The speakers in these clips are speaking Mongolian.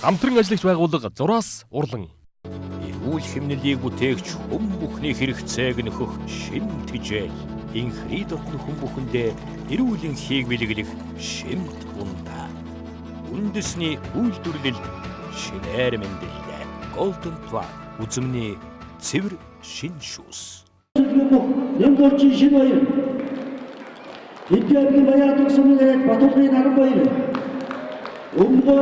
хамтран ажиллаж байгууллага зураас урлан. Эрүүл хэмнэлийг бүтээгч хүн бүхний хэрэгцээг нөхөх шин тэжээл. Инхри дотно хүн бүхэндээ эрүүлийн хийг бэлгэлэх шимт ундаа. Үндэсний үйлдвэрлэлд шинээр мэндэллээ. Golden Plan үзмний цэвэр шин шүүс. Нэмгорчин шин баяр. Эдгээр баяр төгсмөн яриад Батулгын наран баяр. Өмнө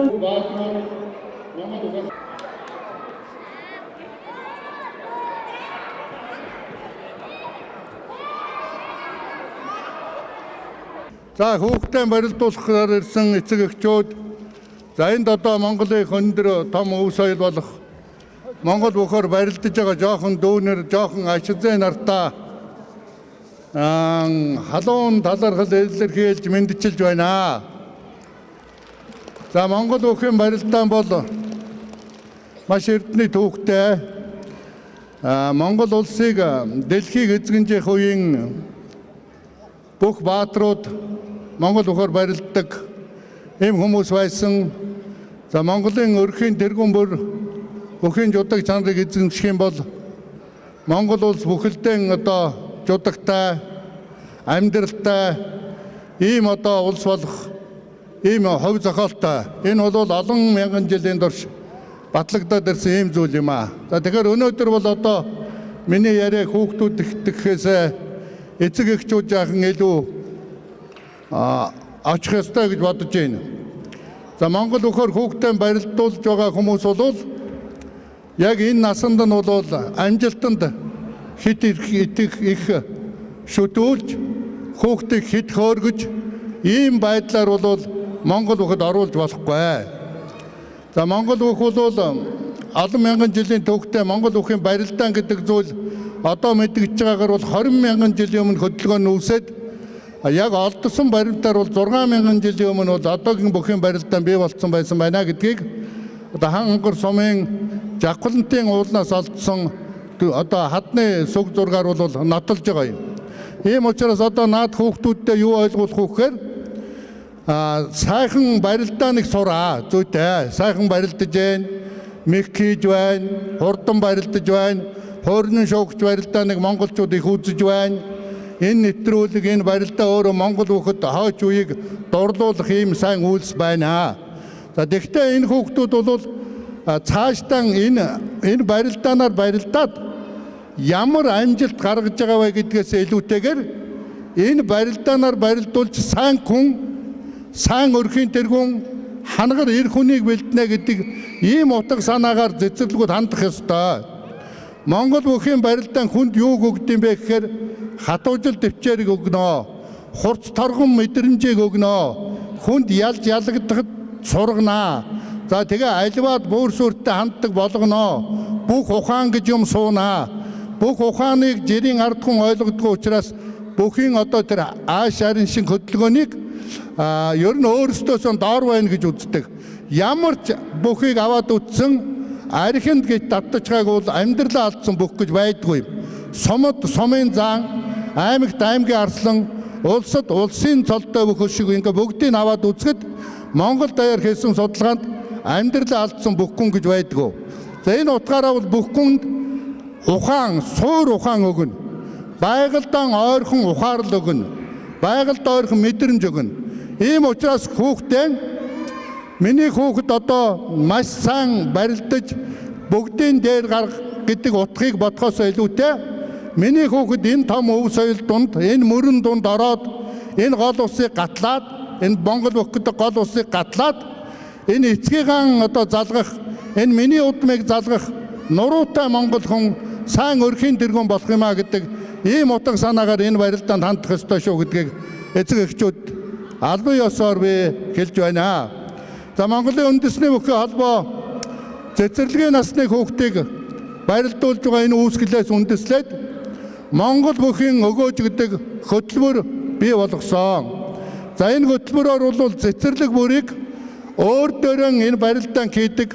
За хүүхдээ барилдуулахаар ирсэн эцэг эхчүүд за энд одоо Монголын өндөр том өв соёл болох Монгол бүхөр барилдаж байгаа жоохон дүүнер жоохон ашигзай нартаа халуун талархал илэрхийлж мэдчилж байна. За Монгол бүхэн барилдаан бол маш эрдэнэ түүхтэй Монгол улсыг дэлхийг эзэмших үеийн бүх баатрууд Монгол бүхөр барилдаг ийм хүмүүс байсан. За Монголын өрхийн тэргүүн бүр бүхэн жудаг чанарыг эзэмших юм бол Монгол улс бүхэлдээ одоо жудагтай, амьдралтай ийм одоо улс болох ийм хувь зохиолтой. Энэ бол олон мянган жилийн турш батлагдаад ирсэн ийм зүйл юм аа. За тэгэхээр өнөөдөр бол одоо миний яриаг хүүхдүүд ихтэхээс эцэг эхчүүд жаахан илүү очих ёстой гэж бодож байна. За Монгол бүхөр хүүхдээ барилдуулж байгаа хүмүүс бол яг энэ насанд нь бол амжилтанд хит их шүтүүлж хүүхдийг хит хөөргөж ийм байдлаар бол Монгол бүхэд оруулж болохгүй. За Монгол бүх бол олон мянган жилийн түүхтэй Монгол бүхийн барилдаан гэдэг зүйл одоо мэдгэж байгаагаар бол 20 мянган жилийн өмнө хөдөлгөөн үүсээд яг олдсон баримтаар бол 6 мянган жилийн өмнө бол одоогийн бүхийн барилдаан бий болсон байсан байна гэдгийг одоо хангар сумын жавхлантын уулнаас олдсон одоо хадны сүг зургаар бол нотолж байгаа юм. Ийм учраас одоо наад хүүхдүүдтэй юу ойлгуулах вэ гэхээр сайхан барилдааныг сураа зүйтэй. Сайхан барилдаж байна, мэх хийж байна, хурдан барилдаж байна, хуирnan шуugигч барилдааныг монголчууд их үзэж байна. Энэ нэвтрүүлэг энэ барилдаа өөрөө Монгол бүхэд хойч үеийг дурлуулах ийм сайн үйлс байна. За тэгвэл энэ хүүхдүүд бол цаашдаа энэ барилдаанаар барилдаад ямар амжилт гаргаж байгаа вэ гэдгээс илүүтэйгээр энэ барилдаанаар барилдуулж сайн хүн, сайн өрхийн тэргүүн, хангар эр хүнийг бэлднэ гэдэг ийм утга санаагаар цэцэрлэгүүд хандах ёстой. Монгол бүхийн барилдаан хүнд юу өгд юм бэ гэхээр хатуужил төвчээрийг өгнө, хурц торгон мэдрэмжийг өгнө, хүнд ялж ялагдахад сургана. За тэгээ альваад бүр сүртэй ханддаг болгоно. Бүх ухаан гэж юм суунаа. Бүх ухааныг жирийн ард хүн ойлгодгүй учраас бүхийн одоо тэр ааш арин шиг хөдөлгөөнийг ер нь өөрсдөөсөө доор байна гэж үздэг. Ямар ч бүхийг аваад үтсэн архинд гэж татдаж байгааг бол амьдралаа алдсан бүх гэж байдгүй юм. Сумд сумын зан, аймагт аймгийн арслан, улсад улсын цолтой бүх шиг ингээ бүгдийг аваад үзэхэд Монгол даяар хийсэн судалгаанд амьдралаа алдсан бүх хүн гэж байдгүй. За энэ утгаараа бол бүх хүнд ухаан, суур ухаан өгнө. Байгальдаан ойрхон ухаарл өгнө. Байгальд ойрхон мэдрэмж өгнө. Ийм учраас хүүхдээ миний хүүхэд одоо маш сайн барилдаж бүгдийн дээр гарах гэдэг утгыг бодхоос илүүтэй миний хүүхэд энэ том өв соёл дунд, энэ мөрөн дунд ороод энэ гол усыг гатлаад, энэ Монгол бүхд гол усыг гатлаад энэ эцгийгэн одоо залгах, энэ миний удмыг залгах нуруутай монгол хүн сайн өрхийн тэргүүн болох юм а гэдэг ийм утга санаагаар энэ барилдаанд хандах ёстой шүү гэдгийг эцэг эхчүүд албан ёсоор би хэлж байна. За Монголын үндэсний бүхэн холбоо цэцэрлэгийн насны хүүхдийг барилдуулж байгаа энэ үүсгэлээс үндэслээд Монгол бүхийн өгөөж гэдэг хөтөлбөр бий болгосон. За энэ хөтөлбөрөөр бол цэцэрлэг бүрийг өөр дөрөн энэ барилдаан хийдэг,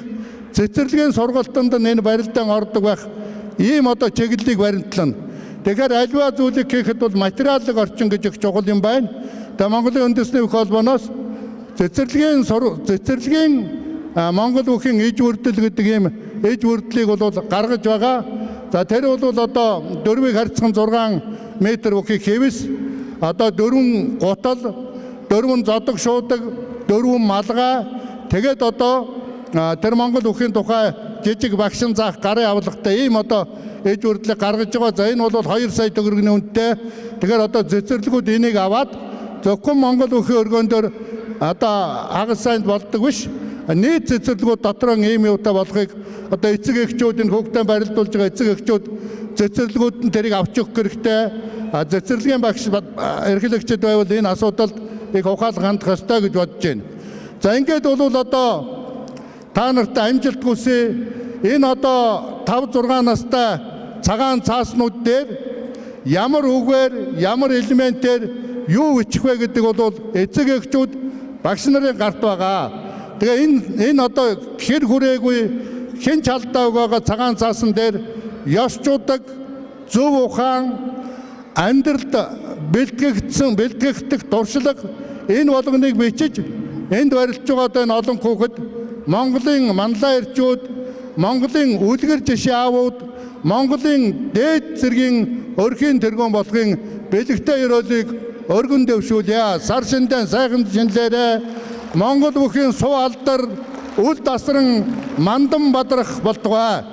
цэцэрлэгийн сургалтанд энэ барилдаан ордог байх ийм одоо чиглэлийг баримтлана. Тэгэхээр альва зүйлийг хийхэд бол материалын орчин гэж их чухал юм байна. Тэгээ Монголын үндэсний бүхэн холбооноос цэцэрлэгийн Монгол бүхийн иж бүрдэл гэдэг ийм иж бүрдлийг бол гаргаж байгаа. За тэр бол одоо дөрвийг харьцсан 6 метр бүхий хэвс, одоо 4 гутал, 4 зодог шуудаг, 4 малгай. Тэгээд одоо тэр Монгол бүхийн тухай жижиг багшин заах гарын авлагтай ийм одоо иж бүрдлийг гаргаж байгаа. За энэ бол 2 сая төгрөгийн үнэтэй. Тэгэхээр одоо цэцэрлэгүүд энийг аваад зөвхөн Монгол бүхийн өргөөн дээр одоо хагас сайнд болдог биш. Нийт цэцэрлэгүүд дотор ийм юутай болохыг одоо эцэг эхчүүд энэ хүүхдээ барилдуулж байгаа эцэг эхчүүд цэцэрлэгүүд нь тэрийг авч өгөх хэрэгтэй. Цэцэрлэгийн багш эрхлэгчид байвал энэ асуудалд их ухаалаг хандах ёстой гэж бодож байна. За ингээд бол одоо та нартай амжилт хүсье. Энэ одоо 5-6 настай цагаан цааснууд дээр ямар үгээр, ямар элементээр юу бичих вэ гэдэг бол эцэг эхчүүд багш нарын гарт байгаа. Тэгээ энэ одоо хэр хүрээгүй хэн чалдаа байгаа цагаан цаасан дээр ёсчуудаг зөв ухаан амьдралд бэлтгэгдэх дуршлаг энэ болгоныг бичиж энд барилж байгаа энэ олон хүүхэд Монголын манлай эрчүүд, Монголын үлгэр жишээ аавууд, Монголын дээд зэргийн өрхийн тэргуун болохын бэлэгтэй ёроолыг өргөн дэвшүүлье. Сар шиндэн сайхан шинлээрээ Монгол бүхийн суу алдар үл дасран мандан бадрах болтугай.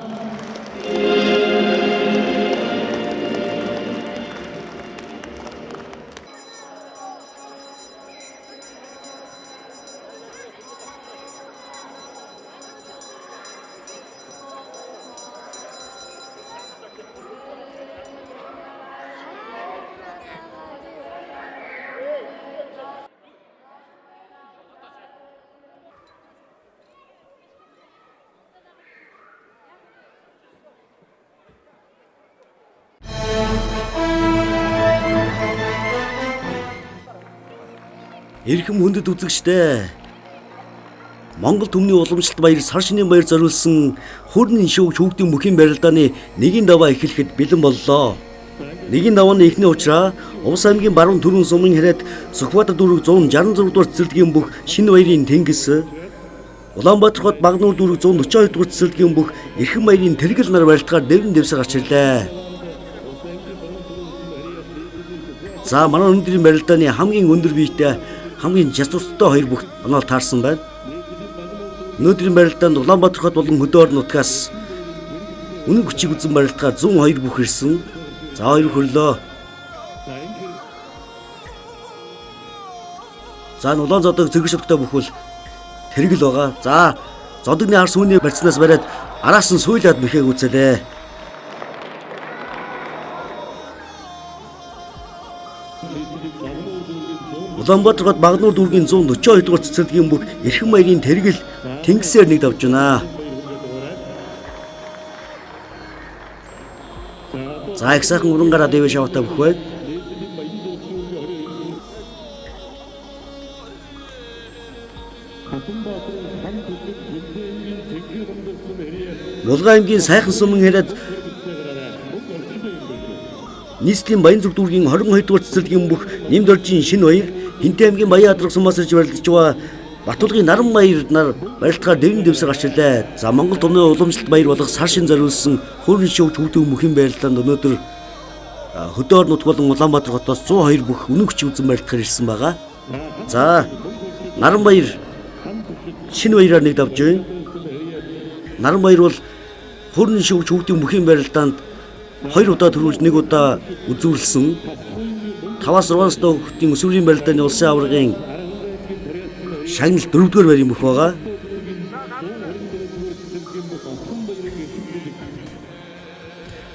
Эрхэм хүндэт үзэгчтэй. Монгол түмний уламжлалт баяр сар шинийн баяр зориулсан хуурны шүүгч хүүхдийн мөхийн барилдааны нэгийн даваа эхлэхэд бэлэн боллоо. Нэгийн давааны эхний учраа Увс аймгийн баруун төрөн сумын хэрэг Сүхбаатар дүүрэг 166 дугаар цэцэрлэгийн бүх шинэ баярын тэнгис, Улаанбаатар хот Багнуур дүүрэг 142 дугаар цэцэрлэгийн бүх эрхэм баярын тэргэл нар барилдахаар дэвэн дэвсэр гарч ирлээ. За манай өнөөдрийн барилдааны хамгийн өндөр биетэй хамгийн чадвартай хоёр бүх онол таарсан байна. Өнөөдрийн барилдаанд Улаанбаатар хот болон хөдөөр нутгаас үнэн хүчийг үзэн барилдахаар 102 бүх ирсэн. За хоёр хөрлөө. За улаан зодог цэгэр шүлгтэй бүхэл тэргэл байгаа. За зодогны хар сүүний барьцнаас бариад араас нь сүййлээд мэхээг үзэлээ. Улаанбаатар хот Багнуур дүүргийн 142 дугаар цэцэрлэгийн бүх эрхэм баярын тэргэл тэнгисээр нэг давж байна. За их сайхан уран гараа дэвэ шавтаа бүхвэ. Булган аймгийн сайхан сумын хэрэг нийслэлийн Баянзүрх дүүргийн 22 дугаар цэцэрлэгийн бүх нэмд оржийн шинэ баяр Хинтээ аймгийн Баян Адрах сумаас ирж барилдаж байгаа Батулгын наран баяр нар барилдахаар дэвэн дэвсэр гарч ирлээ. За Монгол томны уламжлалт баяр болох сар шин зориулсан хуурны шүүгч хүүхдийн мөхийн барилдаанд өнөөдөр хөдөөр нутг болон Улаанбаатар хотоос 102 бүх үнэн хүчийг үзэн барилдахаар ирсэн байгаа. За наран баяр шинэ баяраар нэг давж байна. Наран баяр бол хуурны шүүгч хүүхдийн мөхийн барилдаанд 2 удаа төрүүлж 1 удаа үзүүлсэн 5-6 настай хүүхдийн өсвөрийн барилдааны улсын аваргын шагнал 4-р байрын мөх байгаа.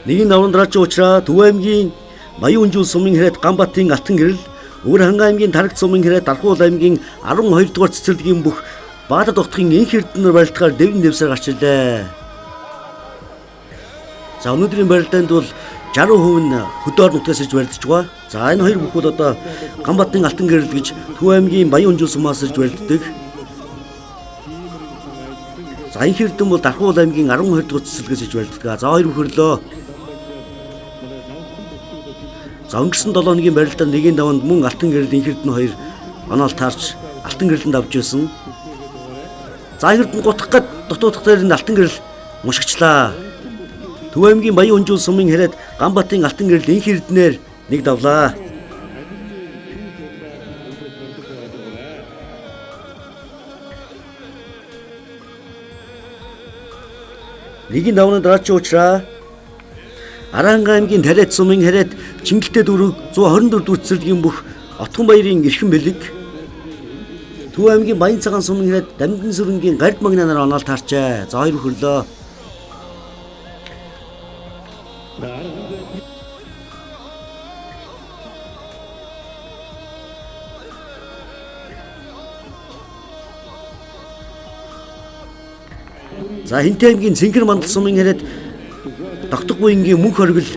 Нэгийн даван дараач уучраа Төв аймгийн Баян Үнжүүл сумын хэрэг Ганбатын Алтан гэрэл, Өвөр ханга аймгийн Тарагт сумын хэрэг Дархуул аймгийн 12 дугаар цэцэрлэгийн бүх Баатар дотхын энх эрдэнэр барилдахаар дэвэн дэвсэр гарч ирлээ. За өнөөдрийн барилдаанд бол 60% нь хөдөөр нутгаас ирж барилдаж байгаа. За энэ хоёр бүхэл одоо Ганбатын Алтан гэрэл гэж Төв аймгийн Баян Үнжүүл сумаас ирж барилддаг. За энх эрдэн бол Дархуул аймгийн 12 дугаар цэцэрлэгээс ирж барилддаг. За хоёр бүхэрлөө. За өнгөрсөн 7 хоногийн барилдаанд нэгийн даванд мөн Алтан гэрэл энх эрдэн хоёр онол таарч Алтан гэрлэнд авч байсан. За эрдэнэ гутах гээд дутуудах дээр нь алтан гэрэл мушигчлаа. Төв аймгийн Баян өнжүүл сумын хэрэг Ганбатын алтан гэрэл инх эрдэнээр нэг давлаа. Нэгийн давны дараачийн уучраа Аранга аймгийн Тариат сумын хэрэг Чингэлтэй дүүрэг 124 дүүрт цэцэрлэгийн бүх Отгон баярын эрхэм бэлэг. Төв аймгийн Баян цагаан сумын хэрэг Дамдын сүрэнгийн гард магнанаар оноолт харчаа. За 2 өглөө. За Хинтэй аймгийн Цэнгэр мандал сумын хэрэг Догтог буянгийн мөнх хоригл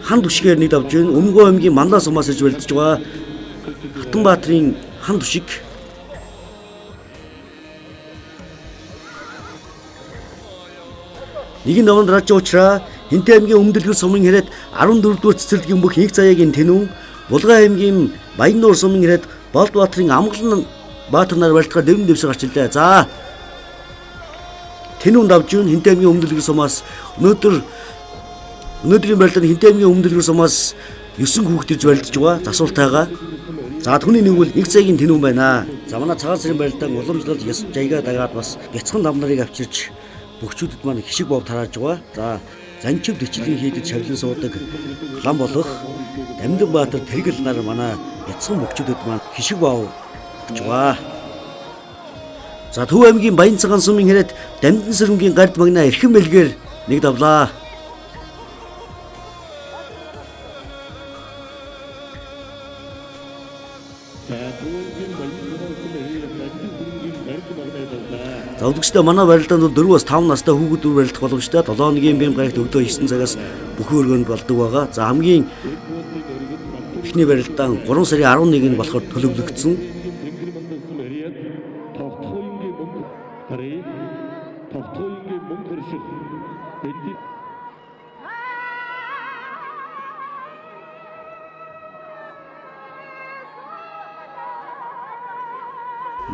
хан түшгээр нэг давж байна. Өмгөө аймгийн Манлаа сумаас ирж барилдаж байгаа Хатанбаатрын хан түшиг. Нэгэн даван дараачийн уучраа Хинтэй аймгийн Өмдөлгөр сумын хэрэг 14 дугаар цэцэрлэгийн бүх инх заяагийн тэнүүн Булган аймгийн Баян нуур сумын хэрэг Болдбаатрын Амгалан Баатар нар барилдахаар дэвэн дэвсгэр гарч ирлээ. За тэнүүн давж байна. Хинтэй аймгийн Өмдөлгөр сумаас өнөөдрийн барилдаанд Хинтэй аймгийн Өмдөлгөр сумаас 9 хүүхэд ирж барилдаж байгаа засвартайгаа. За түүний нэг бол нэг цагийн тэнүүн байна. За манай цагаан сарын барилдаанд уламжлалт ёс жаягаа дагаад бас бяцхан лам нарыг авчирч бөхчүүдэд маань хишиг бов тарааж байгаа. За занчив дэчлийн хийдэд шавлан суудаг лам болох Дамдын Баатар тэргэл нар манай бяцхан бөхчүүдэд маань хишиг бов өгч байгаа. За Төв аймгийн Баян цагаан сумын хэрэг Дамдын сүрэнгийн гард магнаа эрхэм бэлгээр нэг давлаа. За өдөртөө манай барилдаанд бол 4-5 настай хүүхдүүд барилдах боломжтой. 7 хоногийн бэм гарагт өглөө 9 цагаас бүхэн өргөнд болдог байгаа. За хамгийн эхний барилдаан 3 сарын 11-нд болохоор төлөвлөгдсөн.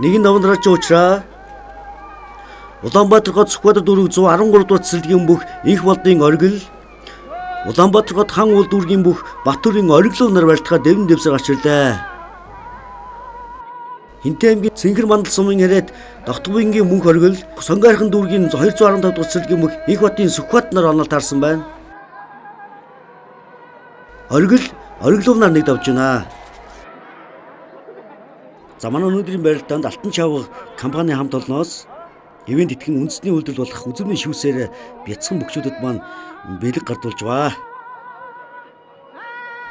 Нэгэн даван дараачийн уучраа Улаанбаатар хот Сүхбаатар дүүрэг 113 дугаар цэцэрлэгийн бүх инх болдын оргил Улаанбаатар хот хан уул дүүргийн бүх Батөрийн ориглоо нар барилдахаар дэвэн дэвсгэр гарч ирлээ. Хинтэй аймгийн Цэнгэр мандал сумын хэрэг Догтог буянгийн мөнх оргил Сонгойрхон дүүргийн 215 дугаар цэцэрлэгийн бүх инх хотын Сүхбаат нар оноолт харсан байна. Ориглоо нар нэг давж байна. За манай өнөөдрийн барилдаанд Алтан чавга компани хамт олноос ивент итгэн үндэсний үйлдэл болох үзмийн шүүсээр бяцхан бөхчүүдэд маань бэлэг гардуулж байгаа.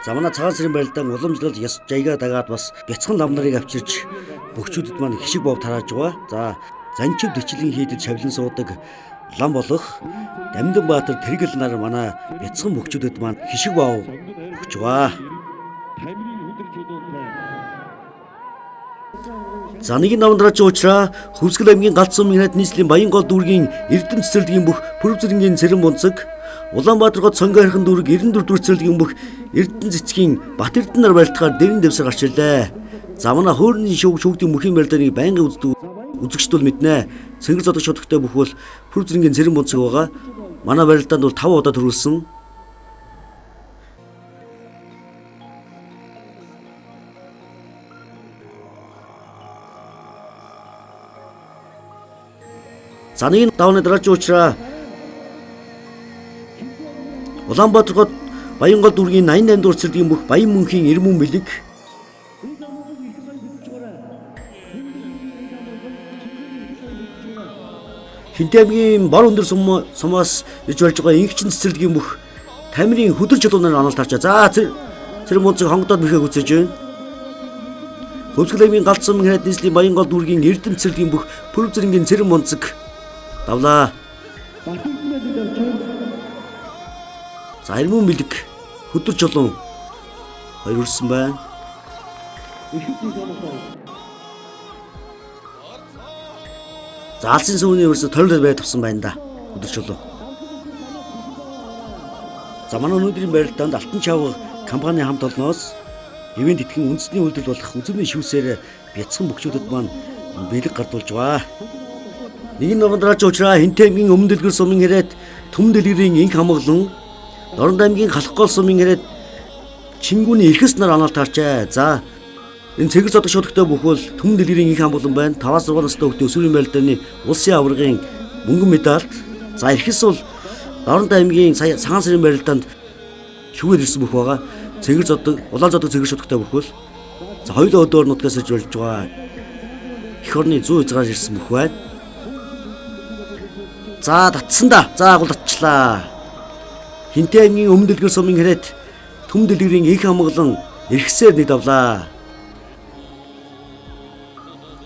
За манай цагаан сарын барилдаанд уламжлалт ёс жаягаа дагаад бас бяцхан лам нарыг авчирч бөхчүүдэд маань хишиг бов тарааж байгаа. За занчив дэчлийн хийдэд шавлан суудаг лам болох Дамдын Баатар тэргэл нар манай бяцхан бөхчүүдэд маань хишиг бов өгч байгаа. За нэгэн даван дараачийн уучраа Хөвсгөл аймгийн Галт сумын хэрэг нийслэлийн Баян гол дүүргийн Эрдэм цэцэрлэгийн бүх Пүрэв зэргийн цэрэн бунцэг Улаанбаатар хот Сонгойрхон дүүрэг 94 дугаар цэцэрлэгийн бүх Эрдэнэ цэцгийн Бат Эрдэнэ нар барилдахаар дэвэн дэвсгэр гарч ирлээ. За манай хуирны шүүгдийн мөхийн барилдааны байнгын үзэгчд бол мэднэ. Цэнгэр зодогч хотогтой бүх бол Пүрэв зэргийн цэрэн бунцэг байгаа. Манай барилдаанд бол 5 удаа төрүүлсэн. За нэгэн давны дараачийн уучраа Улаанбаатар хот Баян гол дүүргийн 88 дугаар цэцэрлэгийн бүх Баян мөнхийн эрмэн бэлэг Хинтэй аймгийн Бор өндөр сумаас ирж барьж байгаа инхчин цэцэрлэгийн бүх Тамирын хөдөр чулуунаар оноолт харчаа. За цэрэн мунцыг хонгодоод мэхээ гүцээж байна. Хөвсгөл аймгийн Галт сумын хэрэг нийслэлийн Баян гол дүүргийн Эрдэм цэцэрлэгийн бүх Пүрэв зэргийн цэрэн мунцыг давлаа. За эрмэн бэлэг хөдөр чулуун хоёр үрсэн байна. За алсын сүүний өрсө торил бай тавсан байна да. Хөдөр чулуу. За манай өнөөдрийн барилдаанд Алтан чавга компани хамт олноос ивент итгэн үндэсний үйлдэл болох үзмийн шүүсээр бяцхан бөхчүүдэд маань бэлэг гардуулж байгаа. Нэгэн ногоон дараач уучраа Хинтэмгийн өмнө дэлгэр сумын хэрэг Түмэн дэлгэрийн инх хамглан Дорнод аймгийн Халахгол сумын хэрэг Чингүүний эрхэс нар анаал таарчаа. За энэ цэгэр зодог шуудагтай бүхэл Түмэн дэлгэрийн инх хамглан байна. 5-6 настай хүүхдээ өсвөрийн барилдааны улсын аваргын мөнгөн медальт. За эрхэс бол Дорнод аймгийн цагаан сарын барилдаанд шүүгээр ирсэн бүх байгаа. Цэгэр зодог, улаан зодог цэгэр шуудагтай бүхэл. За хоёулаа өдөр нутгаас ирж болж байгаа. Эх орны 100 хязгаар ирсэн бүх байна. За татсан да. За агуул татчлаа. Хинтэмгийн өмнө дэлгэр сумын хэрэг Түмэн дэлгэрийн инх хамглан эрхсээр нэг давлаа.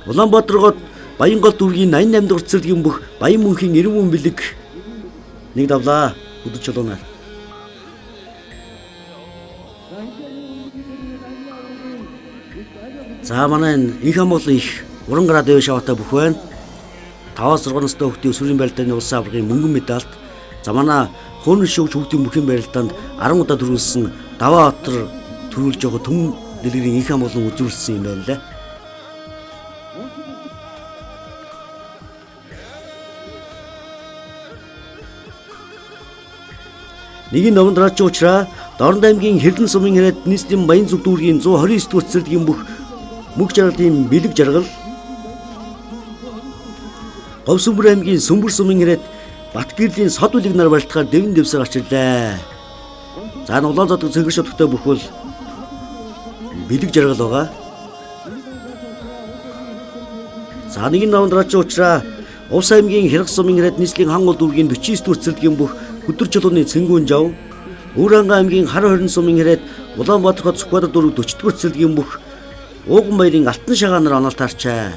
Улаанбаатаргоод Баянгол дүүргийн 88 дахь цэцэрлэгийн бүх Баян мөнхийн 90 бэлэг нэг давлаа. Өдөр чулуунаар. За манай инх хамглан их уран гараад дэвш аваатай бүх байна. 5-6 настай хүүхдийн өсвөрийн барилдааны улсын аваргын мөнгөн медальт. За манай хөөрхөн шүүгч хүүхдийн бүхэн барилдаанд 10 удаа төрүүлсэн даваа отор төрүүлж байгаа Түмэн дэлгэрийн инх хамглан үзүүлсэн юм байна лээ. Нэгэн ногоон дараач уучраа Дорнод аймгийн Хэрлэн сумын хэрэг нийслэлийн Баян зүг дүүргийн 129 дугаар цэцэрлэгийн бүх мөг жаргалын бэлэг жаргал Говьсүмбэр аймгийн Сүмбэр сумын хэрэг Батгэрлийн сод үлэг нар барилдахаар дэвэн дэвсээр гарч ирлээ. За улаан зодог цэгэр шуудагтай бүхэл бэлэг жаргал байгаа. За нэгэн ногоон дараач уучраа Увс аймгийн Хэрэг сумын хэрэг нийслэлийн Хангул дүүргийн 49 дугаар цэцэрлэгийн бүх өдөр чулууны цэнгүүн жав Өөрөнгө аймгийн Хар хорин сумын хэрэг Улаанбаатар хот Сүхбаатар дүүрэг 40 дугаар цэцэрлэгийн бүх Ууган баярын алтан шагаан нар анаал таарчаа.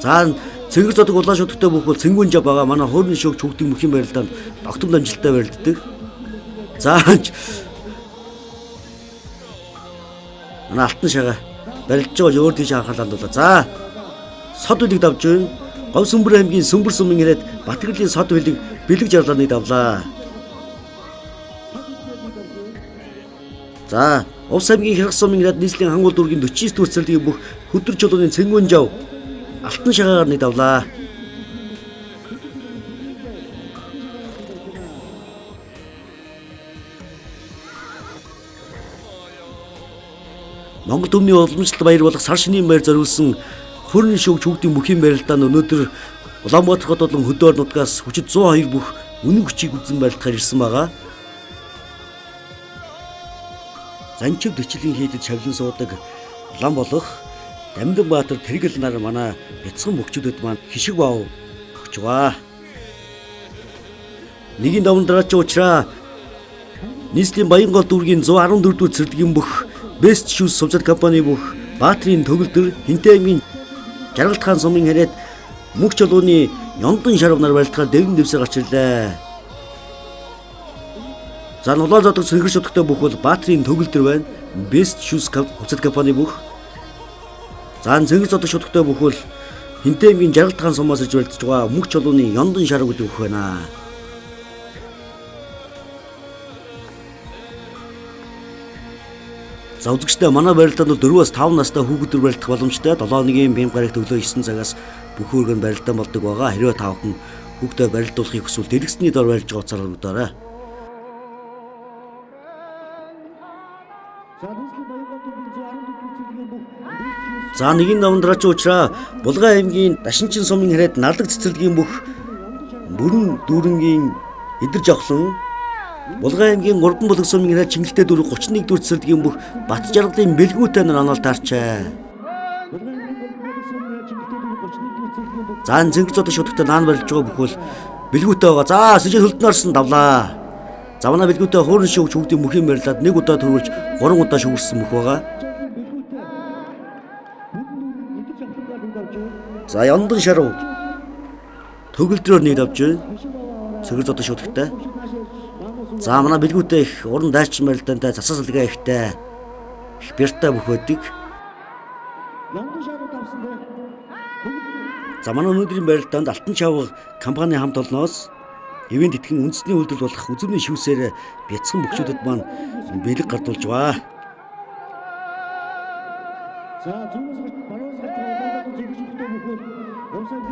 За цэнгэр зодог улаан шуудагтай бүхэл цэнгүүн жав байгаа. Манай хөөрхөн шүүгч хүүхдийн мөхийн барилдаанд огтом амжилттай барилддаг. За манай алтан шагаа барилдж байгаа өөр тийш анхаалаад болоо. За сод үлэг давж байна. Говьсүмбэр аймгийн Сүмбэр сумын хэрэг Батгэрлийн сод үлэг бэлэг жарлааны давлаа. За Увс аймгийн Хэрэг сумын хэрэг нийслэлийн Хангул дүүргийн 49 дугаар цэцэрлэгийн бүх өдөр чулууны цэнгүүн жав алтан шагаагаар нэг давлаа. Монгол төмний уламжлалт баяр болох сар шинийн баяр зориулсан хөөрхөн шүүгч хүүхдийн бүхийн барилдаанд өнөөдөр Улаанбаатар хот болон хөдөө орнуудаас хүчит 102 бүх үнэн хүчийг үзэн барилдахаар ирсэн байгаа. Занчив төчлийн хийдэд шавлан суудаг лам болох Дамдан Баатар тэргэл нар манай бяцхан мөхчүүдэд маань хишиг бав өгч байгаа. Нэгэн даван дараач уучраа нийслэлийн Баянгол дүүргийн 114 дугаар цэцэрлэгийн бүх Best Shoes сувцад компани бүх Баатрийн төгөлдөр Хинтэмгийн Жаргалт хаан сумын хэрэг мөх чулууны Ёндон шарав нар барилдахаар дэвэн дэвсээр гарч ирлээ. За улаан зодог цэнгэр шуудагтай бүх бол Баатрийн төгөлдөр байна. Best Shoes сувцад компани бүх. За цэнгэр зодог шуудагтай бүх бол Хинтэмгийн Жаргалт хаан сумаас ирж барилдаж байгаа мөх чулууны Ёндон шарав гэдэг бүх байна. За үзэгчдээ манай барилдаанд 4-5 настай хүүхдүүд барилдах боломжтой. 7-1 бям гарагт өглөө 9 цагаас бүх хүүргэн барилдаан болдог байгаа. Хэрвээ та бүхэн хүүхдээ барилдуулахыг хүсвэл дэлгэцний дор барилж байгаа утсаар холбогдоорой. За нэгэн даван дараач уучраа Булган аймгийн Дашинчин сумын хэрэг Нардаг цэцэрлэгийн бүх бүрэн дүүрэнгийн эдэр жавхлан Булган аймгийн 3 булаг сумын хэрэг Чингэлтэй дүүрэг 31 дугаар цэцэрлэгийн бүх Бат жаргалын бэлгүүтэй нар анаал таарчаа. За цэнгэр зодог шуудагтай наан барилж байгаа бүхэл бэлгүүтэй байгаа. За сэжээ хөлдөн орсон давлаа. За манай бэлгүүтэй хөөрхөн шүүгч хүүхдийн мөхийн барилдаад 1 удаа төрүүлж 3 удаа шүүгэрсэн мөх байгаа. За Ёндон шарав төгөлдрөөр нэг давж байна. Цэнгэр зодог шуудагтай. За манай бэлгүүтэй их уран дайчин барилдаантай засаг салгаа ихтэй их бяртай бүх байдаг. За манай өнөөдрийн барилдаанд Алтан чавга компани хамт олноос ивент итгэн үндэсний үйлдэл болох үзмний шивсээр бяцхан бөхчүүдэд маань бэлэг гардуулж байгаа.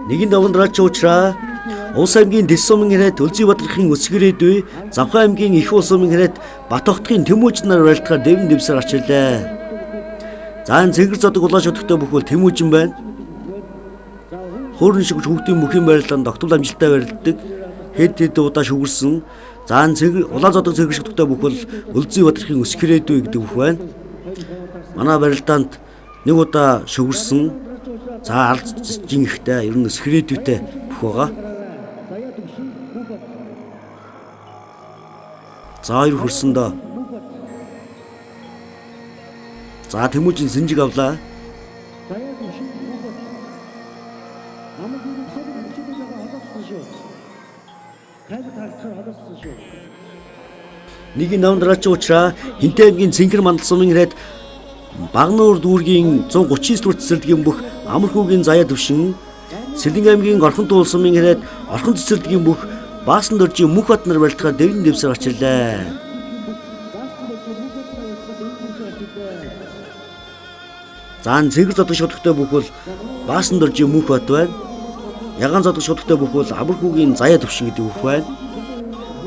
Нэгэн давандраач уучраа Улс аймгийн Дэс сумын хэрэг Өлзий Бадрахын өсгөрөөд үе Завхан аймгийн Их Улс сумын хэрэг Батохтгийн Тэмүүж нар барилдахаар дэвэн дэвсээр гарч ирлээ. За энэ цэнгэр зодог улааш өдөгтэй бүхэл Тэмүүжин байна. Хуурн шиг хүүхдийн мөхийн барилдаанд тогтмол амжилттай барилддаг. Хэд удаа шүгэрсэн. За энэ цэнгэр улаан зодог цэнгэр шиг өдөгтэй бүхэл Өлзий Бадрахын өсгөрөөд үе гэдэг бүх байна. Манай барилдаанд нэг удаа шүгэрсэн. За ардчийн ихтэй ер нь өсгөрөөдтэй бүх байгаа. За хоёр хөрсөн доо. За Тэмүүжин сэнжиг авлаа. Нэгэн намдраач уучраа Хинтэй аймгийн Цэнхэр мандал сумын ирээд Багнуур дүүргийн 139 дугаар цэцэрлэгийн бүх Амархүүгийн заяа төвшин Сэлэн аймгийн Орхон туул сумын ирээд Орхон цэцэрлэгийн бүх Баасан дөржийн Мөнх бат нар барилдахаар дэвэн дэвсээр гарч ирлээ. Заан цэгэр зодог шодогтой бүхэл Баасан дөржийн Мөнх бат байна. Ягаан зодог шодогтой бүхэл Амархүүгийн заяа төвшин гэдэг бүх байна.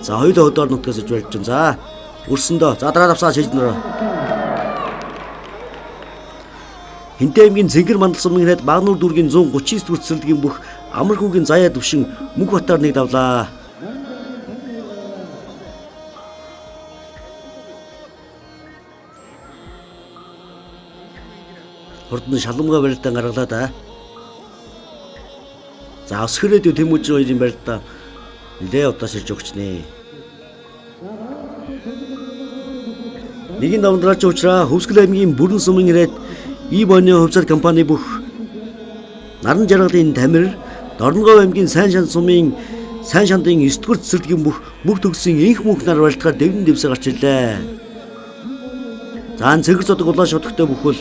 За хоёулаа хөдөө нутгаас иж барьж байна. За өрсөндөө. За дараа давсаа шилж нөрөө. Хинтэй аймгийн Цэнгэр мандал сумын ирээд Багнуур дүүргийн 139 дугаар цэцэрлэгийн бүх Амархүүгийн заяа төвшин Мөнх батаар нэг давлаа. Хурдан шалмгаа барилдаан гаргалаа да. За өсгөрөөд Тэмүүж хоёрын барилдаа нэлээ удаа шилж өгч нэ. Нэгэн давандраач уучраа Хөвсгөл аймгийн Бүрэн сумын ирээд Ибоны хувьсал компани бүх Наран жаргалын Тамир, Дорногов аймгийн Сайн шанд сумын Сайн шандын 9 дугаар цэцэрлэгийн бүх мөнх төгсөн инх мөнх нар барилдахаар дэвэн дэвсээр гарч ирлээ. Заан цэгэр зодог улаан шодогтой бүхэл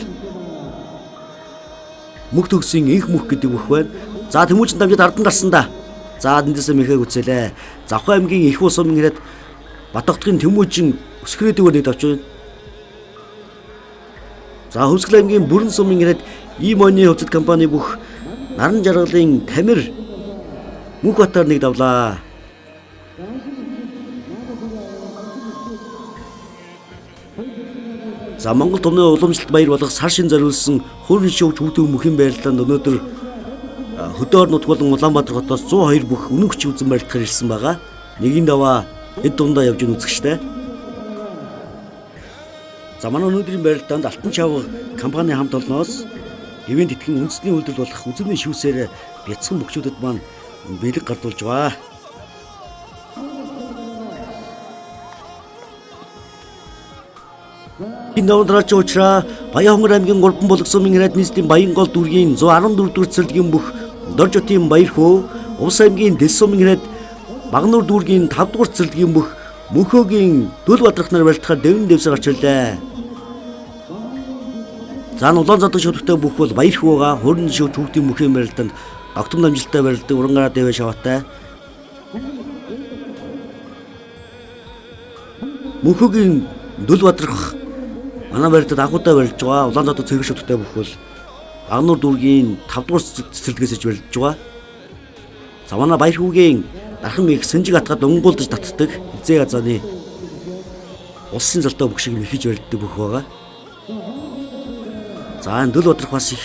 мөнх төгсөн инх мөнх гэдэг бүх байна. За Тэмүүжин дамжид ардан гарсан да. За эндээсээ мэхэг үцээлээ. Завхан аймгийн Их Улс сумын ирээд Батохтгийн Тэмүүжин өсгөрөөдгөө нэг давч байна. За Хөвсгөл аймгийн Бүрэн сумын ирээд Ибоны хувьсал компани бүх Наран жаргалын Тамир Мөнх батаар нэг давлаа. За Монгол томны уламжлалт баяр болох сар шин зориулсан хуурын шүүгч хүүхдийн мөхийн барилдаанд өнөөдөр хөдөөр нутг болон Улаанбаатар хотоос 102 бүх үнэн хүч үзэн барилдахаар ирсэн байгаа. Нэгэн даваа эд дундаа явж үзэгчтэй. За манай өнөөдрийн барилдаанд Алтан чавга компани хамт олноос ивент итгэн үндэсний үйлдэл болох үзмийн шүүсээр бяцхан мөхчүүдэд маань бэлэг гардуулж байгаа. Энэ давандраач уучраа Баян-Хонгор аймгийн Гурбан булаг сумын ирээд нийслэлийн Баянгол дүүргийн 114 дугаар цэцэрлэгийн бүх Доржотын Баяр хөө, Улс аймгийн Дэс сумын ирээд Багнуур дүүргийн 5 дугаар цэцэрлэгийн бүх Мөнхөөгийн Дөл Бадрах нар барилдахаар дэвэн дэвсээр гарч ирлээ. За улаан зодог шодогтой бүх бол Баяр хөөга хуурн шүүгч хүүхдийн мөхийн барилдаанд огтом амжилттай барилдаг урангараа дэвэ шаваатай. Мөнхөөгийн Дөл Бадрах манай барилдад анхудаа барилж байгаа. Улаан зодог цэгэр шодогтой бүх бол Багнуур дүүргийн 5 дугаар цэцэрлэгээс иж барилж байгаа. За манай Баяр хүүгийн дархан их сэнжиг атгаад өнгөлдөж татдаг эзээ язааны улсын золтой бүх шиг мэхэж барилддаг бүх байгаа. За энэ Дөл Бадрах бас их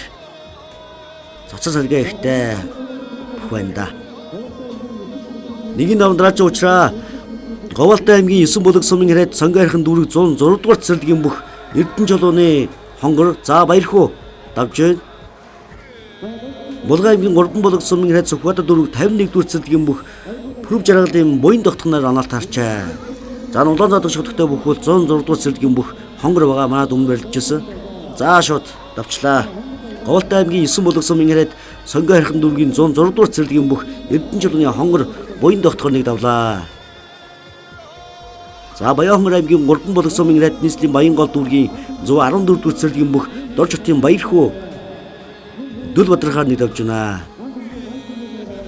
цоцсон саргаа ихтэй бүх байна да. Нэгэн давандраач уучраа Говьалтай аймгийн 9 булаг сумын ирээд Сонгойрхон дүүрэг 106 дугаар цэцэрлэгийн бүх Эрдэнэ чулууны хонгор за Баяр хөө давж байна. Булган аймгийн Гурбан булаг сумын ирээд Сүхбаатар дүүрэг 51 дугаар цэцэрлэгийн бүх Пүрэв жаргалын буян тогтхоноор анаалт харчаа. За улаан зодог шодогтой бүх бол 106 дугаар цэцэрлэгийн бүх хонгор байгаа манад өмнө барилжсэн. За шууд давчлаа. Говьалтай аймгийн 9 булаг сумын ирээд Сонгойрхон дүүргийн 106 дугаар цэцэрлэгийн бүх Эрдэнэ чулууны хонгор буян тогтхоныг давлаа. За Баян-Хонгор аймгийн Гурбан булаг сумын ирээд нийслэлийн Баянгол дүүргийн 114 дугаар цэцэрлэгийн бүх Доржотын Баяр хөө Дөл Бадрахаар нэг давж байна.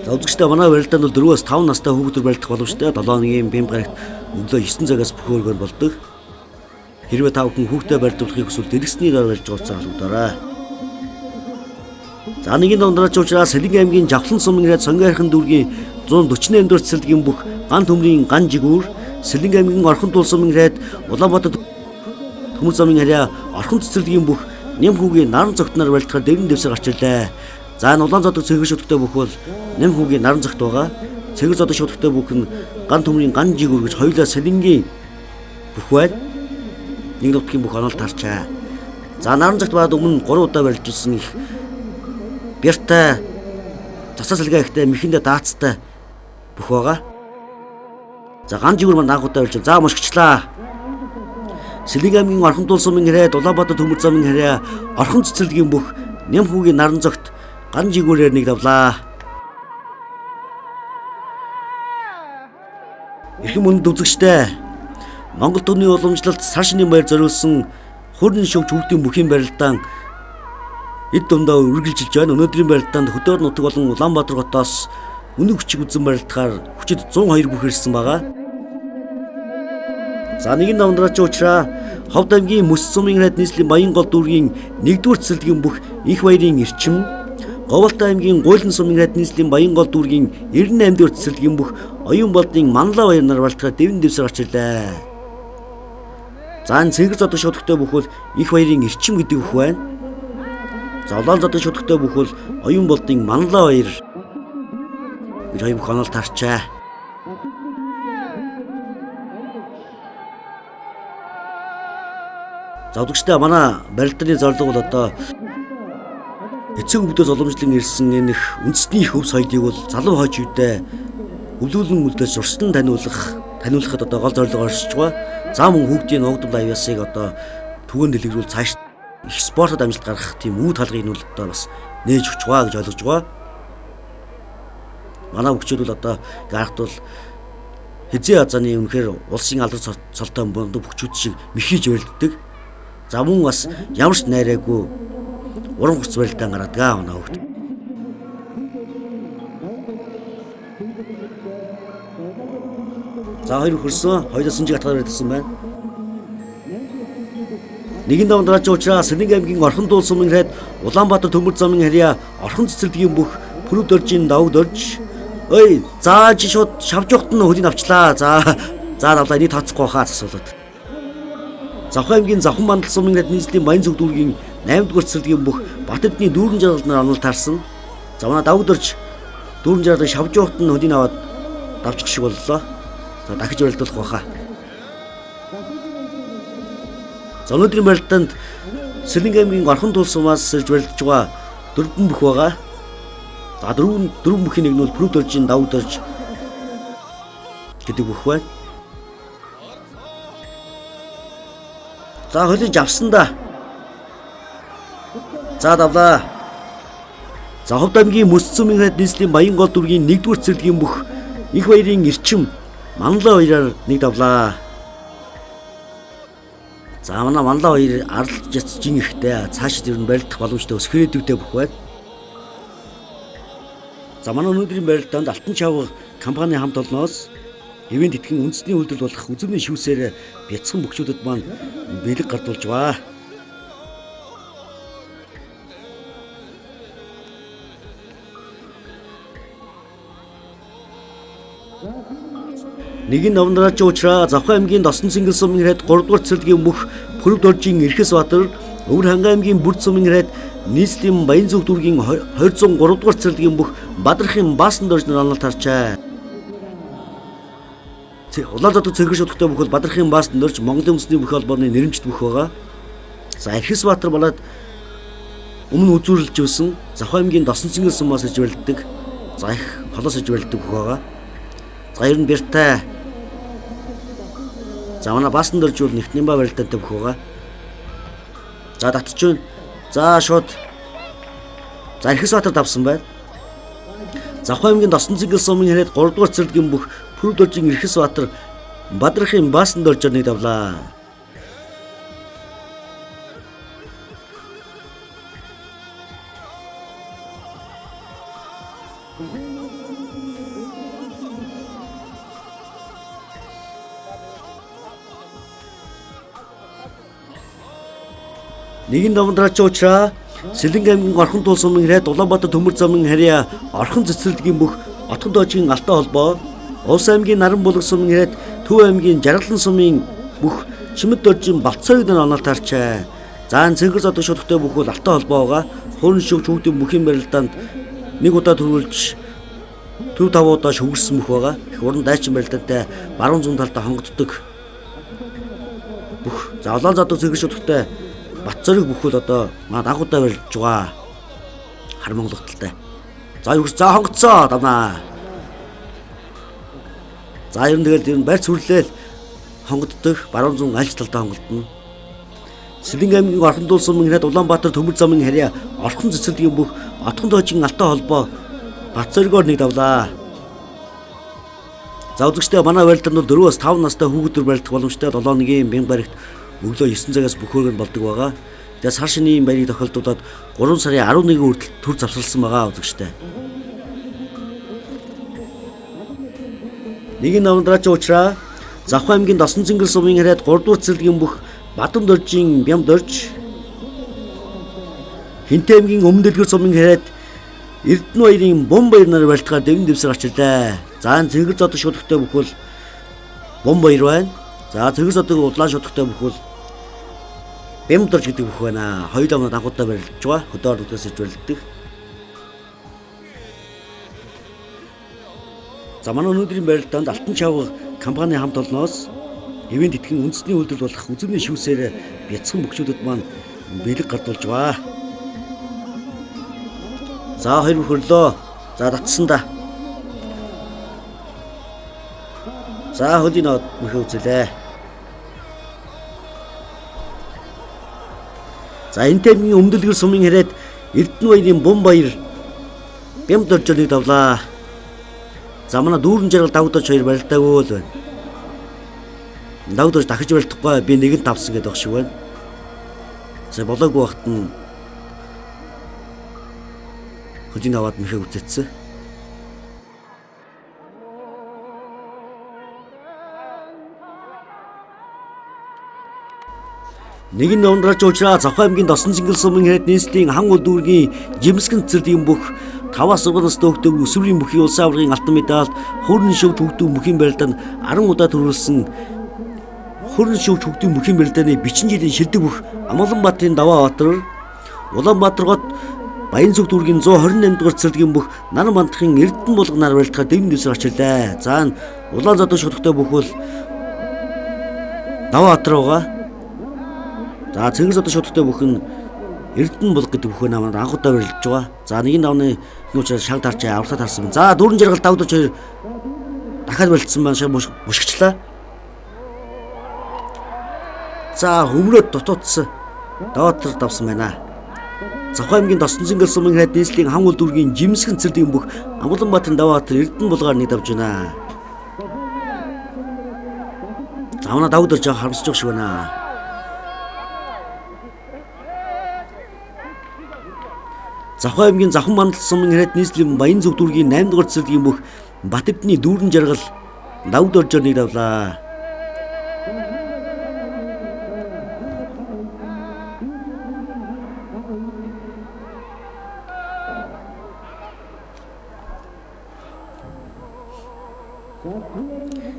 За үзэгчдээ манай барилдаанд бол 4-5 настай хүүхдүүд барилдах боломжтой. 7-ны бэм гарагт өглөө 9 цагаас бүх өргөнд болдог. Хэрвээ та бүхэн хүүхдээ барилдуулахыг хүсвэл дэргэсний дор барилж уулзах албадаарай. За нэгэн дундрач учраас Сэлэнг аймгийн Жавхлан сумын ирээд Сонгойрхон дүүргийн 148 дугаар цэцэрлэгийн бүх ган төмрийн ган жигүүр Сэлэнг аймгийн Орхон тул сумын ирээд Улаанбаатар Төмөр замын харьяа Орхон цэцэрлэгийн бүх нэм хүүгийн наран цогтноор барилдахаар дэврэн дэвсэр гарч ирлээ. За энэ улаан зодог цэгэр шүтгтэй бүх бол нэм хүүгийн наран цогт байгаа. Цэгэр зодог шүтгтэй бүх нь ган төмрийн ган жигүүр гэж хоёулаа Сэлэнгийн бүх байна. Нэг нутгийн бүх онол тарчаа. За наран цагт баад өмнө 3 удаа барилжуулсан их бяртай цацаа сэлгээ ихтэй мэхэндээ даацтай бүх байгаа. За ган жигүүр маань анх удаа барилжуул. За мушгичлаа. Сэлэнг аймгийн Орхон тул сумын ирээд Улаанбаатар Төмөр замын харьяа Орхон цэцэрлэгийн бүх нэм хүүгийн наран цогт ган жигүүрээр нэг давлаа. Их мөнд үзэгчтэй Монгол төвний уламжлалт сар шинийн баяр зориулсан хуирnan шугигч хүүхдийн бүхийн барилдаан эд дундаа үргэлжилж байна. Өнөөдрийн барилдаанд хөдөр нутаг болон Улаанбаатар хотоос үнэг хүчиг үзэн барилдахаар хүчит 102 бүх ирсэн байгаа. За нэгэн давндраач уучраа Ховд аймгийн Мөс сумын ирээд нийслэлийн Баянгол дүүргийн 1-р цэцэрлэгийн бүх их баярын эрчим, Говьалт аймгийн Гуйлан сумын ирээд нийслэлийн Баянгол дүүргийн 98-р цэцэрлэгийн бүх оюун болдын Манлаа баяр нар барилдахаар дэвэн дэвсэр гарч ирлээ. За энэ цэгэр зодог шүтгтэй бүх бол их баярын эрчим гэдэг бүх байна. За улаан зодог шүтгтэй бүх бол оюун болдын Манлаа баяр гэж хоёр бүх онол тарчаа. За удагчтай манай барилдааны зорилго бол одоо эцэг өвдөөс уламжлан ирсэн энэ их үндэсний их өв соёлыг бол залуу хойч үедээ өвлүүлэн үлдээж урьдчилан таниулахад одоо гол зорилго оршиж байгаа. За мөн хүүхдийн ногдмол аяасыг одоо түгээн дэлгэрүүл цааш их спортод амжилт гаргах тийм үе талгыг нь одоо бас нээж өгч байгаа гэж ойлгож байгаа. Манай хүүхдүүд бол одоо гарахт бол хизээ хазааны үнэхээр улсын алдар цолтой бундаг хүүхдүүд шиг мэхийж барилддаг. За мөн бас ямар ч найраагүй уран хүч барилдаан гаргадаг манай хүүхд. За хоёр хөрсөн, хоёулаа сүнжиг атгаар ирсэн байна. Нэгэн давндраач уучраа Сэлэнг аймгийн Орхон тул сумын ирээд Улаанбаатар Төмөр замын харьяа Орхон цэцэрлэгийн бүх пүрэв доржийн давд орж ой за чи шууд шавж явахт нь хөлийг авчлаа. За давлаа энийг тооцохгүй хаа асуулаад. Завхан аймгийн Завхан мандал сумын ирээд нийслэлийн Баян зүг дүүргийн 8-р цэцэрлэгийн бүх Батэрдний дүүрэн жаргалд нар онол таарсан. За манай давд орж дүүрэн жаргалыг шавж явахт нь хөлийг аваад давчих шиг боллоо. За дахиж барилдуулах байхаа. За өнөөдрийн барилдаанд Сэлэнг аймгийн Орхон тул сумаас сэрж барилдаж байгаа 4 бүх байгаа. За 4 бүхийн нэг нь бол пүрэв доржийн давд орж гэдэг бүх байна. За хөлийг авсан да. За давлаа. За Ховд аймгийн Мөс сумын ирээд нийслэлийн Баянгол дүүргийн 1-р цэцэрлэгийн бүх их баярын эрчим Манлаа баяраар нэг давлаа. За манай Манлаа баяр аралж жин ихтэй цааш зэр нь барилдах боломжтой ус кредиттэй бүх байна. За манай өнөөдрийн барилдаанд Алтан чавга компани хамт олноос ивент итгэн үндэсний үйлдэл болох үзмийн шүүсээр бяцхан бөхчүүдэд маань бэлэг гардуулж байгаа. Нэгэн новнраач уучраа Завхан аймгийн Досон цэнгэл сумын ирээд 3-р цэцэрлэгийн бүх пүрэв доржийн Эрхэс Баатар, Өвөр хангай аймгийн Бүрд сумын ирээд нийслэлийн Баян зүг дүүргийн 203-р цэцэрлэгийн бүх Бадрахын Баасан дорж нар онол тарчаа. Улаан зодог цэгэр шүтгтэй бүх бол Бадрахын Баасан дорж Монголын үндэсний бүх холбооны нэрэмжт бүх байгаа. За Эрхэс Баатар болоод өмнө үзүүрлэж байсан Завхан аймгийн Досон цэнгэл сумаас ирж барилддаг. За их холоос ирж барилддаг бүх байгаа. За ер нь бэртэй. За манай Баасан дорж бол нэгтниймба барилдаантай бүх байгаа. За татчих вэ. За шууд. За Эрхэс Баатар давсан байна. Завхан аймгийн Досон цэнгэл сумын ирээд 3-р цэцэрлэгийн бүх пүрэв доржийн Эрхэс Баатар Бадрахын Баасан доржоор нэг давлаа. Нэгэн давндраач уучраа Сэлэнг аймгийн орхон туул сумын хэрэг Улаанбаатар төмөр замын харьяа орхон цэцэрлэгийн бүх отхон доожийн алтай холбоо, Улс аймгийн Наран булаг сумын хэрэг Төв аймгийн Жаргалан сумын бүх чимэд доржин Балцоёг нар онол тарчаа. Заан цэнгэр зодог шуудахтай бүх бол алтай холбоогоо хуурин шүүгч хүүхдийн бүхийн барилдаанд нэг удаа төрүүлж төв тавуудаа шүгэрсэн мөх байгаа. Их уран дайчин барилдаантай баруун зүүн талдаа хонгоддог бүх завлаан зодог цэнгэр шуудахтай Батцорыг бүх бол одоо маад анхудаа барилж байгаа. Хар Монгол талтай. За юу за хонгоцоо давнаа. За ер нь тэгэл барьц хүрлээл хонгоддог баруун зүүн альч талдаа хонгодно. Сэлэнг аймгийн орхон туул сумын хэрэг Улаанбаатар төмөр замын харьяа орхон цэцэрлэгийн бүх отхон доожийн алтай холбоо Батцоргоор нэг давлаа. За үзэгчдээ манай барилдаанд бол 4-5 настай хүүхдүүд барилдах боломжтой 7-1 бян баригт өглөө 9 цагаас бүх хөөргөнд болдог байгаа. Тэгээд сар шинийн баярыг тохиолдуулаад 3 сарын 11 хүртэл төр завсарласан байгаа үзэгчдээ. Нэгэн навдраач уучраа Завхан аймгийн Досон цэнгэл сумын хэрэг 3 дугаар цэцэрлэгийн бүх Бадам доржийн бям дорж Хинтээ аймгийн Өмнө дэлгэр сумын хэрэг Эрдэнэ баярын бом баяр нар барилдахаар дэвэн дэвсгэр арчилаа. За цэнгэр зодог шуудахтай бүх бол бом баяр байна. За цэнгэр зодог удлаан шуудахтай бүх бол бям дорж гэдэг бүх байна. Хоёулаа манад анхудаа барилж байгаа. Хөдөө ордоос ирж барилддаг. За манай өнөөдрийн барилдаанд Алтан чавга компани хамт олноос ивент итгэн үндэсний үйлдвэр болох үзмний шүүсээр бяцхан бөхчүүдэд маань бэлэг гардуулж байгаа. За хоёр бүхөрлөө. За татсан да. За хөлийн нот мөхөө үзлээ. За энэ тэмгийн өмдөлгөр сумын хэрэг Эрдэнэ баярын бом баяр бям доржоныг давлаа. За манай дүүрэн жаргал давдаж хоёр барилдаагүй л байна. Давдаж дахиж барилдахгүй би нэгэн тавсан гэдэг баг шиг байна. За болоогүй багт нь хөдийн аваад мөхөө үзээдсэн. Нэгэн номдраач уучраа Завхан аймгийн Досон цэнгэл сумын хэрэг нийслэлийн хан уул дүүргийн жимсгэн цэцэрлэгийн бүх 5-аас 6 настай хүүхдүүд өсвөрийн бүхий улсын аваргын алтан медаль хуурин шүүгч хүүхдүүд бүхийн барилдаанд 10 удаа төрүүлсэн хуурин шүүгч хүүхдийн бүхийн барилдааны бичин жилийн шилдэг бүх Амгаланбаатарын Даваабаатар Улаанбаатар гот Баянзүг дүүргийн 128 дугаар цэцэрлэгийн бүх Наран мандахын Эрдэнэ булга нар барилдахаар дэвэн дэвсгэр арчилаа. За улаан зодог шуудахтай бүх бол Даваабаатар байгаа. За цэнгэр зодог шуудахтай бүх нь Эрдэнэ булга гэдэг бүх намайг анхудаа барилж байгаа. За нэгэн давны нүүчээр шаг тарчаа авралаа тарсан. За дүүрэн жаргал давдаж хоёр дахиад барилдсан байна шиг мушгичлаа. За хөмрөөд дутуудсан Даваабатар давсан байна. Завхан аймгийн Досон цэнгэл сумын хэрэг нийслэлийн хан уул дүүргийн жимсгэн цэцэрлэгийн бүх Амгаланбаатарын Даваабатар Эрдэнэ булгаар нэг давж байна. За манай давдаж харамсаж байгаа шиг байна. Завхан аймгийн Завхан мандал сумын хэрэг нийслэлийн Баянзүг дүүргийн 8 дугаар цэцэрлэгийн бүх Батэвдний дүүрэн жаргал давд оржоор нэг давлаа.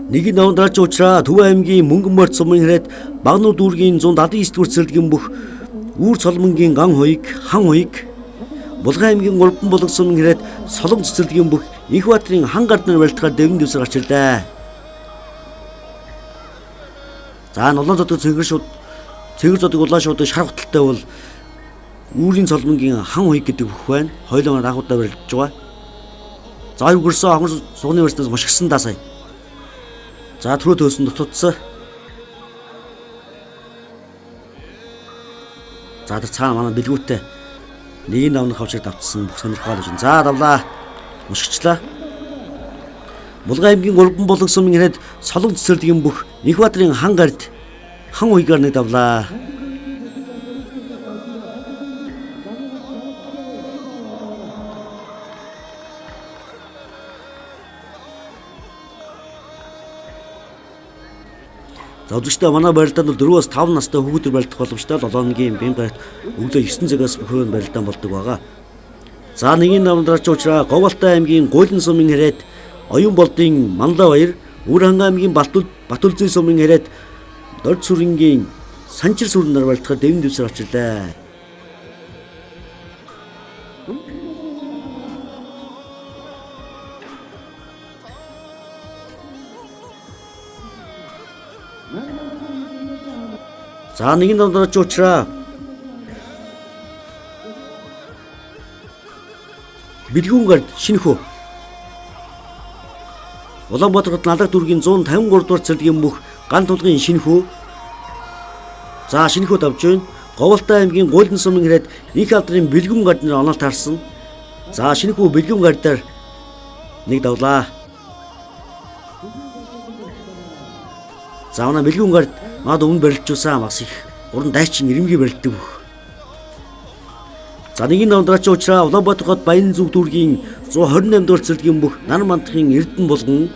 Нэгэн номдраач уучраа Төв аймгийн Мөнгөн морь сумын хэрэг Багнуу дүүргийн 179 дугаар цэцэрлэгийн бүх Үүр цолмонгийн хан хуйг Булган аймгийн Урбан булаг сумын хэрэг Солон цэцэрлэгийн бүх Инхбаатарын хан гарднаар барилдахаар дэвэн дэвсгэр арчилаа. За улаан зодог цэнгэр зодог улаан шуудаг шар хотолтой бол Үүрийн цолмонгийн хан хуйг гэдэг бүх байна. Хоёулаа анхудаа барилж байгаа. За югэрсэн хонгор сугны барьснаас мушгсан даа сая. За түрүү төөсөн дутуудсан. За тэр цаана манай бэлгүүтээ нэгэн давнах авчиг давтсан бүх сонирхол шин. За давлаа. Мушгичлаа. Булган аймгийн Урбан булаг сумын хэрэг Солон цэцэрлэгийн бүх Инхбаатарын хан гард хан уйгаар нэг давлаа. За үзэгчдээ манай барилдаанд бол 4-5 настай хүүхдүүд барилдах боломжтой 7 өдрийн бие гарагт өглөө 9 цагаас бүхэн барилдаан болдог байгаа. За нэгэн намдраач уучраа Говьалтай аймгийн Гуйлан сумын хэрээд Оюун болдын Манлай баяр, Үрхангай аймгийн Батүлзэн сумын хэрээд Дорд сүрэнгийн Санчир сүрэн нар барилдахад дэвэн дэвсэр очирлаа. За нэгэн намдраач уучраа Бэлгүүн гард шинэхүү Улаанбаатар хот Надаг дүүргийн 153 дугаар цэрлэгийн мөх ган тулгын шинэхүү. За шинэхүү давж байна. Говьалтай аймгийн Гуйлан сумын хэрээд их алдрын Бэлгүүн гард нэр онол таарсан. За шинэхүү Бэлгүүн гардаар нэг давлаа. За манай Бэлгүүн гард мад өмнө барилжуулсан бас их уран дайчин ирэмгий барилддаг бүх. За нэгэн намдраач уучраа Улаанбаатар хот Баян зүг дүүргийн 128 дугаар цэрлэгийн бүх нар мандахын Эрдэнэ болгон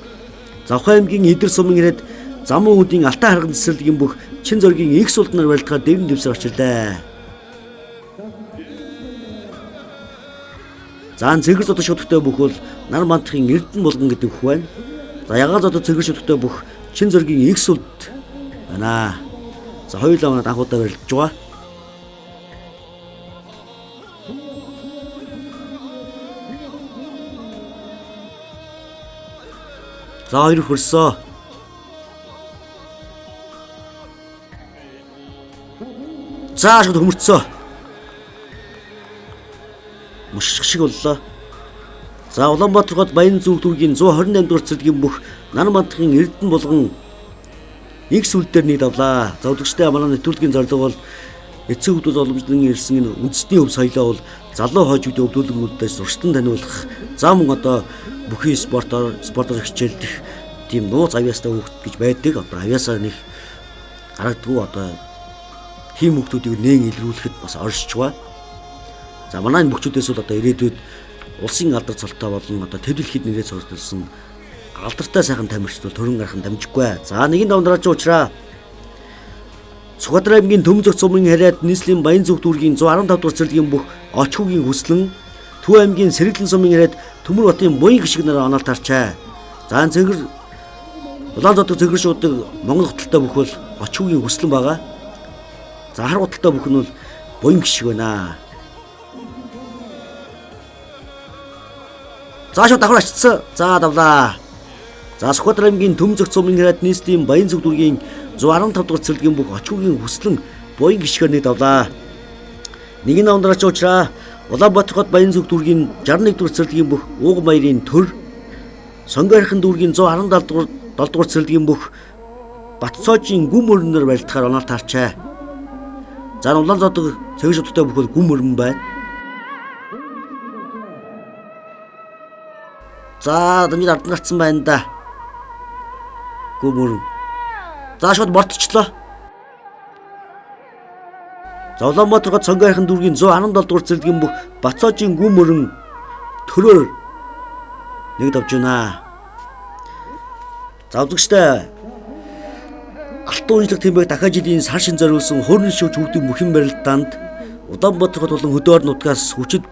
Завхай аймгийн Идэр сумын хэрээд Замун үүдийн Алтай харган цэцэрлэгийн бүх Чин зоргийн их сулд нар барилдахад дэвэн дэвсэр очирлаа. За цэгэр зодод шүтгтэй бүх бол нар мандахын Эрдэнэ болгон гэдэг бүх байна. За ягаан зодод цэгэр шүтгтэй бүх Чин зоргийн их сулд байна. За хоёулаа манад анхудаа барилдж байгаа. За хоёр хөрсөө. За шууд хөмөрцөө. Мушиг шиг боллоо. За Улаанбаатар хот Баян зүг дүүргийн 128 дугаар цэрлэгийн бүх нар мандахын Эрдэнэ болгон их сүлдээр нэг давлаа. За үзэгчдээ манай нэвтрүүлгийн зорилго бол эцэг хүмүүс оломжлон ирсэн энэ үндэсний өв соёлоо бол залуу хойжуудын өвлүүлгүүдээс урьдчилан таниулах. За мөн одоо бүхий спортоор хичээлдэх тийм нууц авьяастай хүүхд гэж байдаг. Одоо авьяасаа нэг харагдгүй одоо хийм хүүхдүүдийг нээн илрүүлэхэд бас оршиж байгаа. За манай энэ бүхчүүдээс бол одоо ирээдүйд улсын алдар цолтой болон одоо төв дэлхийд нэрээ цогцолсон алдартай сайхан тамирчид төрөн гарах нь дамжиггүй. За нэгэн давдраач уучраа Сүхбаатар аймгийн Төмзөх сумын хэрээд нийслэлийн Баян зүг дүүргийн 115 дугаар цэрлэгийн бүх очхүүгийн хүслэн Төв аймгийн Сэргэлэн сумын хэрээд Төмөр хотын буян гişиг нараа онол тарчаа. За цэгэр Улаанзотог цэгэр шуудаг Монгол хотолтой бүх бол очхүүгийн хүслэн байгаа. За хар хотолтой бүх нь бол буян гişиг байна. За шууд давхар очсон. За давлаа. За Сүхбаатар аймгийн Төмзөх сумын хэрээд нийслэлийн Баян зүг дүүргийн 115 дугаар цэрлэгийн бүх очхүүгийн хүслэн буян гişгээр нэг давлаа. Нэгэн намдраач уучраа Улаанбаатар хот Баян зүг дүүргийн 61 дугаар цэрлэгийн бүх ууган баярын төр Сонгойрхон дүүргийн 117 дугаар цэрлэгийн бүх Батцоожийн гүм өрнөр барилдахаар онол таарчаа. За Улаанзотог цэгэр шүтгтэй бүх бол гүм өрн байна. За дэмжид ард гарцсан байна да. Гүм өрн. За шууд мортчлоо. За Улаанбаатар хот Сонгойрхон дүүргийн 117 дугаар цэрлэгийн бүх Батцоожийн гүм өрн төрөөр нэг давж байна. За үзэгчдээ Алтан уншлах тэмбэг дахиад жилийн сар шин зориулсан хуурын шүүж хүүхдийн бүхэн барилдаанд Улаанбаатар хот болон хөдөө орон нутгаас хүчит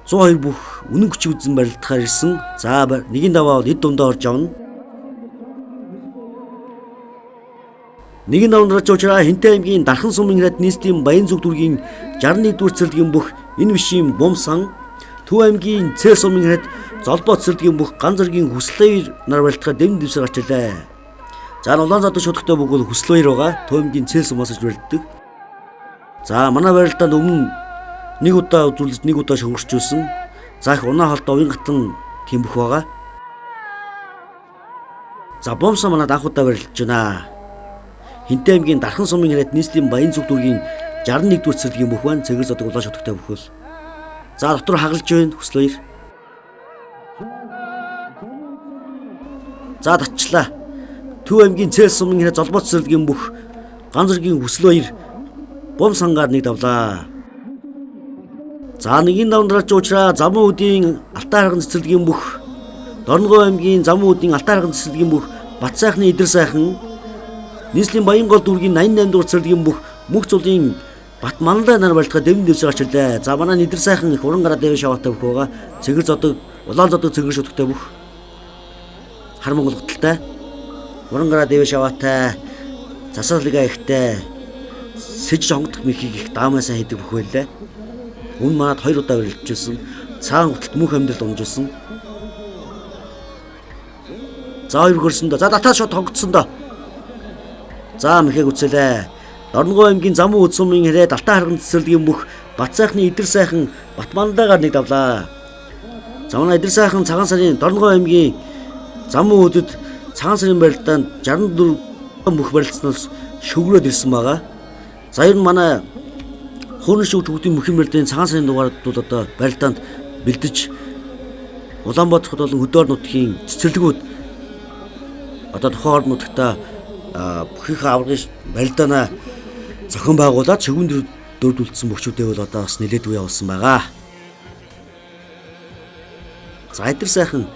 102 бүх үнэн хүч үзэн барилдахаар ирсэн. За нэгэн даваа хэд дундаа орж авна. Нэгэн давнарч уучраа Хинтэй аймгийн Дархан сумын хэрээд нийслэлийн Баян зүг дүүргийн 61 дугаар цэрлэгийн бүх энэ бишийн Бумсан Төв аймгийн Цээ сумын хэрээд Золбоо цэрлэгийн бүх ган зэргийн хүслээр нар барилдахаар дэвэн дэвсэр очилаа. За Улаанзотог шүтгтэй бүх бол хүслээр байгаа. Төв аймгийн Цээ сумаас иж барилддаг. За манай барилдаанд өмнө нэг удаа үзүүлж нэг удаа шуурчулсан. За их унаа холдоо уян гатан тийм бүх байгаа. За Бумсан манад анх удаа барилдж байна. Хинтэй аймгийн Дархан сумын хэрээд нийслэлийн Баян зүг дүүргийн 61 дугаар цэрлэгийн бүх байна. Цэгэр зодог улаан шүтгтэй бүх бол. За дотор хагалж байна хүслээр. За татчлаа. Төв аймгийн Цээ сумын хэрээд Золбоо цэрлэгийн бүх ган зэргийн хүслээр Бумсангаар нэг давлаа. За нэгэн давнарч уучраа Замун үүдийн Алтай харган цэцэрлэгийн бүх Дорногов аймгийн Замун үүдийн Алтай харган цэцэрлэгийн бүх Бат сайхны Идэр сайхан Нийслэлийн Баян гол дүүргийн 88 дугаар цэцэрлэгийн мөнх цулын Бат Манлай нар барилдахад дэвэн дэвсээр гарч ирлээ. За манай Нэдэр сайхан их уран гараа дэвэн шаваатай бүх байгаа. Цэгэр зодог, улаан зодог цэгэр шүтгтэй бүх. Хар Монгол готалтай. Уран гараа дэвэн шаваатай. Засаалга ихтэй. Сэжиж хонгодох мөхийг их даамаасаа хийдэг бүх байлаа. Өмнө манад 2 удаа барилдажсэн. Цагаан готалт мөнх амьдрал унжсан. За хоёр хөрсөн доо. За татаад шууд хонгодсон доо. За мэхийг үцээлээ. Дорногов аймгийн Замун үд сумын хэрэг Алтан харган цэцэрлэгийн мөх Бат сайхны Идэр сайхан Бат Манлайгаар нэг давлаа. За манай Идэр сайхан цагаан сарын Дорногов аймгийн Замун үдэд цагаан сарын барилдаанд 64 мөх барилдсанаас шүгрөөд ирсэн байгаа. За ер нь манай хуурын шүүгч бүгдийн мөхийн барилдааны цагаан сарын дугаард бол одоо барилдаанд бэлдэж Улаанбаатарт болон Хөдөөр нутгийн цэцэрлэгүүд одоо тухайн орд нутагта бүхий аврагын барилдаанаа зохион байгуулад шүгэн дөрд үлдсэн мөхчүүдээ бол одоо бас нэлээд үе явуулсан байгаа. За Идэр сайхан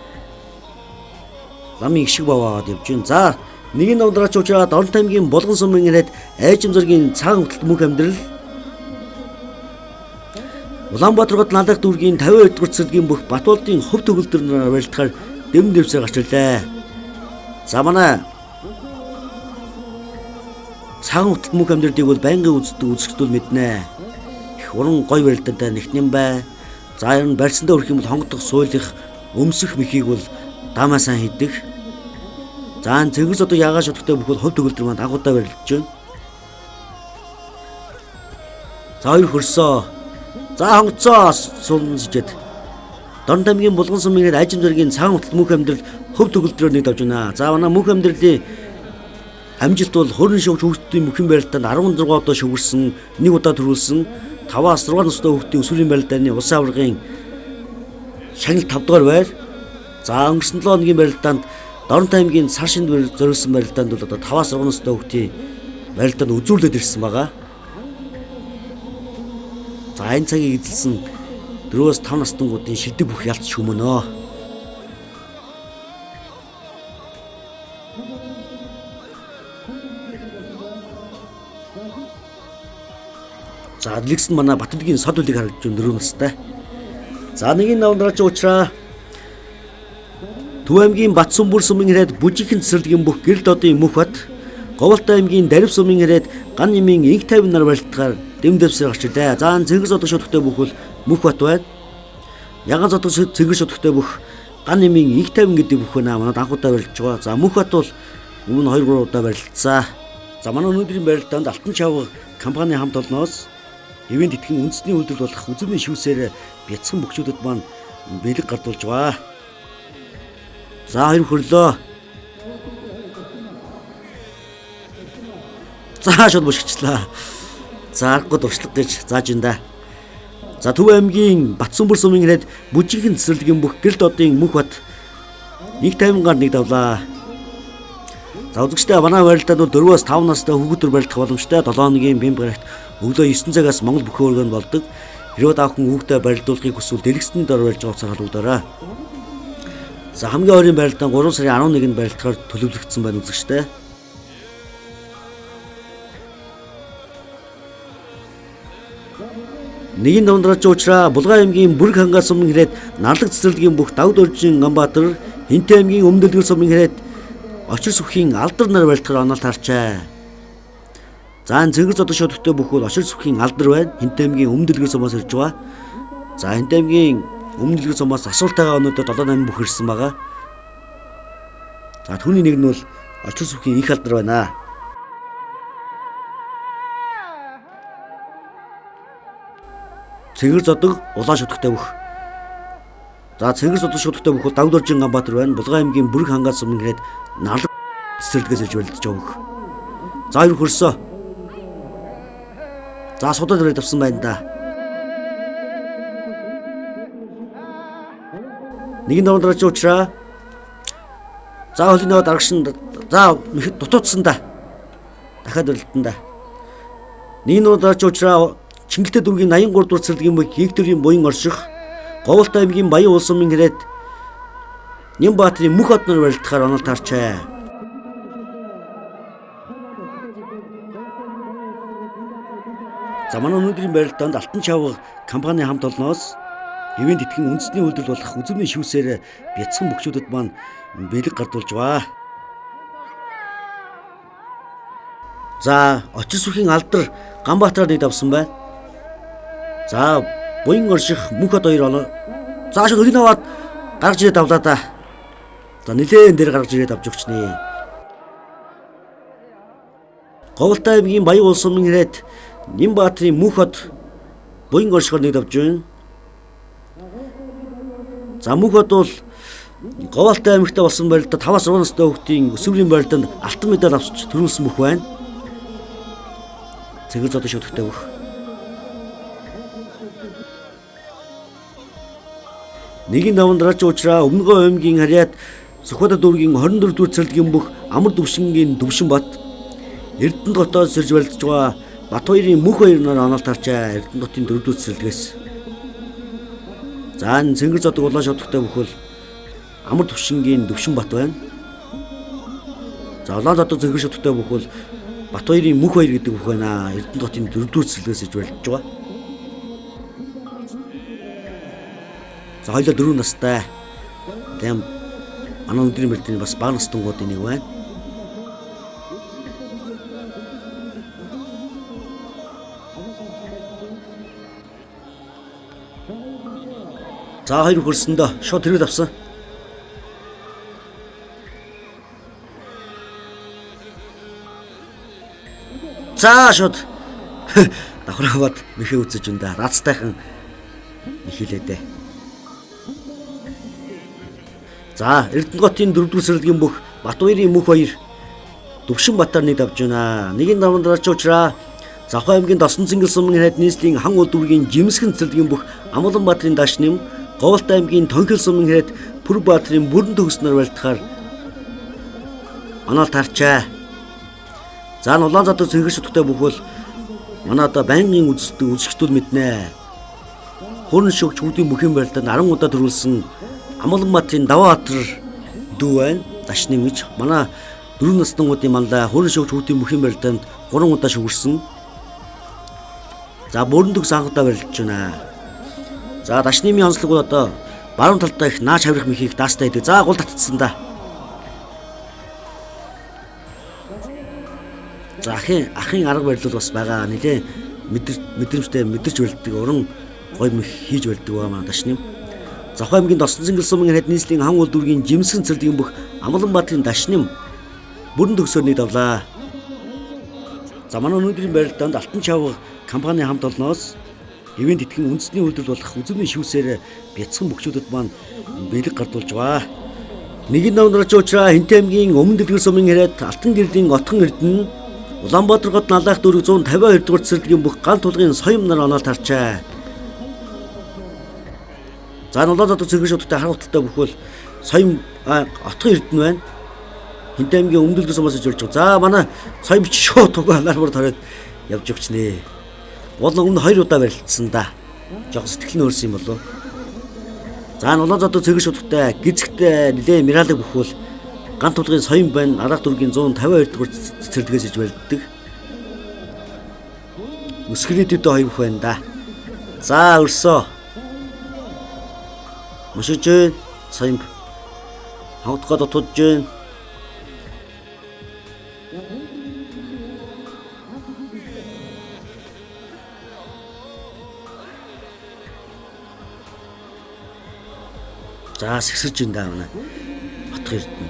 ламын гişг баваад явж байна. За нэгэн номдраач уучраад Орон аймгийн Булган сумын ирээд Айжим зэргийн цагаан хөтөлт мөнх амьдрал Улаанбаатар гот Налах дүүргийн 52 дугаар цэцэрлэгийн бүх Батболдын хөв төгөлдөр нар барилдахаар дэвэн дэвсээр гарч ирлээ. За манай цагаан хөтөлт мөнх амьдралыг бол байнгын үзэгдэл мэднэ. Их уран гой барилдаантай нэгтнэм бай. За ер нь барьсандаа өрөх юм бол хонгодох суулих өмсөх мэхийг бол даамаасаа хийдэг. За цэгэр зодог ягааш өдөртэй бүх бол хөв төгөлдөр манд агуудаа барилдаж байна. За хоёр хөрсөө. За хонгоцоо сунжид. Дорн аймгийн Булган сумын ирээд Айжим зэргийн цагаан хөтөлт мөнх амьдрал хөв төгөлдрөөр нэг давж байна. За манай мөнх амьдралын амжилт бол хуурын шүүгч хүүхдийн мөхийн барилдаанд 16 удаа шүгэрсэн, 1 удаа төрүүлсэн, 5-аас 6 настай хүүхдийн өсвөрийн барилдааны улсын аваргын шагнал 5 дугаар байр. За өнгөрсөн 7 хоногийн барилдаанд Дорн аймгийн Сар шинд зориулсан барилдаанд бол одоо 5-аас 6 настай хүүхдийн барилдаанд үзүүлээд ирсэн байгаа. За энэ цагийг эзэлсэн 4-өөс 5 настангуудын шилдэг бүх ялц шүмөнөө. За лигсэн манай Батболгийн сод үлийг харагдж байна 4 настай. За нэгэн номдраач уучраа Төв аймгийн Батсүмбүр сумын ирээд Бүжигхэн цэцэрлэгийн бүх гэрэл додын мөх бат Говьалтай аймгийн Дарив сумын ирээд Ган нэмийн инх 50 нар барилдахаар дэм дэвсээр гарч ирлээ. За цэгэр зодог шүтгтэй бүх бол мөх бат байна. Яган зодог цэгэр шүтгтэй бүх Ган нэмийн инх 50 гэдэг бүх байна. Манад анхудаа барилдж байгаа. За мөх бат бол өмнө 2-3 удаа барилдсан. За манай өнөөдрийн барилдаанд Алтан чавга компани хамт олноос ивент итгэн үндэсний үйлдэл болох үзмийн шүүсээр бяцхан мөхчүүдэд маань бэлэг гардуулж байгаа. За хоёр хөрлөө. За шууд бушгичлаа. За аргагүй дуршлаг гэж зааж энэ да. За Төв аймгийн Батсүмбүр сумын ирээд Бүжигхэн цэцэрлэгийн бүх гэрэл додын мөх бат 150-аар нэг давлаа. За үзэгчдээ манай барилдаанд 4-өөс 5 настай хүүхдүүд барилдах боломжтой 7 хоногийн бим гарагт өглөө 9 цагаас Монгол бүхэн өргөнд болдог. Хэрвээ та бүхэн хүүхдээ барилдуулахыг хүсвэл дэлгэцний дор барьж байгаа утсаар халуудаарай. За хамгийн ойрын барилдаанд 3 сарын 11-нд барилдахаар төлөвлөгдсөн байна үзэгчдээ. Нэгэн номдраач уучраа Булган аймгийн Бүрэг хангаа сумын ирээд Нарлаг цэцэрлэгийн бүх Давд Оржин Ганбаатар, Хинтээ аймгийн Өмнөдөлгөр сумын ирээд Очир сүхийн алдар нар барилдахаар оноолт харчаа. За энэ цэгэр зодог шүтгтэй бүх бол Очир сүхийн алдар байна. Хинтээ аймгийн Өмнөдөлгөр сумаас ирж байгаа. За Хинтээ аймгийн Өмнөдөлгөр сумаас асуултайгаа өнөөдөр 7-8 бүх ирсэн байгаа. За түүний нэг нь бол Очир сүхийн их алдар байна. Цэгэр зодог улаан шүтгтэй бүх. За цэгэр зодог шүтгтэй бүх бол Давд Оржин Ганбаатар байна. Булган аймгийн Бүрэг хангаа сумын ирээд Нарлаг цэцэрлэгээс ирж барилдаж байгаа бүх. За хоёр хөрсөө. За судад ирээд авсан байна да. Нэгэн номдраач уучраа. За холино дарагшин за дутуудсан да. Дахиад барилдан да. Нэгэн номдраач уучраа Чингэлтэй дүүргийн 83 дугаар цэцэрлэгийн бүх гектарын буян орших Говьалтай аймгийн Баян улс сумын ирээд Нямбаатрын мөх одноор барилдахаар оноолт харчаа. За манай өнөөдрийн барилдаанд Алтан чавга компани хамт олноос ивент итгэн үндэсний үйлдэл болох үзмийн шүүсээр бяцхан бөхчүүдэд маань бэлэг гардуулж байгаа. За очир сүхийн алдар Ганбаатараар нэг давсан байна. За буян орших мөнхөд 2 оноо. Зааш өрийг аваад гаргаж ирээд авлаа да. За нилээн дээр гаргаж ирээд авч өгч нэ. Говьтай аймгийн Баян улс сумын ирээд Нимбаатрын мөнхөд буян оршихоор нэг давж байна. За мөнхөд бол Говьтай аймагтаа болсон барилдад 5-6 настай хүүхдийн өсвөрийн барилданд алтан медаль авч төрүүлсэн мөх байна. Цэгэр зодон шүтгтэй бүх. Нэгэн давандраач уучраа Өмнөгөө аймгийн харьяат Сүхбаатар дүүргийн 24-р цэрлэгийн бүх амар төвшингийн Төвшинбат Эрдэнэ хотоос сэрж барилдаж байгаа Батбаярын мөнх баярнаар оноолт харчаа Эрдэнэ хотын 4-р цэрлэгээс. За энэ цэнгэр зодог улаан шодогтой бүхэл амар төвшингийн Төвшинбат байна. За улаан зодог цэнгэр шодогтой бүхэл Батбаярын мөнх баяр гэдэг бүх байна. Эрдэнэ хотын 4-р цэрлэгээс сэрж барилдаж байгаа. За хоёулаа 4 настай. Тэм манай өндрийн барилдын бас бага настангуудын нэг байна. За хоёр хөрсөндөө шууд тэрэл авсан. За шууд давхраад мэхээ үзэж өндөө рацтайхан ихэлээ дээ. За Эрдэнэ хотын 4-р цэрлэгийн бүх Батбаярын мөнх баяр Төвшинбатаар нэг давж байна. Нэгэн давандраач уучраа Завхай аймгийн Досон цэнгэл сумын хайд нийслэлийн хан уул дүүргийн Жимсгэн цэрлэгийн бүх Амгаланбаатарын Дашним, Говьтай аймгийн Тонхил сумын хайд Пүрбаатарын Бүрэн төгснөр барилдахаар оноолт харчаа. За улаан зодог цэнгэр шүтгтэй бүхэл манай одоо байнгын үзэгчдүүд мэднэ. Хөрн шүгч хүүхдийн бүхэн барилданд 10 удаа төрүүлсэн Амгаланбаатарын Даваатар дүү байна. Дашним гэж манай 4 настангуудын мандаа хөрн шүгч хүүхдийн бүхэн барилданд 3 удаа шүгэрсэн. За бүрэн төгс анхудаа барилдаж байна. За Дашнимын онцлог бол одоо баруун талдаа их наач хаврах мэхийг даастай идэг. За гол татцсан да. За ахын арга барил бас байгаа. Нилээ мэдрэмжтэй мэдэрч барилдаг уран гой мэх хийж барилдаг байгаа маань Дашним. Завхай аймгийн Досон цэнгэл сумын хайд нийслэлийн хан уул дүүргийн Жимсгэн цэрлэгийн бүх Амгаланбаатарын Дашним бүрэн төгсөөр нэг давлаа. За манай өнөөдрийн барилдаанд Алтан чавга компани хамт олноос ивент итгэн үндэсний үйлдэл болох үзмийн шүүсээр бяцхан бөхчүүдэд маань бэлэг гардуулж байгаа. Нэгэн давандраач уучраа Хинтээ аймгийн Өмнө дэлгэр сумын харьяат Алтан гэрлийн Отхон Эрдэнэ Улаанбаатар хот Налах дүүрэг 152-р цэрлэгийн бүх ганц тулгын соём нар оноолт харчаа. За улаан зодог цэнгэр шүтгтэй харгалттай бүхэл соём Отхон Эрдэнэ байна. Хинтээ аймгийн Өмнө дэлгэр сумаас ирж байгаа. За манай соёмч шууд тугаалаар бүр тараад явж өгч нэ. Уул өмнө 2 удаа барилдсан да. Жог сэтгэл нь өөрсөн юм болов. За улаан зодог цэнгэр шүтгтэй гизэгтэй нилээ миралаг бүхэл ганц тулгын соём байна. Арга дүүргийн 152-р цэрлэгээс иж барилддаг. Өсгөрөдөд 2 бүх байна да. За өрсөө. Мушиж соём хавтгаа дотудж байна. За сэгсэж энэ даавна. Отхон Эрдэнэ.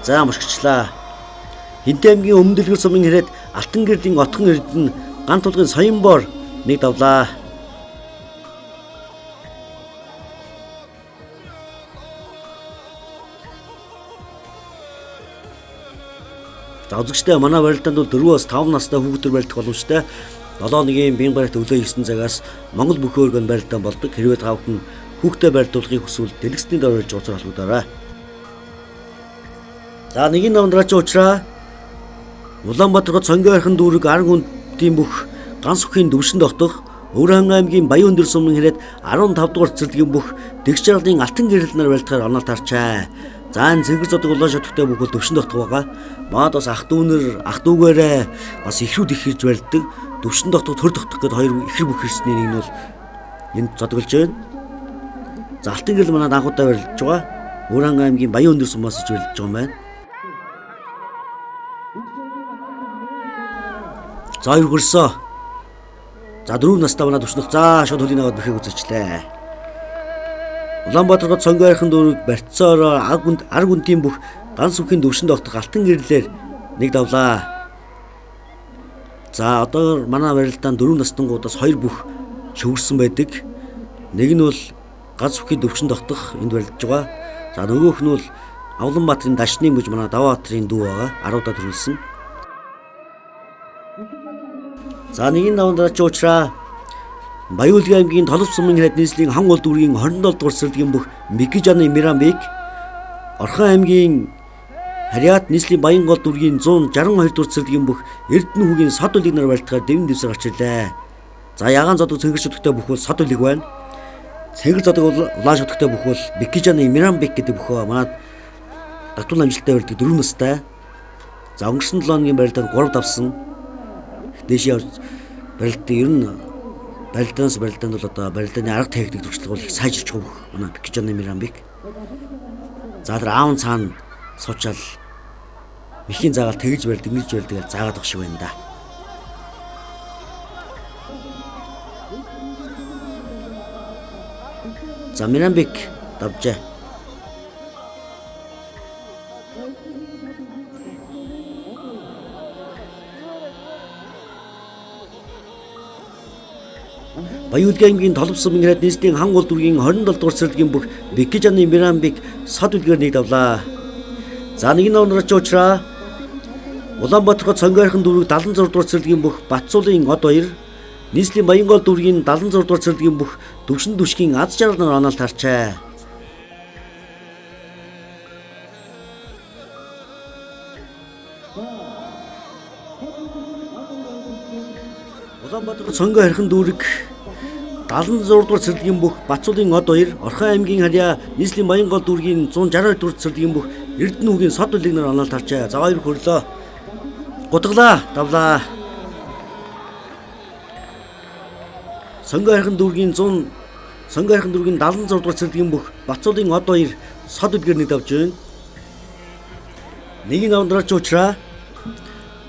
За мушгичлаа. Хинтээ аймгийн Өмнө дэлгэр сумын харьяат Алтан гэрлийн Отхон Эрдэнэ ганц тулгын соём бор нэг давлаа. За үзэгчдээ манай барилдаанд бол 4-5 настай хүүхдэр барилдах боломжтой. 7-1-ийн бие баригт өглөө 9 цагаас Монгол бүхэн өргөнд барилдаан болдог. Хэрвээ та бүхэн хүүхдэд барилдуулахыг хүсвэл дэлгэцний дөрөөлж уулзах холбогдоорой. За нэгэн давандраач уучраа Улаанбаатар хот Сонгойрхон дүүрэг арга хүндийн бүх ганц бүхийн Төвшөнд дотох Өвөрхан аймгийн Баян өндөр сумын хэрэг 15 дугаар цэцэрлэгийн бүх дэгч жаргалын алтан гэрэл нар барилдахаар оноолт харчаа. За энэ цэнгэр зодог улаан шатгтай бүхэл Төвшөнд дотох байгаа. Маад бас ах дүүнэр ах дүүгээрээ бас ихрүүд их хийж барилдаг. төвшин дотох төр тогтох гээд хоёр ихэр бүх хэрсний нэг нь бол энд зодголж байна. За алтан гэрэл манад анхудаа барилдж байгаа. Хуиран аймгийн Баян өндөр сумаас иж барилдж байгаа юм байна. За хоёр хөрсөө. За 4 настай манад өчнөх. За шууд хөлийн аваад бэхийг үзэжлээ. Улаанбаатар хот сонгой хайрхан дүүрэг барьцаороо арг үндийн бүх ганц үхийн төвшин тогтох алтан гэрлэлээр нэг давлаа. За одоо манай барилдаан 4 настангуудаас 2 бүх шүгэрсэн байдаг. Нэг нь бол ганц үхийн төвшин тогтох энд барилдж байгаа. За нөгөөх нь бол Авланбаатарын Дашны мөж манай Даваатарын дүү байгаа. 10 удаа төрүүлсэн. За нэгэн давандраач уучраа Баяулгийн аймгийн Толгос сумын хэрэг нийслэлийн хан гол дүүргийн 27 дугаар цэцэрлэгийн бүх Микижаны Мирамбек, Орхон аймгийн Хариат нийслэлийн Баян гол дүүргийн 162 дугаар цэцэрлэгийн бүх Эрдэнэ хүүгийн сод үлийг нар барилдахаар дэвэн дэвсэр гарч ирлээ. За ягаан зодог цэнгэр шүтгтэй бүх бол сод үлийг байна. Цэнгэр зодог улаан шүтгтэй бүх бол Микижаны Мирамбек гэдэг бөхөө манад татвар амжилттай барилдаг 4 настай. За өнгөрсөн 7 хоногийн барилдаанд 3 давсан. Дэшээ барилддаг ер нь барилдаанаас барилдаанд бол одоо барилдааны арга техник төрчлөг бол их сайжирч байгаа бүх манай Микижаны Мирамбек. За тэр аав цаана суучаал мэхийн заагаал тэгж барилдаг, ингэж барилдаг гэж заагаад байгаа шиг байна да. За Мирамбек давжээ. Баяулгийн аймгийн Толгос сумын хэрэг нийслэлийн хан гол дүүргийн 27 дугаар цэцэрлэгийн бүх Микижаны Мирамбек сод үлгээр нэг давлаа. За нэгэн давандраач уучраа Улаанбаатар хот сонгой хайрхан дүүрэг 76 дугаар цэцэрлэгийн бүх Батцуулын од 2, нийслэлийн Баян гол дүүргийн 76 дугаар цэцэрлэгийн бүх Төвшин түшгийн аз жаргал нар оноолт харчаа. Улаанбаатар хот сонгой хайрхан дүүрэг 76 дугаар цэцэрлэгийн бүх Батцуулын од 2, Орхон аймгийн Харьяа нийслэлийн Баян гол дүүргийн 162 дугаар цэцэрлэгийн бүх Эрдэнэ хүүгийн сод үлийг нар оноолт харчаа. За хоёр хөрлөө. Гутглаа, давлаа. Сонгой хайрхан дүүргийн 76 дугаар цэцэрлэгийн бүх Батцуулын од 2 сод үлгээр нэг давж байна. Нэгэн давандраач уучраа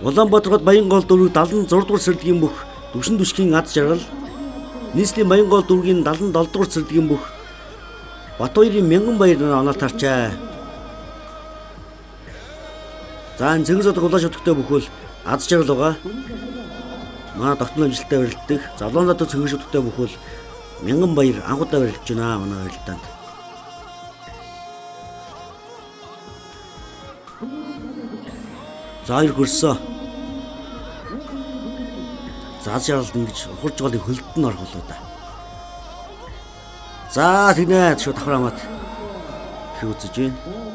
Улаанбаатар хот Баян гол дүүрэг 76 дугаар цэцэрлэгийн бүх Төвшин түшгийн аз жаргал, нийслэлийн Баян гол дүүргийн 77 дугаар цэцэрлэгийн бүх Батбаярын мянган баяр нар оноолт харчаа. За энэ цэнгэр зодог улаан шүтгтэй бүх бол аз жаргал байгаа. Манай тогтмол амжилттай барилддаг. Завлаан зодог цэнгэр шүтгтэй бүх бол мянган баяр анхудаа барилдж байна манай барилдаанд. За хоёр хөрсөө. За аз жаргалд ингэж ухарж байгааг хөлд нь орох болоо да. За тэгнэ шууд давхар хамаад хөөцөж байна.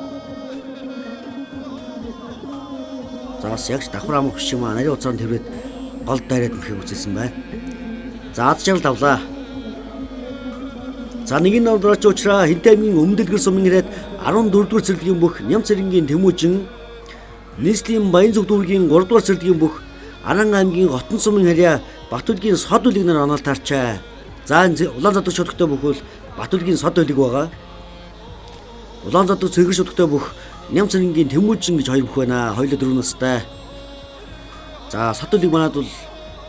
За бас яг давхар хамах биш юм аа. Нарийн уцаанд тэрвэд гол дайраад мөхийг үзсэн байна. За аз жаргал давлаа. За нэгэн давдраач уучраа Хинтэй аймгийн Өмнөдөлгөр сумын ирээд 14 дугаар цэцэрлэгийн бүх Ням цэрэнгийн Тэмүүжин, нийслэлийн Баян зүг дүүргийн 3 дугаар цэцэрлэгийн бүх Аран аймгийн Хотон сумын Харьяа Батулгийн сод үлийг нар оноолт харчаа. За улаан зодог шүтгтэй бүх бол Батулгийн сод үлийг байгаа. Улаан зодог цэнгэр шүтгтэй бүх Ням цэрэнгийн Тэмүүжин гэж хоёр бүх байна. Хоёулаа 4 настай. За сод үлийг манад бол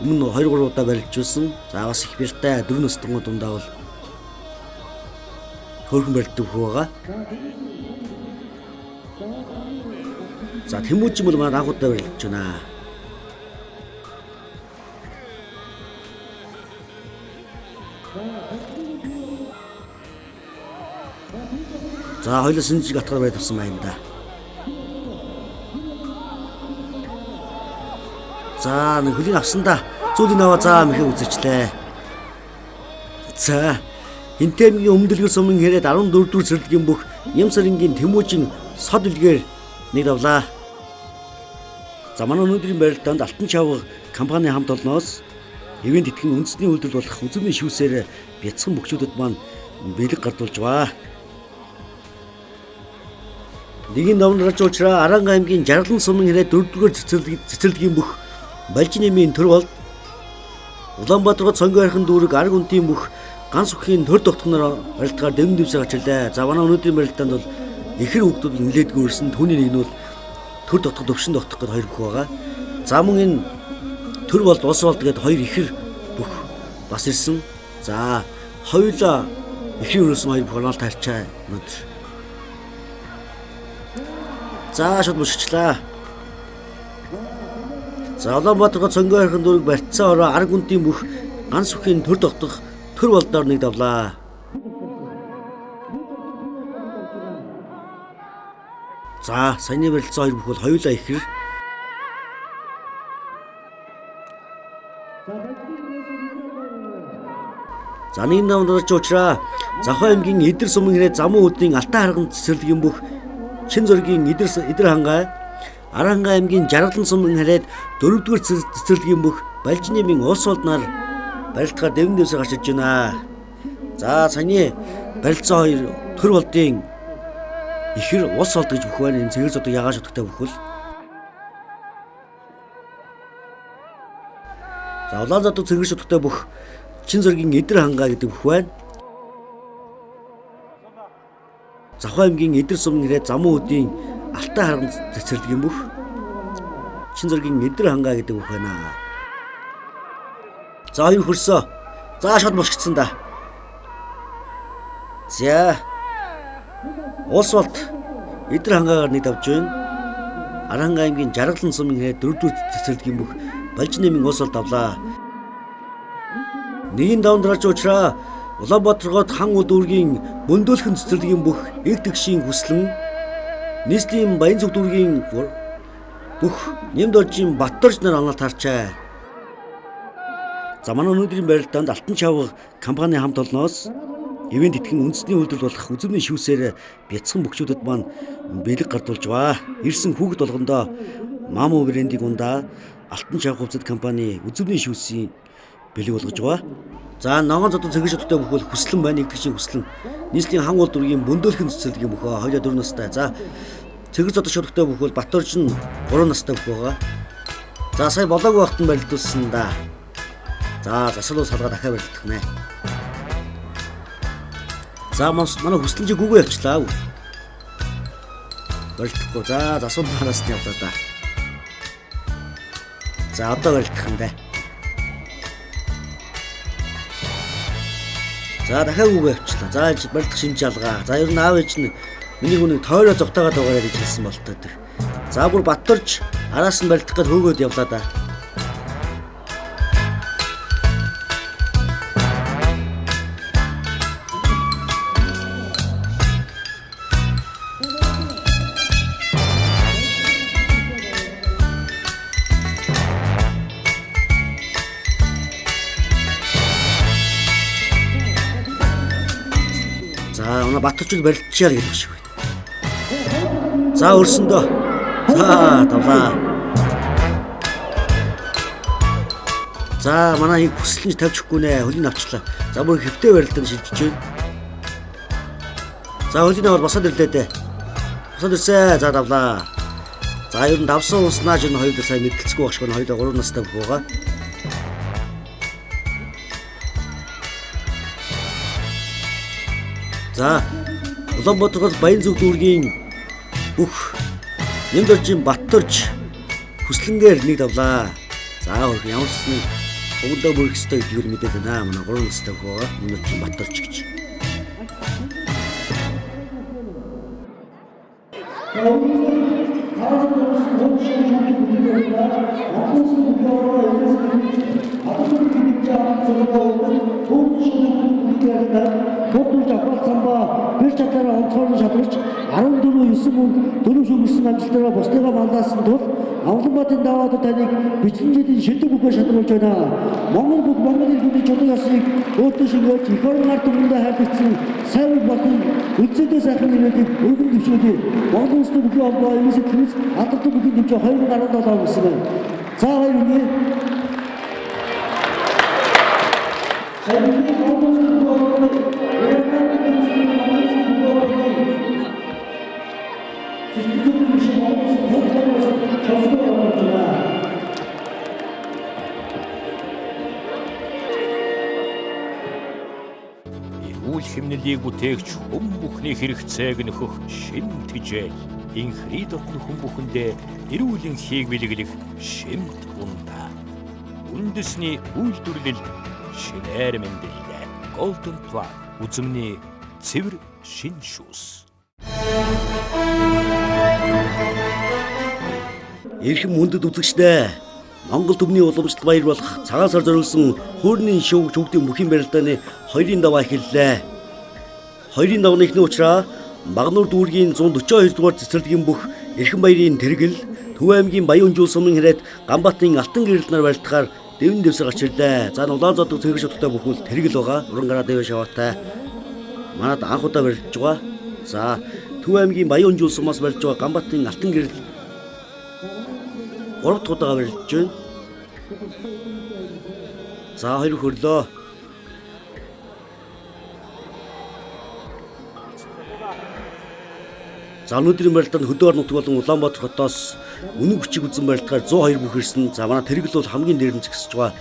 өмнө 2-3 удаа барилж байсан. За бас их бэртэй 4 настай дундаа бол хөргөн барилдаг байгаа. За Тэмүүжин бол манад анхудаа барилж байна. За хоёул сэнжиг атгаар байд авсан байна да. За нэг хөлийн авсан да. Зүйлийг аваа за мэхээ үзэжлээ. За Хинтэй аймгийн Өмнөдөлгөр сумын хэрэг 14 дугаар цэцэрлэгийн бүх Ням цэрэнгийн Тэмүүжин сод үлгээр нэг давлаа. За манай өнөөдрийн барилдаанд Алтан чавга компани хамт олноос хэвэн тэтгэн үндэсний үйлдэл болох үзмийн шүүсээр бяцхан бөхчүүдэд маань бэлэг гардуулж байгаа. Нэгэн давнарч уучраа Аран аймгийн Жаргалан сумын хэрэг 4 дугаар цэцэрлэгийн бүх Балжинэмийн төр бол Улаанбаатарт сонгоо хайрхан дүүрэг арга үнтийн бүх ганц үхийн төр тогтноор барилдгаар дэвэн дэвсээр ачилдаа. За манай өнөөдрийн барилдаанд бол ихэр хүүхдүүд нэлээдгүй ирсэн. Түүний нэг нь бол төр тогтоход өвчин тогтох гэдэг хоёр бүх байгаа. За мөн энэ төр болд ус болд гэдэг хоёр ихэр бүх бас ирсэн. За хоёулаа ихэр өрөөсөн хоёр бүх оноол тарчаа өнөөдөр. За шууд мушчлаа. За Улаанбаатарт сонгоо хайрхан дүүрэг барьцсан ороо арга үнтийн бүх ганц үхийн төр тогтох төр болдоор нэг давлаа. За саяны барилцсан хоёр бүх бол хоёулаа ихэр. За нэг намдрч уучраа Завхай аймгийн Идэр сумын хэрэг замун өдрийн Алтан харган цэцэрлэгийн бүх Чин зөргийн Идэр хангай, Аранхай аймгийн Жаргалан сумын хэрэг 4-р цэцэрлэгийн бүх Балжнымын улс олднаар барилдгаар дэвэн дэвсээр гарч иж байна. За саяны барилцсан хоёр төр болдын ихэр ус олд гэж бүх байна. Энэ цэгэл зодог ягааш утгатай бүхэл. За улаан зодог цэгэл зодогтой бүх Чин зөргийн Идэр хангай гэдэг бүх байна. Завхай аймгийн Идэр сумын хэрэг замун өдрийн Алтан харган цэцэрлэгийн бүх Чин зөргийн Идэр хангай гэдэг бүх байна. За хоёр хөрсөө. За шууд мушгицсан да. За улс болд Идэр хангайгаар нэг давж байна. Аранхай аймгийн Жаргалан сумын хэрэг 4-р цэцэрлэгийн бүх Балжнымын улс болд авлаа. Нэгэн давндраач уучраа Улаанбаатарт хан дүүргийн мөндөөлхөн цэцэрлэгийн бүх эг тэгшийн хүслэн нийслэлийн баян зүг дүүргийн бүх нэмд оржийн Баттарж нар оноол тарчаа. За манай өнөөдрийн барилдаанд Алтан чавга компани хамт олноос ивент итгэн үндэсний үйлдвэр болох үзмний шүүсээр бяцхан бөхчүүдэд маань бэлэг гардуулж байгаа. Ирсэн хүүхэд болгондоо Мамо брендийг ундаа Алтан чавга хувьцат компани үзмний шүүсийн бэлэг болгож байгаа. За ногоон зодон цэгэж өдөртэй бүх бол хүслэн байна, нэгтгэжийн хүслэн. Нийслэлийн хан дүүргийн мөндөөлхөн цэцэрлэгийн бөхөө хоёулаа 4 настай. За цэгэж зодон шүрхтэй бүх бол Батөрж нь 3 настай бүх байгаа. За сая болоогүй вахт нь барилдуулсан да. За засал салгаа дахиад барилдах нэ. За манай хүслэнжи гүгөө явчлаа. Барилдахгүй. За засал манаас нь явлаа да. За одоо барилдах юм да. За дахиад үгүй явчлаа. За энэ барилдах шинж алгаа. За ер нь аав ээж нь миний хүнийг тойроо зогтоогоод байгаа гэж хэлсэн болтой тэр. За бүр Батөрж араас нь барилдах гээд хөөгөөд явлаа да. Батөрчд барилдчихаар гэдэг шиг байна. За өрсөндөө. За тавлаа. За манай их хүслэнж тавьчихгүй нэ. Хөлийг авчлаа. За бүр хэвтэй барилдаанд шилжиж байна. За хөлийг аваад босоод ирлээ дээ. Босоод ирсэ. За тавлаа. За ер нь давсан уснаа жин хоёулаа сайн мэдлцгүй багшгүй хоёулаа 3 настай бүх байгаа. За Улаанбаатарт баян зүг дүүргийн бүх нэмд оржийн Батөрж хүслэнгээр нэг давлаа. За ямар ч нэг угдаа бүрэх ёстой гэдгийг мэдээд байна. Манай 3 настай хөө нэмд оржийн Батөрж гэж. Бодолж авах самбаа бэр чадлаараа онцгой шалгарч 14-9 мөн дөрөв шүмгсэн амжилтаараа бусдыгаа малдасан тул Авланбаатарын даваадад таныг бичсэн жилийн шидэг бүхээр шалгаруулж байна. Монгол иргэний чулуун ясныг өөртөө шигөөж эх орон ард түмэндээ хайрлагдсан сайн болон үлцэдээ сайхан нэрийг өргөн дэвшүүлээ. Монгол улсны бүхий холбоо эмээс итгэж алдартай бүхий дэвшээ 2017 он гэсэн байна. За хоёр үний шинэллийг бүтээгч хүн бүхний хэрэгцээг нөхөх шим тэжээл. Инхри дотно хүн бүхэндээ эрүүлийн хийг бэлгэлэх шимт ундаа. Үндэсний үйлдвэрлэлд шинээр мэндэллээ. Golden Plan үзмний цэвэр шин шүүс. Эрхэм хүндэт үзэгчдээ Монгол төмний уламжлалт баяр болох цагаан сар зориулсан хуурны шуugигч бүхийн барилдааны 2-ын даваа эхэллээ. 2-ын давны эхний учраа Багнуур дүүргийн 142 дугаар цэцэрлэгийн бүх эрхэм баярын тэргэл Төв аймгийн Баян Жуул сумын хэрэг Ганбаатарын алтан гэрэл нар барилдахаар дэвэн дэвсэр гарч ирлээ. За улаан зодог цэрэг шаттай бүхэл тэргэл байгаа. Уран гараа дэвэ шаваатай. Манад анх удаа барилдж байгаа. За Төв аймгийн Баян Жуул сумаас барилдж байгаа Ганбаатарын алтан гэрэл 3 дахь удаага барилдж байна. За 2 хөрлөө. За өнөөдрийн барилдаанд хөдөө орон нутг болон Улаанбаатар хотоос үнэн хүчийг үзэн барилдахаар 102 бүх ирсэн. За манай тэргэл бол хамгийн дээрэн зэгсэж байгаа.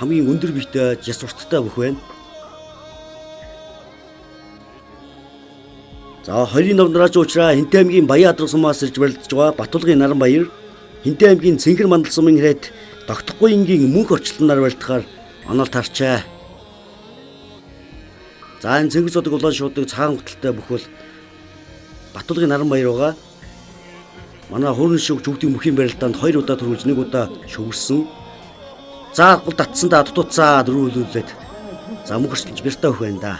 Хамгийн өндөр биетэй жас урттай бүх байна. За 20-ын давнараач уучраа Хинтээ аймгийн Баян Адрах сумаас ирж барилдж байгаа Батулгын наран баяр, Хинтээ аймгийн Цэнхэр мандал сумын хэрэг Тогтохгүй энгийн мөнх орчлоноор барилдахаар онол тарчаа. За энэ цэнхэр цодог улаан шуудаг цагаан хөтөлтэй бүхэл Батулгын наран баяр байгаа. Манай хуурны шуugигч бүхийн барилдаанд 2 удаа төрүүлж 1 удаа шүгэрсэн. За гол татсан да дутууцаа дөрвөлүүлээд. За мөнх орчлонч бэртэ өгөх байна да.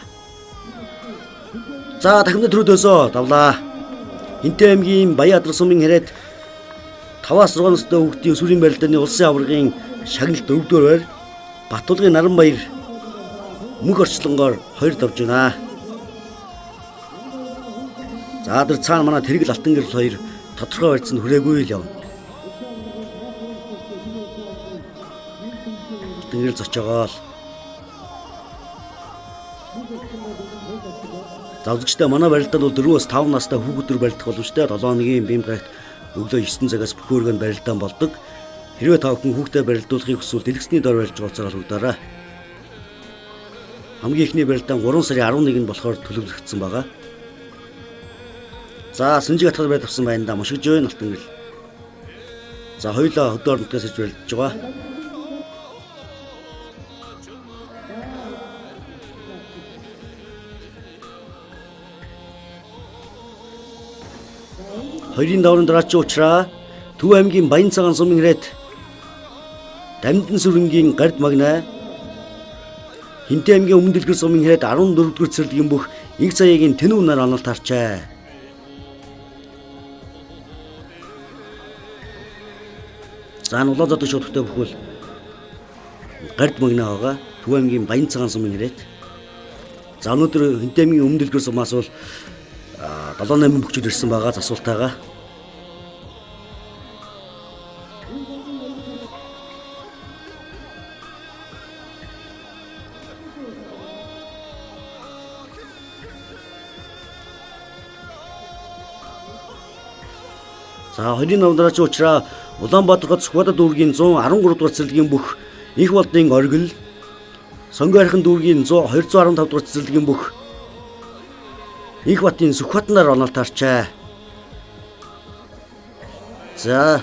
За дахин төрөөдөөсөө давлаа. Хинтээ аймгийн Баян Адрах сумын хэрэг 5-6 настай хүүхдийн сүрийн барилдааны улсын аваргын шагналт 4-р байр Батулгын наран баяр мөнх орчлонгоор 2 давж байна. За тэр цаана манай тэргэл алтан гэрэл 2 тодорхой барьцанд хүрээгүй л явна. Алтан гэрэл зочоогоол. За үзэгчдээ манай барилдаанд бол 4-5 настай хүүхдүүд барилдах боломжтой 7-1 бим гарагт өглөө 9 цагаас бүхөөргөнд барилдаан болдог. Хэрвээ та бүхэн хүүхдээ барилдуулахыг хүсвэл дэлгэцний дор барилж уулзаад холбогдоорой. Хамгийн ихний барилдаан 3 сарын 11-нд болохоор төлөвлөгдсөн байгаа. За Сэнжиг атгал барьж авсан байна да мушигж байна алтан гэрэл. За хоёулаа хөдөө орон нутгаас ирж барилдж байгаа. Хоёрын давны дараач уучраа Төв аймгийн Баян цагаан сумын хэрэг Дамдын сүрэнгийн гард магнаа Хинтээ аймгийн Өмнө дэлгэр сумын хэрэг 14 дугаар цэцэрлэгийн бүх инх цаягийн тэнүүн нар онол тарчаа. За улаан зодог шуудтай бүхэл гард магнаа байгаа. Төв аймгийн Баян цагаан сумын хэрэг. За өнөөдөр Хинтээ аймгийн Өмнө дэлгэр сумаас бол 7-8 бүхчүүд ирсэн байгаа засвалтайгаа. За 20-ын давнараач уучраа Улаанбаатар хот Сүхбаатар дүүргийн 113 дугаар цэцэрлэгийн бүх инх болдын оргил, Сонгойрхон дүүргийн 215 дугаар цэцэрлэгийн бүх инх батын Сүхбаатар онол тарчаа. За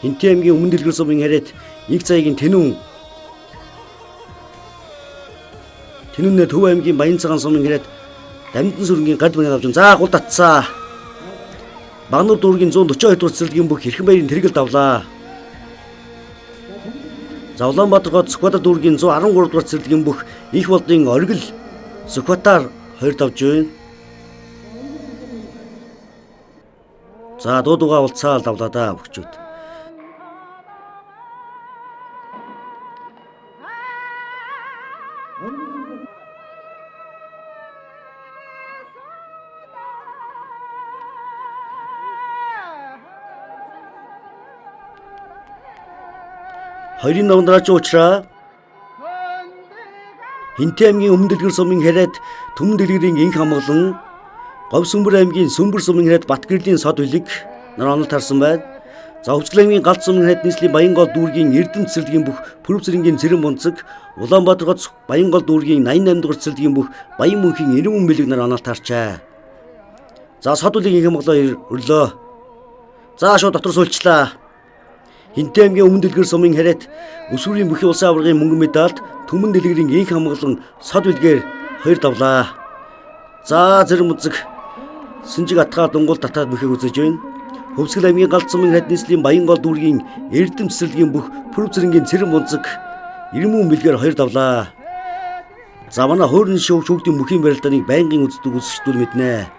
Хинтээ аймгийн Өмнө дэлгэр сумын хэрэг инх цаягийн тэнүүнээ Төв аймгийн Баян цагаан сумын хэрэг Дамдын сүрэнгийн гард магнаа авч. За гол татсаа. Багнуур дүүргийн 142 дугаар цэцэрлэгийн бүх эрхэм баярын тэргэл давлаа. За Улаанбаатар хот Сүхбаатар дүүргийн 113 дугаар цэцэрлэгийн бүх инх болдын оргил, Сүхбаатар 2 давж байна. За дуудуугаа уулцаал давлаа да бүгчүүд. Хоёрын давнараач уучраа Хинтээ аймгийн Өмнө дэлгэр сумын хэрэг Түмэн дэлгэрийн инх хамглан Говь Сүмбэр аймгийн Сүмбэр сумын хэрэг Батгэрлийн сод үлэг нар онол тарсан байна. За Хөвсгөл аймгийн галт сумын ханад нийслэлийн Баянгол дүүргийн Эрдэм цэцэрлэгийн бүх Пүрэв цэрэнгийн цэрэн бунцэг, Улаанбаатар гоц Баянгол дүүргийн 88 дугаар цэцэрлэгийн бүх Баян мөнхийн 90 мэлэг нар онол тарчаа. За сод үлийг инх Монголоо өрлөө. За шууд дотор суулчлаа. Хинтээ аймгийн өмнө дэлгэр сумын харайт өсвөрийн бүхий улсын аваргын мөнгөн медальд Түмэн дэлгэрийн инх хамгаалан сод үлгээр 2 давлаа. За зэрэг музэг Синжиг атгаа дунгуул татаад мөхийг үзэж байна. Хөвсгөл аймгийн галт сумын ханад нийслэлийн Баянгол дүүргийн Эрдэм цэцэрлэгийн бүх Пүрэв цэрэнгийн цэрэн бунцэг 90 мэлгээр 2 давлаа. За манай хуурны шүүгчдийн мөхийн барилдааныг байнгын үздэг үзэгчдүүд мэднэ.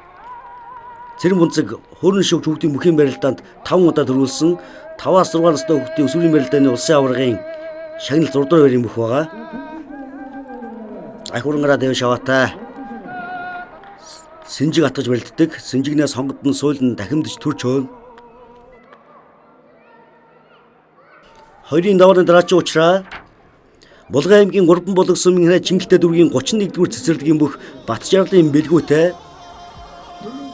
Цэрэн бунцэг хуурны шүүгчдийн мөхийн барилдаанд 5 удаа төрүүлсэн 5-6 настай хүүхдийн өсвөрийн барилдааны улсын аваргын шагнал 6 дугаар байрын мөх байгаа. Ахурангараа дэв шаваатай. Синжиг атгаж барилддаг. Синжигнээс хонгодон суйлн дахимдж төрж хөөн. Хоёрын давааны дараачийн уучраа Булган аймгийн 3 булаг сумын ханад Чингэлтэй дүүргийн 31-р цэцэрлэгийн бүх Бат жарлын бэлгүүтэй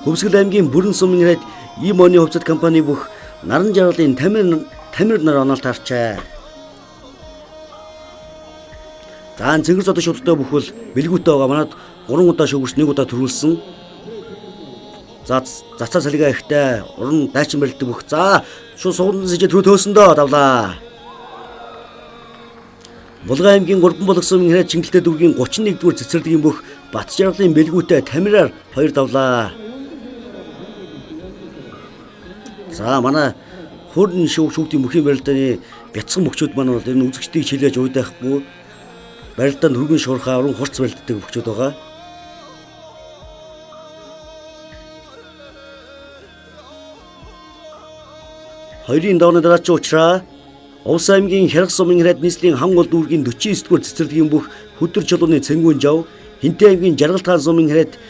Хөвсгөл аймгийн Бүрэн сумын ханад Им оны хувьцат компани бүх Наран жарлын тамир нар онол тарчаа. За цэнгэр зодог шуудтай бүхэл бэлгүүтэй байгаа манад 3 удаа шүүгэрч 1 удаа төрүүлсэн. За зацаа салига ихтэй уран дайчин барилдаг бүх. За шууд суган сэжээ төрөө төөсөн дөө давлаа. Булган аймгийн 3 булаг сумын ханад Чингэлтэй дүүргийн 31-р цэцэрлэгийн бүх Бат жарлын бэлгүүтэй тамираар 2 давлаа. За манай хуурны шүүгчдийн мөхийн барилдааны бяцхан мөхчүүд маань бол энэ үзэгчдийг чилээж уйдахгүй барилдаанд хөргөн шуурхаа уран хурц барилддаг мөхчүүд байгаа. Хоёрын давны дараачийн уучраа Улс аймгийн Хярах сумын ханад нийслэлийн Хангол дүүргийн 49-р цэцэрлэгийн бүх хөдөр чулууны цэнгүүн жав Хинтээ аймгийн Жаргал таан сумын ханад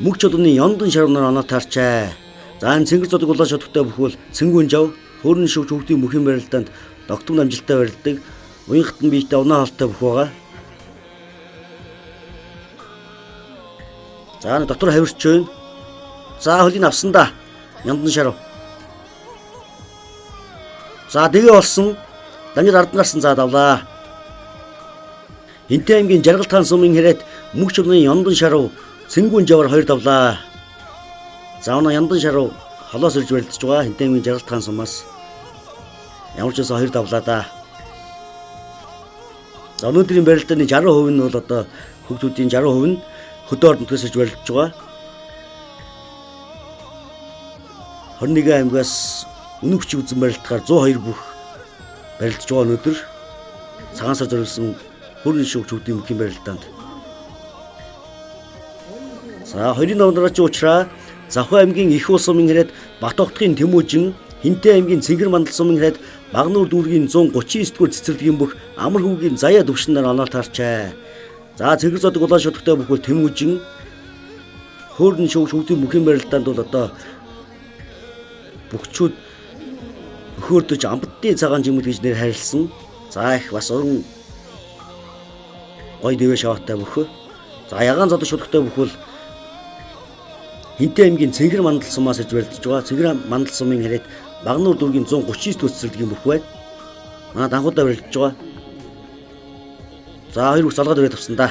мөх чулууны Ёндон шарвнаар оноо тарчаа. За энэ цэнгэр зодог улаан шодогтой бүхвэл цэнгүүн жав хуурны шүүгч хүүхдийн мөхийн барилдаанд тогтмол амжилттай барилдаг. Уянхтан биетэй унаа хаалтай бүх байгаа. За дотор хавирч байна. За хөлийг авсан да. Ёндон шарв. За дэгээ болсон. Дамжид ард гарсан за давлаа. Хинтээ аймгийн Жаргал таан сумын ханад мөх чулууны Ёндон шарв цэнгүүн жавар 2 давлаа. За оноо Ёндон шарв холоос ирж барилдаж байгаа Хинтээ аймгийн Жаргал таан сумаас. Ямар ч байсан 2 давлаа да. За өнөөдрийн барилдааны 60% нь бол одоо хүүхдүүдийн 60% нь хөдөө ордонтоос ирж барилдаж байгаа. 21 аймгаас үнэн хүчийг үзэн барилдахаар 102 бүх барилдаж байгаа өнөөдөр. Цагаансаар зориулсан хуурны шүүгчдийн мөхийн барилдаанд. За 20-ын давнараачийн уучраа Завхан аймгийн Их ус сумын ханад Бат огтхын Тэмүүжин, Хинтээ аймгийн Цэнгэр мандал сумын ханад Багнуур дүүргийн 139-р цэцэрлэгийн бүх амар хүүгийн заяа төвшнээр оноо тарчаа. За цэнгэр зодог улаан шодогтой бүхэл Тэмүүжин хуурны шүүгчдийн мөхийн барилдаанд бол одоо бүгчүүд өхөөрдөж амбаттын цагаан жимэл гэж нэр хайрлсан. За их бас уран гой дэвэ шаваатай бөхөө. За ягаан зодог шодогтой бүхэл Хинтээ аймгийн Цэнгэр мандал сумаас ирж барилдаж байгаа. Цэнгэр мандал сумын ханад Багнуур дүүргийн 139 цэцэрлэгийн бүх байна. Манай данхуудаа барилдаж байгаа. За 2 бүх залгаад өрөөд авсан да.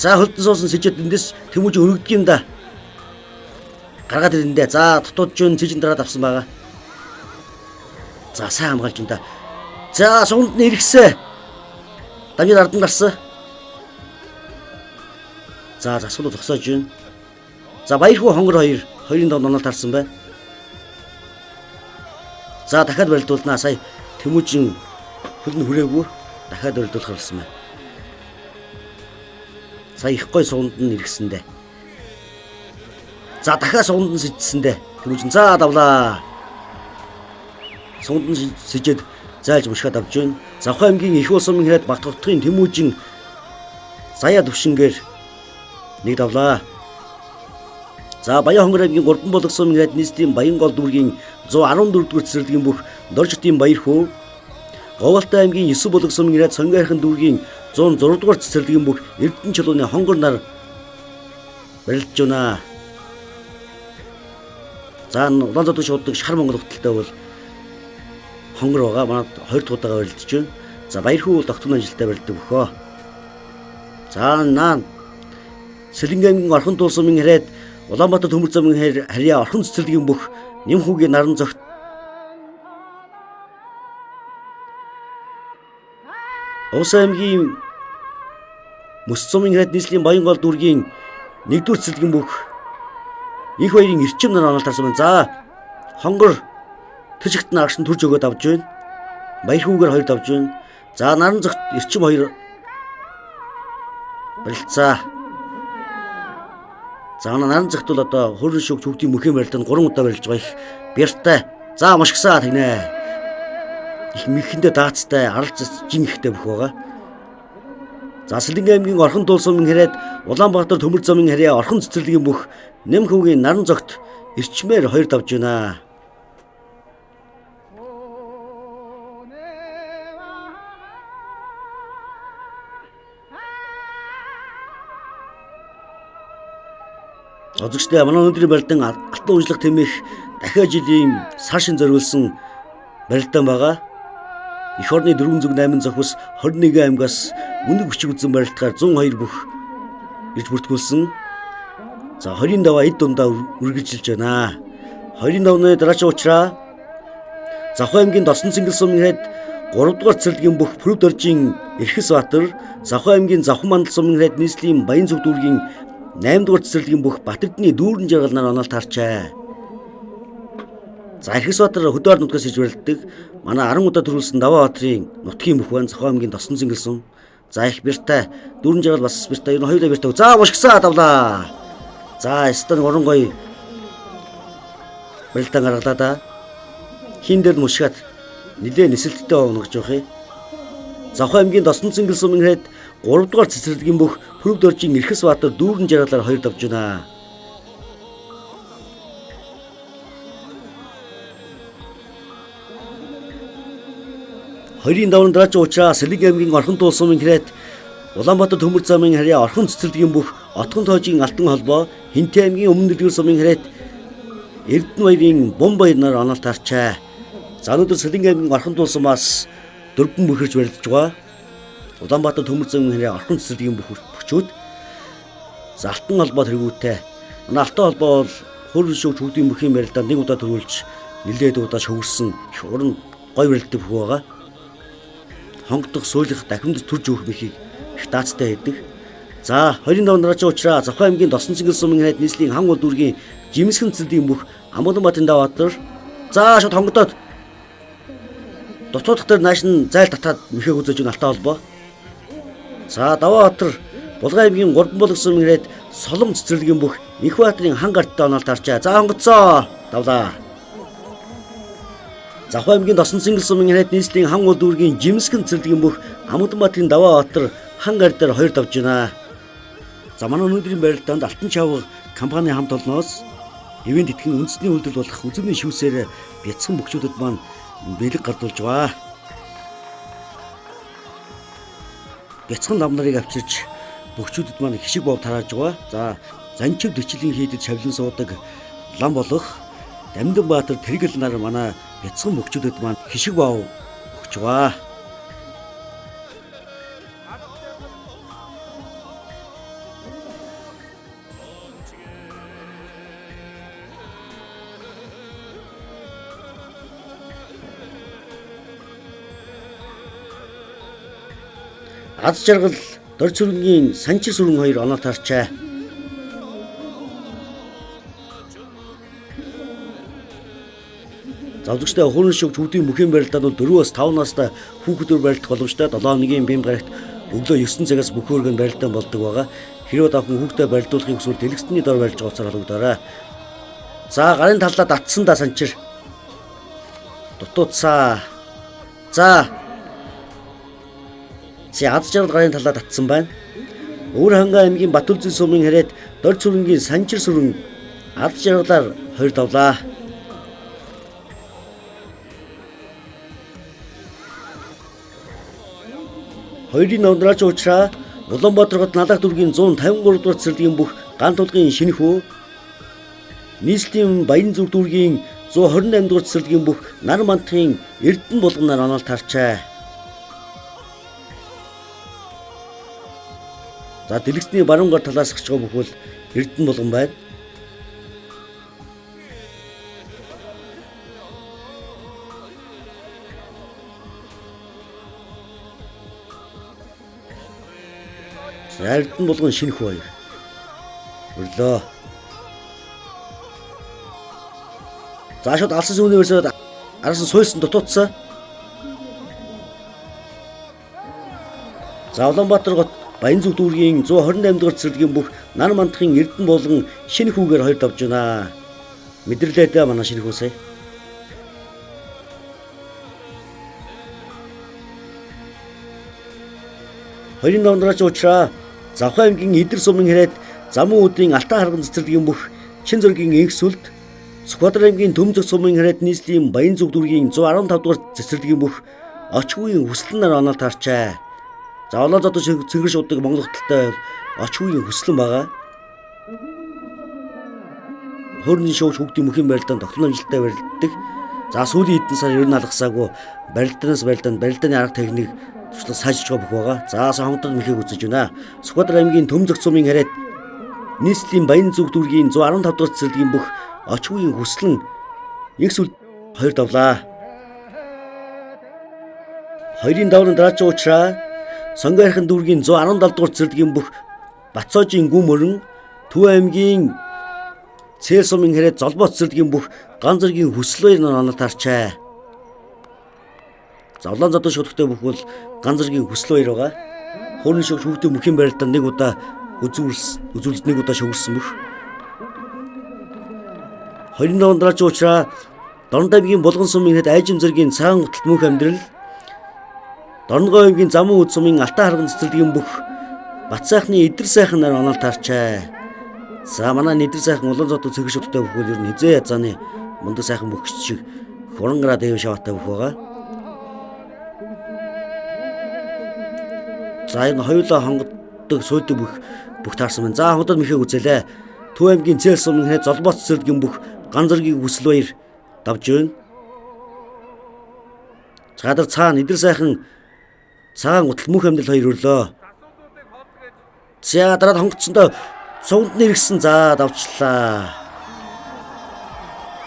За хөлтөн суусан сэжэд эндээс Тэмүүж өргөдөг юм да. Гаргаад ирэндээ. За дутууд жин цэжин дараад авсан байгаа. За сайн хамгаалж энэ да. За суганд нь иргэсэ. Дамжид ардан гарсан. За засвал зогсоож байна. За баярхуу хонгор 2-ын давд онол тарсан байна. За дахиад барилдуулнаа. Сая Тэмүүжин хөлн хүрээгүй дахиад барилдуулах болсон байна. Сая их гой суганд нь иргэсэндээ. За дахиад суганд нь сэжсэндээ. Тэмүүжин за давлаа. Суганд нь сэжээд зайлж мушгаад авч байна. Завхан аймгийн Их ус сумын ханад Бат огтхын Тэмүүжин заяа төвшингээр 1 давлаа. За Баян хонгор аймгийн 3 булаг сумын ханад нийслэлийн Баянгол дүүргийн 114-р цэцэрлэгийн бүх Доржтын баяр хүү Говьалтай аймгийн 9 булаг сумын ханад Сонгойрхон дүүргийн 106-р цэцэрлэгийн бүх Эрдэнэ чулууны хонгор нар барилдаж байна. За Улаанзаа дүүш уддаг шар Монгол хөтөлтэй бол хонгор байгаа. Манай 2 дахь удаага барилдаж байна. За Баярхүү бол тогтмол ажилтай барилдаг бөхөө. За наа Сэлэнгэ аймгийн Орхон тул сумын хэрээд Улаанбаатар төмөр замын харьяа Орхон цэцэрлэгийн бүх нэм хүүгийн наран зогт Ус аймгийн Мөс сумын хэрээд нийслэлийн Баянгол дүүргийн 1-р цэцэрлэгийн бүх их баярын эрчим нар онолтарсан байна. За хонгор төчгт наагш нь төрж өгөөд авж байна. Баярхүүгээр 2 давж байна. За наран зогт эрчим 2 барилцаа. За наран зогт бол одоо хөрөн шүүгч хүүхдийн мөхийн барилдаанд 3 удаа барилж байгаа их бяртай. За маш гисаа тэгнэ. Их мэхэндээ даацтай аралж жин ихтэй бүх байгаа. За Сэлэнгэ аймгийн Орхон тул сумын хэрээд Улаанбаатар төмөр замын харьяа Орхон цэцэрлэгийн бүх нэм хүүгийн наран зогт эрчмээр 2 давж байна. Озгчдээ манай өнөөдрийн барилдаан алтан уужлах тэмээх дахиад жилийн сар шин зориулсан барилдаан байгаа. Эх орны 408 зохис 21 аймгаас үнэг хүчиг үзэн барилдахаар 102 бүх ирж бүртгүүлсэн. За 20 даваа эд дундаа үргэлжилж байна. 20 давны дараачийн уучраа Завхан аймгийн Досон цэнгэл сумын хэрээд 3 дугаар цэцэрлэгийн бүх Пүрэв доржийн Эрхэсбаатар, Завхан аймгийн Завхан мандал сумын хэрээд нийслэлийн Баянзүг дүүргийн 8 дугаар цэцэрлэгийн бүх Батэрдны дүүрэн жаргал нар онол таарчаа. За Эрхэсбаатар хөдөө орон нутгаас иж барилддаг. Манай 10 удаа төрүүлсэн Даваа Баатрын нутгийн бүх байн Завхан аймгийн Досон цэнгэл сум. За их бэртэй дүүрэн жаргал бас бэртэй. Ер нь хоёулаа бэртэй. За маш гисаа давлаа. За стан уран гоё барилдаан гаргалаа да. Хин дээр мушгаад нилээ нисэлттэй овно гэж явах юм. Завхан аймгийн Досон цэнгэл сумын хэрээд 3 дугаар цэцэрлэгийн бүх Пүрэв доржийн Эрхэсбаатар дүүрэн жаргалаар 2 давж байна. Хоёрын давны дараачийн уучраа Сэлэнгэ аймгийн Орхон тул сумын хэрээд Улаанбаатар төмөр замын харьяа Орхон цэцэрлэгийн бүх Отгон тоожийн алтан холбоо Хинтээ аймгийн Өмнө 1-р сумын хэрээд Эрдэнэ баярын Бум баяр нар онол таарчаа. За өнөөдөр Сэлэнгэ аймгийн Орхон тул сумаас дөрвөн бөхөрж барилдаж байгаа. Улаанбаатар төмөр замын харьяа Орхон цэцэрлэгийн бүх хүчүүд за алтан холбоо тэргүүтээ. Манай алтан холбоо бол хөрөн шүүгч хүүхдийн мөхийн барилдаанд 1 удаа төрүүлж нэлээд удаа шөвөрсөн их уран гой барилдаг бүх байгаа. Хонгодох суулгах дахимд төрж өгөх мэхийг их даацтай байдаг. За 20 давны дараачийн уучраа Завхан аймгийн Досон цэнгэл сумын хэрээд нийслэлийн хан бол дүүргийн жимсгэн цэцэрлэгийн бүх Амбуланбаатарын Даваатар. За шууд хонгодоод дуцуудах дээр нааш нь зайл татаад мэхээ үзэж өгн алтан холбоо. За Даваатар Булган аймгийн 3 болог сумын хэрээд Солон цэцэрлэгийн бүх Инхбаатарын хан гарттай онол таарчаа. За хонгоцоо давлаа. Завхан аймгийн Досон цэнгэл сумын хэрээд нийслэлийн хан бол дүүргийн жимсгэн цэцэрлэгийн бүх Амбуланбаатарын Даваатар хан гар дээр 2 давж байна. За манай өнөөдрийн барилдаанд Алтан чавга компани хамт олноос ивент итгэн үндэсний үйлдэл болох үзмийн шүүсээр бяцхан бөхчүүдэд маань бэлэг гардуулж байгаа. Бяцхан лам нарыг авчирч бөхчүүдэд маань хишиг бов тарааж байгаа. За занчив дэвчлийн хийдэд шавлан суудаг лам болох Дамдан Баатар тэргэл нар манай бяцхан бөхчүүдэд маань хишиг бов өгч байгаа. Аз жаргал дор цүрэнгийн санчир сүрэн 2 оноо таарчаа. Завзагчтай хөрөн шүүгч хүүхдийн мөхийн барилдаанд бол 4-5 настай хүүхдүүд барилдах боломжтой 7-1 бим гарагт өглөө 9 цагаас бөхөөргөн барилдаан болдог байгаа. Хэрвээ давхан хүүхдээ барилдуулахыг хүсвэл дэлгэцний дор барилж байгаа холбогдоорой. За гарын талдаа татсан да санчир. Дутуудсаа. За аз жаргал гарын талаа татсан байна. Өвөр ханга аймгийн Батүлзэн сумын хэрээд дор цүрэнгийн санчир сүрэн аз жаргалаар 2 давлаа. Хоёрын нондраач уучраа Улаанбаатар хот Надаг дүүргийн 153 дугаар цэцэрлэгийн бүх ганц тулгын шинэ хүү нийслэлийн Баян зүг дүүргийн 128 дугаар цэцэрлэгийн бүх нар мандахын эрдэнэ булганаар оноолт харчаа. За дэлгэцний баруун гар талаас гарч байгаа бүхэл эрдэнэ булган байна. За эрдэнэ булган шинэх хоёр. Өрлөө. Заашууд алсан сүүний өрсөд араас нь суйлсан дутуудсан. За Улаанбаатар гот Баян зүг дүүргийн 128 дугаар цэцэрлэгийн бүх нар мандахын эрдэнэ булган шинэх хүүгээр хоёр давж байна. Мэдэрлээ манай шинэх үсэ. Хоёрын давндраач уучраа Завхан аймгийн Идэр сумын хэрэг Замун үүдийн Алтан харган цэцэрлэгийн бүх Чин зөргийн инх сүлд Сүхбаатар аймгийн Төмзөг сумын хэрэг нийслэлийн Баян зүг дүүргийн 115 дугаар цэцэрлэгийн бүх очгүйн хүслэн нар оноолт харчаа. За олон зодон цэнгэр шуудаг Монгол хоттой очгүйн хүслэн байгаа. Хуурны шуугч хүүхдийн мөхийн барилдаанд тогтмол амжилттай барилддаг. За сүүлийн хэдэн сар ер нь алгасаагүй барилдаанаас барилдааны арга техник туршлага сайжирч байгаа бүх байгаа. За сонгогдод мэхийг үзэж байна. Сүхбаатар аймгийн Төмзөг сумын хэрэг нийслэлийн Баян зүг дүүргийн 115 дугаар цэцэрлэгийн бүх очгүйн хүслэн инх сүлд хоёр давлаа. Хоёрын даврын дараач уучраа Сонгойрхон дүүргийн 117 дугаар цэцэрлэгийн бүх Батцоожийн гүн мөрөн Төв аймгийн Цээл сумын хэрэг Золбоо цэцэрлэгийн бүх ган зэргийн хүслээр оноолт харчаа. За улаан зодон шүлгтэй бүх бол ган зэргийн хүсэл хоёр байгаа. Хуурны шүүгч хүүхдийн мөхийн барилдаанд нэг удаа үзүүлэлт нэг удаа шүгэрсэн бүх. Хоёрын давндраач уучраа Дорнод аймгийн Булган сумын хэд айжим зэргийн цагаан гуталт мөнх амьдрал Дорногов аймгийн Замун үд сумын Алтан харган цэцэрлэгийн бүх Бат сайхны Идэр сайхан нар оноолт харчаа. За манай Идэр сайхан улаан зодон цэнгэр шуудтай бүх бол ер нь хизээ язааны мундаг сайхан бүх шиг хурангаараа дэв шаваатай бүх байгаа. За энэ хоёулаа хонгоддог сүйдэг бүх таарсан байна. За хонгодод мэхээ үзээлээ. Төв аймгийн Цээл сумын хэд Золбоо цэцэрлэгийн бүх ган зэргийн хүсэл баяр давж байна. Цаадар цаана Идэр сайхан цагаан гутал мөнх амьдрал хоёр өрлөө. За дараад хонгодсондоо сувд нэргсэн за давчлаа.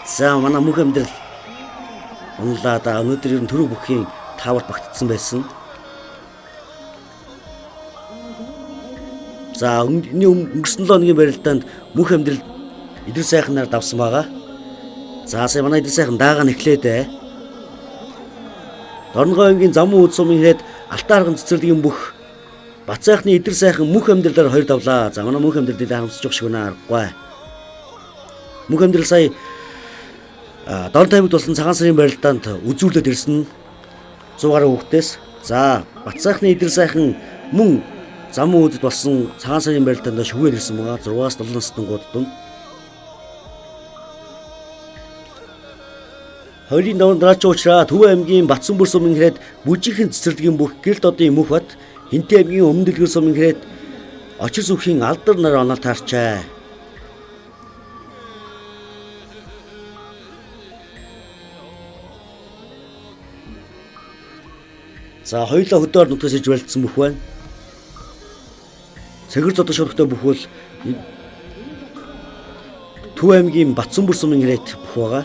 За манай мөнх амьдрал унлаа да өнөөдөр ер нь төрөв бүхийн таавар багтцсан байсан. За өнгөрсөн 7 өдрийн барилдаанд мөнх амьдрал Идэр сайхнаар давсан байгаа. За сая манай Идэр сайхан даагаа нэхлээд Дорногов аймгийн Замун үд сумын хэрэг Алтан харган цэцэрлэгийн бүх Бат сайхны Идэр сайхан мөнх амьдралаар хоёр давлаа. За манай мөнх амьдралыг харамсаж явах шиг байна аргагүй. Мөнх амьдрал сая Дорнод аймагт болсон цагаан сарын барилдаанд үзүүлээд ирсэн 100 гаруй хүүхдээс. За Бат сайхны Идэр сайхан мөн Замун үдэд болсон цагаан сарын барилдаанд шүгээр ирсэн байгаа 6-7 настангууд дунд. Хоёрын давндраач уучраа Төв аймгийн Батсанбөр сумын хэрэг бүжигхэн цэцэрлэгийн бүх гэрэл додын мөнх бат Хинтээ аймгийн Өмнө дэлгэр сумын хэрэг очир сүхийн алдар нар оноолт харчаа. За хоёулаа хөдөөр нутгаас иж барилдсан бүх байна. Цэгэр зодон шуурхтай бүх бол Төв аймгийн Батсанбөр сумын хэрэг бүх байгаа.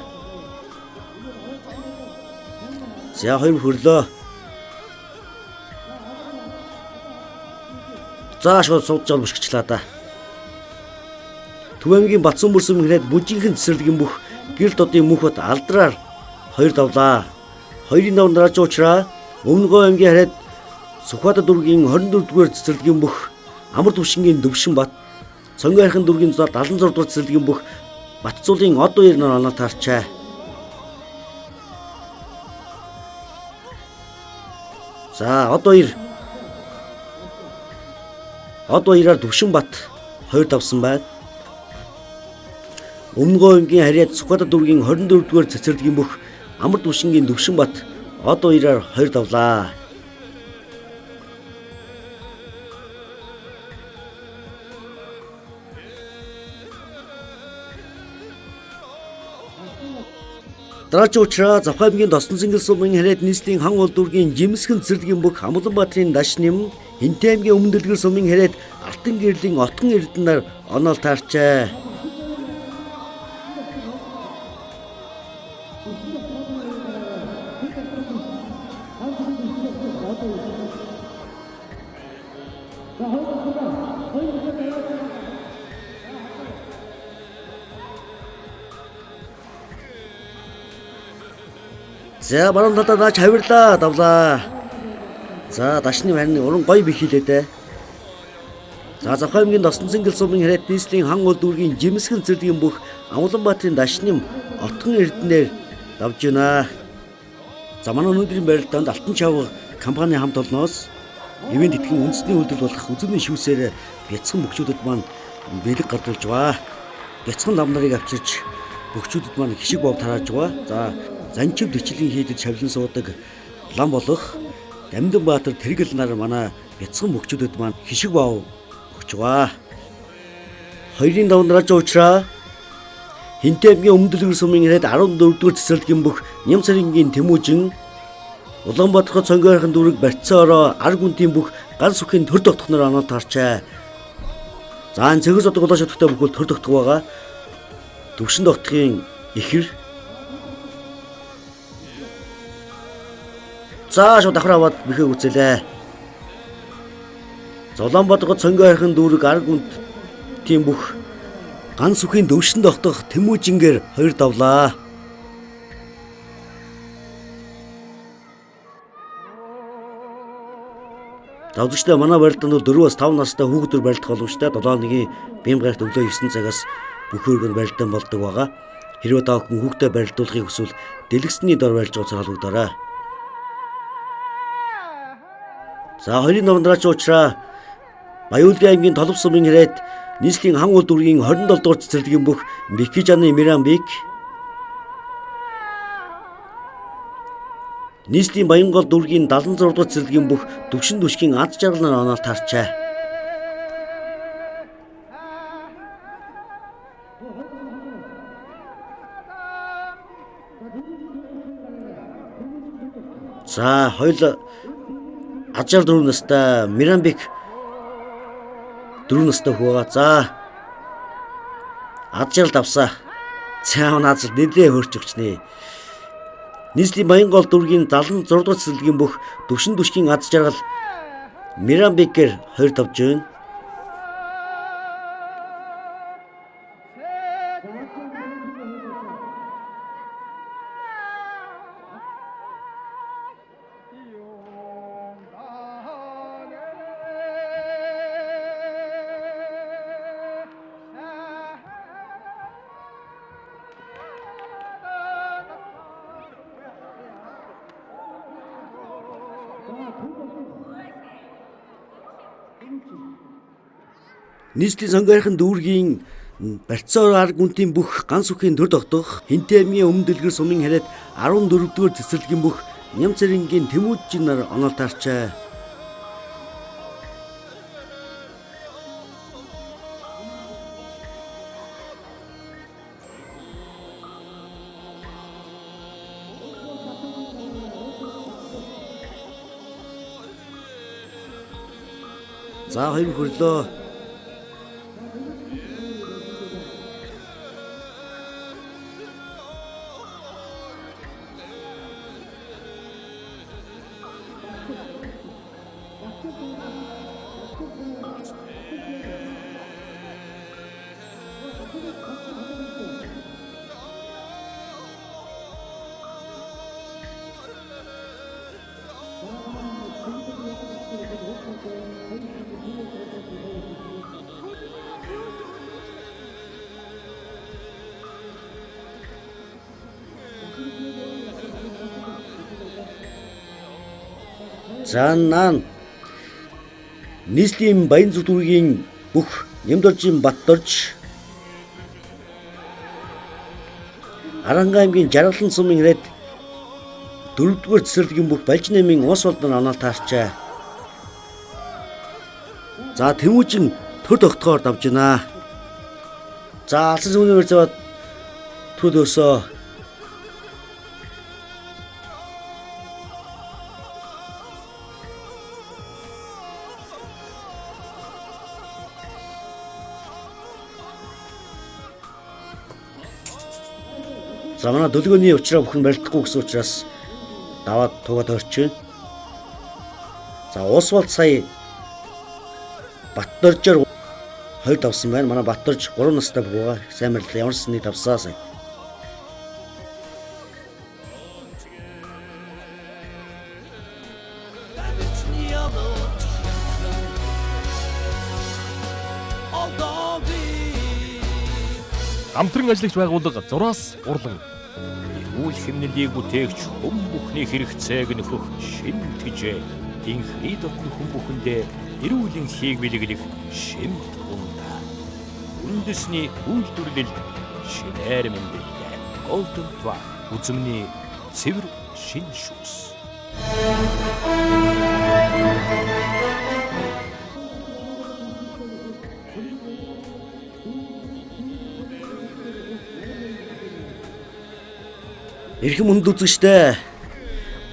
За хоёр хөрлөө. За шууд суудж авах бишгчлаа да. Төв аймгийн Батсанбөр сумын хэрэг бүжигхэн цэцэрлэгийн бүх гэрэл додын мөнх бат алдраар хоёр давлаа. Хоёрын давндраач уучраа Өмнөгов аймгийн хэрэг Сүхбаатар дүүргийн 24 дугаар цэцэрлэгийн бүх Амар түвшингийн Дөвшин бат Сонгойрхон дүүргийн 76 дугаар цэцэрлэгийн бүх Батцуулын од хоёр нар оноолт харчаа. За од хоёроор Дөвшин бат хоёр давсан байна. Өмнөгов аймгийн харьяат Сүхбаатар дүүргийн 24 дугаар цэцэрлэгийн бүх Амар түвшингийн Дөвшин бат од хоёроор хоёр давлаа. Дараач уучраа Завхай аймгийн Досон Цэнгэл сумын харьяат нийслэлийн хан уул дүүргийн жимсгэн цэцэрлэгийн бүх Амгаланбаатарын даш нэм Хинтэй аймгийн Өмнө Дэлгэр сумын харьяат Алтан гэрлийн Отгон эрдэнээр онол таарчээ. За баруун талаа хавирлаа давлаа. За дашны харин уран гоё бихилээ дээ. За Завхай аймгийн Досон Цэнгэл сумын харьяат нийслэлийн хан уул дүүргийн жимсгэн цэцэрлэгийн бүх Амгаланбаатарын дашним Отгон эрдэнээр давж байна. За манай өнөөдрийн барилдаанд Алтан чавга компани хамт олноос ивент итгэн үндэсний үйлдэл болох үзмийн шүүсээр бяцхан бөхчүүдэд маань бэлэг гардуулж байгаа. Бяцхан лам нарыг авчирч бөхчүүдэд маань хишиг бов тарааж байгаа. За занчив дэвчлийн хийдэд шавлан суудаг лам болох Дамдан Баатар тэргэл нар манай бяцхан бөхчүүдэд маань хишиг бов өгч байгаа. Хоёрын давн дараач уучраа Хинтэй аймгийн Өмнө Дэлгэр сумын харьяат 14-р цэцэрлэгийн бүх Ням сарингийн Тэмүүжин Улаанбаатар хот сонгойрхон дүүрэг барьцаороо ар гүнтийн бүх ган сүхийн төр тогтхоноор онол таарчаа. За энэ цэгс одог голоо шатгтай бүхэл төр тогтох байгаа. Төвшин тогтохын ихэр. За шууд давхар аваад бихээ үзэлээ. Улаанбаатар хот сонгойрхон дүүрэг ар гүнт тийм бүх ган сүхийн төвшин тогтох Тэмүүжингээр 2 давлаа. Давжигчтай манай барилдаанд 4-5 настай хүүхдүүд барилдах боломжтой. 7-1 бям гарагт өглөө 9 цагаас бүх өргөнд барилдаан болдог байгаа. Хэрвээ та бүхэн хүүхдэд барилдуулахыг хүсвэл дэлгэцний дор барилж байгаа холбогдоорой. За хоёрын давндраач уучраа Баяулгын аймгийн Толб сумын харьяат нийслэлийн хан уул дүүргийн 27 дугаар цэцэрлэгийн бүх Бикижаны Миранбик нийслэлийн Баянгол дүүргийн 76 дугаар цэцэрлэгийн бүх төвшин түшгийн ад жаргалаар онол таарчаа. За хоёул ад жаргал 4 настай Миранбик 4 настай хөө. За ад жаргал авсаа. Цаав наазал нэлээ хөрч өгчнэ. Нийслэлийн Баянгол дүүргийн 76 дугаар цэцэрлэгийн бүх төвшин түшгийн ад жаргал Миранбикээр 2 давж байна. Нийслэлийн сонгойрхон дүүргийн барьцаор ар гүнтийн бүх ган сүхийн төр тогтох Хинтэй аймгийн Өмнө Дэлгэр сумын харьяат 14-р цэцэрлэгийн бүх Ням сарингийн Тэмүүжин нар онол таарчаа. За хоёр хөрлөө. Заан нийслэлийн Баян зүг дүүргийн бүх Нямдоржийн Баттарж Аранга аймгийн Жаргалан сумын харьяат 4-р цэцэрлэгийн бүх Балжнамын ус болдон онол таарчаа. За Тэмүүжин төр тогтохоор давж байна. За алсан сүмний барьцаад төд өсөө За манай долгионы уучраа бүхэн барилдахгүй гэсэн учраас даваад тугаад орчин. За улс бол сая Баттөржээр 2 давсан байна. Манай Баттөрж 3 настай бууга сайн мэрлээ. Ямар ч нэг давсаа сая. Хамтран ажиллагч байгууллага 6-аас урлан. Эрүүл хэмнэлийг бүтээгч хүн бүхний хэрэгцээг нөхөх шин тэжээ. Инхри дотны хүн бүхэндээ эрүүлийн хийг бэлэглэх шимт ундаа. Үндэсний үйлдвэрлэлд шинээр мэндэлээ. Голден Тва үзмний цэвэр шин шүүс. Эрхэм хүнд үзэгчтэй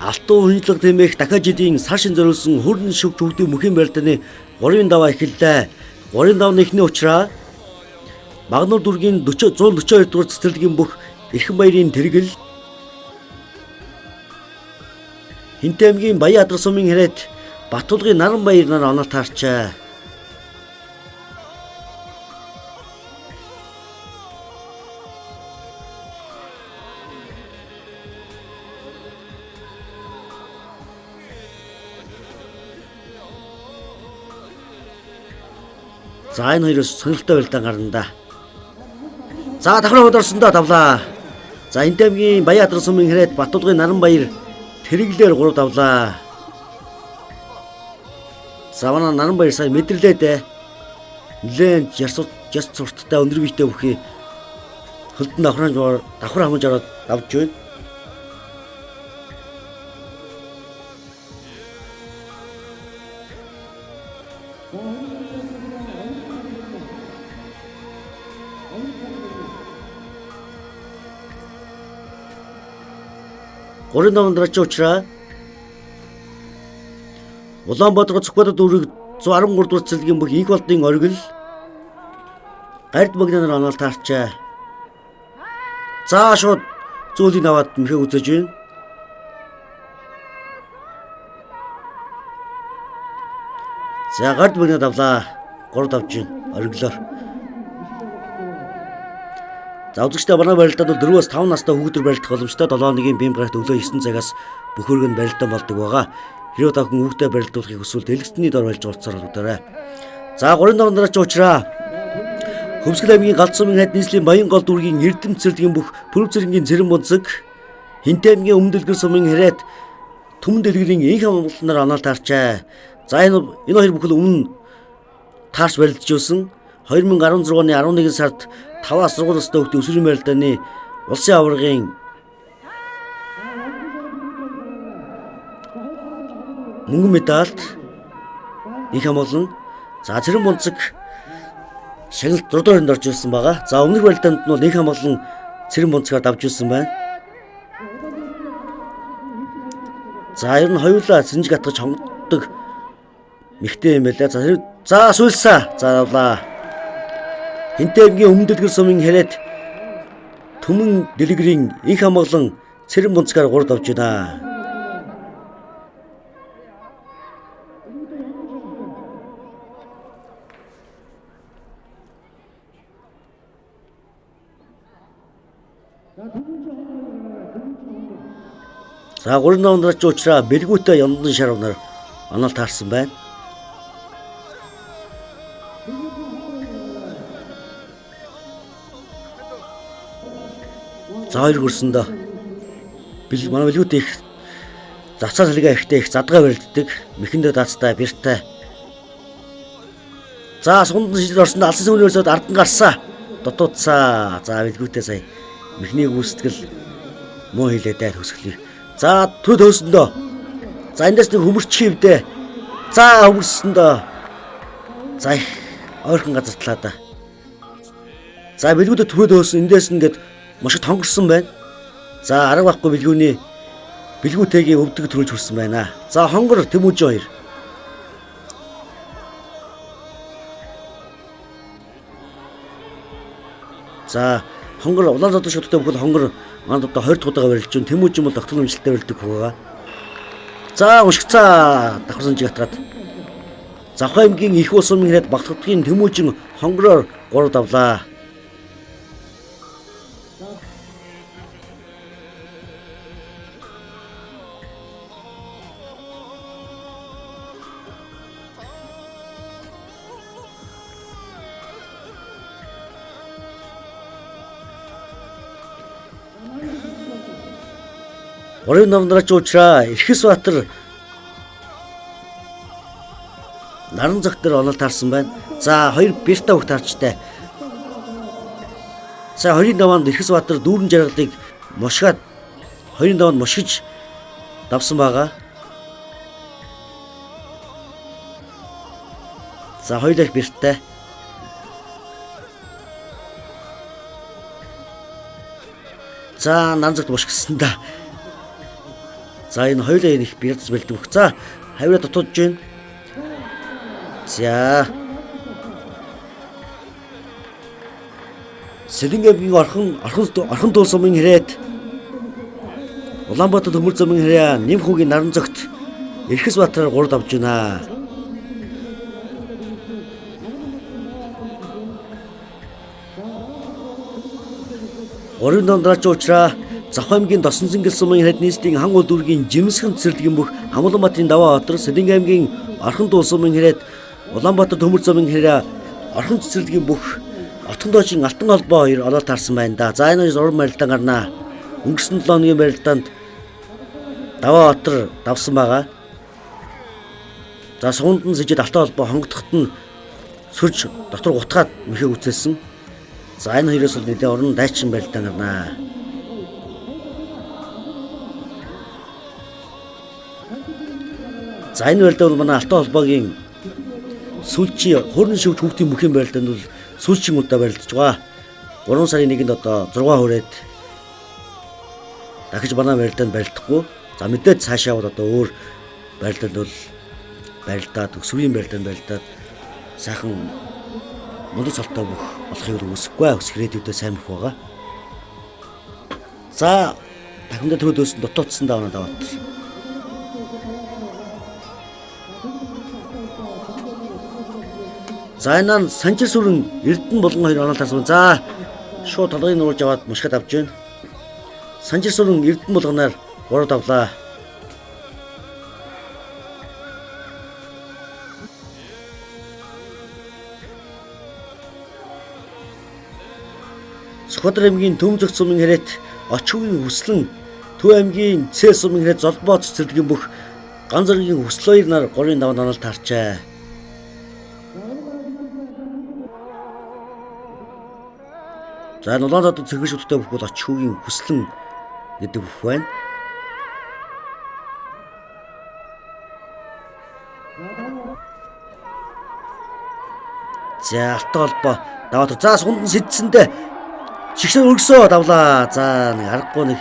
Алтан хүнлэг тэмээх дахиад жидийн сар шин зориулсан хөрн шүг чүгдийн мөхийн барилдааны 3 даваа эхэллээ. 3 давны эхний учраа Магнуур дүүргийн 142 дугаар цэцэрлэгийн бүх эрхэм баярын тэргэл Хинтээ аймгийн Баян Адрах сумын хэрэг Баттулгын наран баяр нар онол таарчаа. За энэ хоёроос сонирхолтой барилдаан гарна да. За давхар орсондоо давлаа. За Хинтээ аймгийн Баян Адрах сумын хэрэг Баттулгын наран баяр тэргэлээр 3 давлаа. За манай наран баяр сая мэдрэлээ дээ. Нилээн яс цурттай өндөр биетэй бүхий хөлдөн давхар хамж ороод давж байна. Гурван даван дараач уучраа Улаанбаатар Цогбаатар дүүрэг 113 дугаар цэцэрлэгийн бүх инх болдын оргил гард багнаар онол таарчаа. За шууд зөөлийг аваад мөхөө үзэж байна. За гард багнаар давлаа. 3 давж байна оргилоор. За үзэгчтэй манай барилдаанд бол 4-5 настай хүүхдэр барилдах боломжтой. 7-1-ийн бим гарагт өглөө 9 цагаас бүх өргөнд барилдаан болдог байгаа. Хэрвээ та хүн хүүхдээ барилдуулахыг хүсвэл дэлгэцний дор болж уулзсаар удаарай. За 3 даван дараач уучраа Хөвсгөл аймгийн Галт сумын хайд нийслэлийн Баян гол дүүргийн Эрдэм цэцэрлэгийн бүх пүрэв цэргийн цэрэн бунцэг Хинтээ аймгийн Өмнөд дэлгэр сумын хэрэг Түмэн дэлгэрийн инх амгалнаар онол таарчаа. За энэ хоёр бүхэл өмнө таарч барилдж байсан 2016 оны 11 сард 5-аас 6 настай хүүхдийн өсвөрийн барилдааны улсын аваргын мөнгөн медальт их амгалан за цэрэн бунцэг шагналт 4 дөрөнд орж ирсэн байгаа. За өмнөх барилдаанд нь бол их амгалан цэрэн бунцгаар давж ирсэн байна. За ер нь хоёулаа сэнжиг атгаж хонгоддог мэгтэй юм байлаа. За сүүлсаа. За давлаа. Хинтээ аймгийн Өмнөд дэлгэр сумын хэрэг Түмэн дэлгэрийн инх амгалан цэрэн бунцгаар 3 давж байна. За 3 даван дараач уучраа бэлгүүтэй Яндан шарав нар онол таарсан байна. За хоёр хөрсөндөө манай бэлгүүт их завцаа салгаа ихтэй их задгаа барилддаг. Мэхэндээ даацтай бэртэй. За сундан шийдэл орсонд алсын сүмнээс ардан гарсаа. Дутуудсаа. За бэлгүүтээ сая мэхний гүйцэтгэл муу хилээ дайр хөсгөлийг. За төд хөөсөндөө. За эндээс нэг хөмөрч хивдээ. За хөмөрсөндөө. За ойрхон газар талаа да. За бэлгүүтээ төд хөөсөн эндээс ингээд маш их тонгорсон байна. За арга байхгүй бэлгүүтэйгийн өвдөг төрүүлж хүрсэн байна. За хонгор Тэмүүжин 2. За хонгор Улаанбаатар шаттай бүхэл хонгор манд одоо 20 дахь удаага барилж байна. Тэмүүжин бол тогтмол амжилттай барилдаг хөөгаа. За уншигцаа давхарсан жиг атгаад. Завхай аймгийн их ус сумын хэрэг багтдгийн Тэмүүжин хонгороор 3 давлаа. Орын намдраач уучраа Эрхэсбаатар наран зогт дээр онол таарсан байна. За 2 бирта хөх таарчтай. За 2-ын даваанд Эрхэсбаатар дүүрэн жаргалыг мушгаад 2-ын даваанд мушгиж давсан байгаа. За хоёулаа их биртай. За наран зогт мушгсан да. За энэ хоёулаа их бирдж бэлдэх бүх. За хавьяа дутуудж байна. За Сэлингийн орхон туул сумын хэрэг Улаанбаатар төмөр замын хэрэг нэм хүүгийн наран зогт Эрхэсбаатараар 3 давж байна. Орын намдраач уучраа Завхай аймгийн Досон зингэл сумын хэрэг нийслэлийн хан уул дүүргийн жимсгэн цэцэрлэгийн бүх Амгаланбаатарын даваа хотор Сэлингийн аймгийн орхон туул сумын хэрэг Улаанбаатар төмөр замын хэрэг орхон цэцэрлэгийн бүх отхон доожийн алтан холбоо 2 онол таарсан байна да. За энэ 2 уран барилдаан гарнаа. Өнгөрсөн 7 өдрийн барилдаанд даваа хотор давсан байгаа. За суунд нь сэжид алтан холбоо хонгодохт нь сүрж дотор гутгаад мөхөө үцээсэн. За энэ хоёроос бол нэлээд орон дайчин барилдаан гарнаа. За энэ барилдаан бол манай алтан холбоогийн сүүлчийн хуурны шүгч хүүхдийн бүхэн барилдаанд бол сүүлчийн удаа барилдаж байгаа. 3 сарын 1-нд одоо 6 хүрээд дахиж манай барилдаанд барилдахгүй. За мэдээд цаашаа бол одоо өөр барилдаанд бол барилдаад өсвөрийн барилдаанд барилдаад сайхан мундаг цолтой бүх болохыг үсэхгүй өсөх ирээдүйдээ сайн мөх байгаа. За дахимдаа төрөөдөөс дутуудсан даваа даваад. За энэ санжир сүрэн Эрдэнэ болгон 2 онол таарсан. За шууд толгойн нуурж аваад мушгаад авч байна. Санжир сүрэн Эрдэнэ болгоноор 3 давлаа. Сүхбаатар аймгийн Төмзөгт сумын хэрэг Очгийн хүслэн Төв аймгийн Цэс сумын хэрэг Золбоо цэцэрлэгийн бүх ганц зэргийн хүсэл 2 нар 3-ын даваанд онол таарчаа. За Улаанбаатар цэгэр шүттэй бүх бол Очгийн хүслэн гэдэг бүх байна. За алтан холбоо даваад. За сундан сэдсэндээ чигшээ өргөсөө давлаа. За нэг аргагүй нэг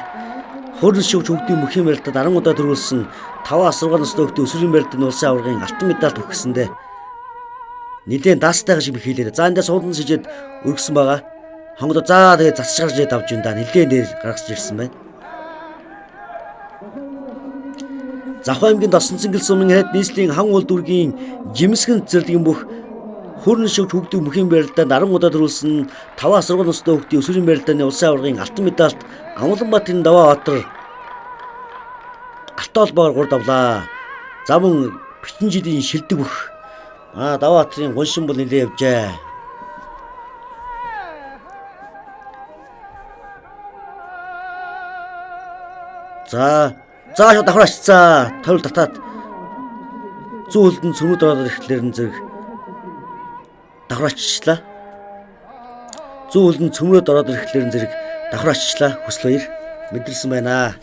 хуурын шүгч хүүхдийн мөхийн барилдад 10 удаа төрүүлсэн 5-6 настай хүүхдийн өсвөрийн барилдад улсын аваргын алтан медаль өгсөндөө нэлээд даастайгаа шиг хийлээ. За эндээ сундан сэжээд өргөсөн байгаа. Хонгодоо за тэгээ засч гарч ирээд авч юм да. Нэлээд нэр гаргаж ирсэн байна. Завхай аймгийн Досон зингэл сумын хэрэг нийслэлийн хан уул дүүргийн жимсгэн цэцэрлэгийн бүх хуурны шүгч хүүхдийн мөхийн барилдаанд 10 удаа төрүүлсэн 5-6 настай хүүхдийн өсвөрийн барилдааны улсын аваргын алтан медальт Амгаланбаатарын даваа хотор алтан холбоогоор 3 давлаа. За мөн битэн жилийн шилдэг бүх даваа хотрын гуншин бол нэлээд явжээ. За шууд давхраач. За тойрол татаад зүүн хөлдөн цөмөд ороод ирэхлээр нь зэрэг давхраачлаа. Зүүн хөлдөн цөмрөөд ороод ирэхлээр нь зэрэг давхраачлаа. Хүсэл 2 мэдэрсэн байна.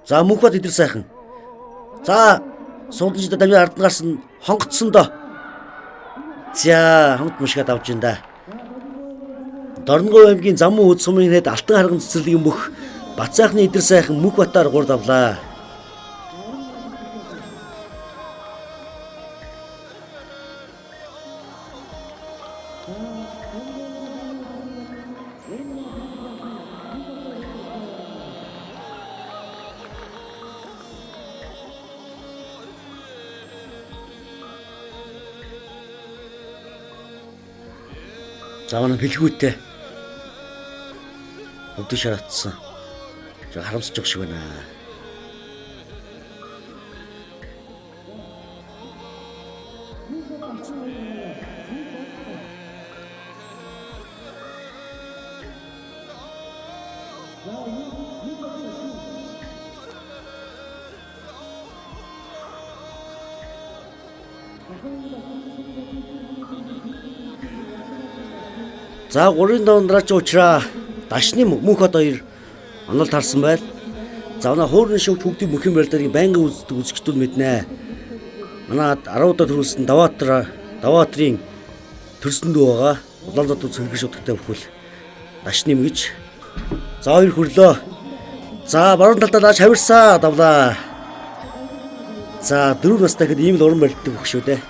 За мөнх бат идэр сайхан. За суудлын давьяа ард гарсан хонгоцсон доо. За хамт мушгаад авч ин да. Дорногов аймгийн Замун үд сумын хэрэг алтан харган цэцэрлэгийн бүх Бацаахны идэр сайхан мөнх батаар 3 давлаа. За манай бэлгүүтээ өвдөж шаратсан. За харамсаж байгаа шиг байна. За 3-ын давандраач уучраа дашны мөнх хот хоёр онол тарсан байл. За манай хуурны шүүгч бүгдийн мөнхийн барилдааны байнгын үздэг үзэгчдүүд мэднэ. Манай 10 удаа төрүүлсэн даваатрын төрсөн дүү байгаа. Улаанзад цэнхэр шүтгтэй бүхэл дашны мэгж. За хоёр хүрлөө. За баруун талдаа нааш хавирсаа давлаа. За 4 настай гэхэд ийм л уран барилддаг бүх шүү дээ.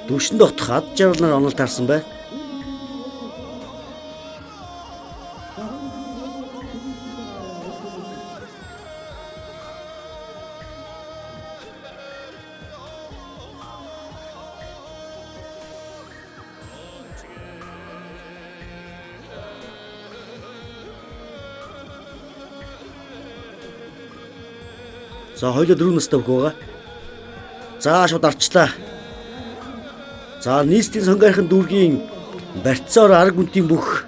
Дүвшин дотох ад жаргалаар онол тарсан бай. За хоёулаа 4 настай бүх байгаа. За шууд арчлаа. За нийстийн сонгойрхон дүүргийн барьцаар арга гүнтийн бүх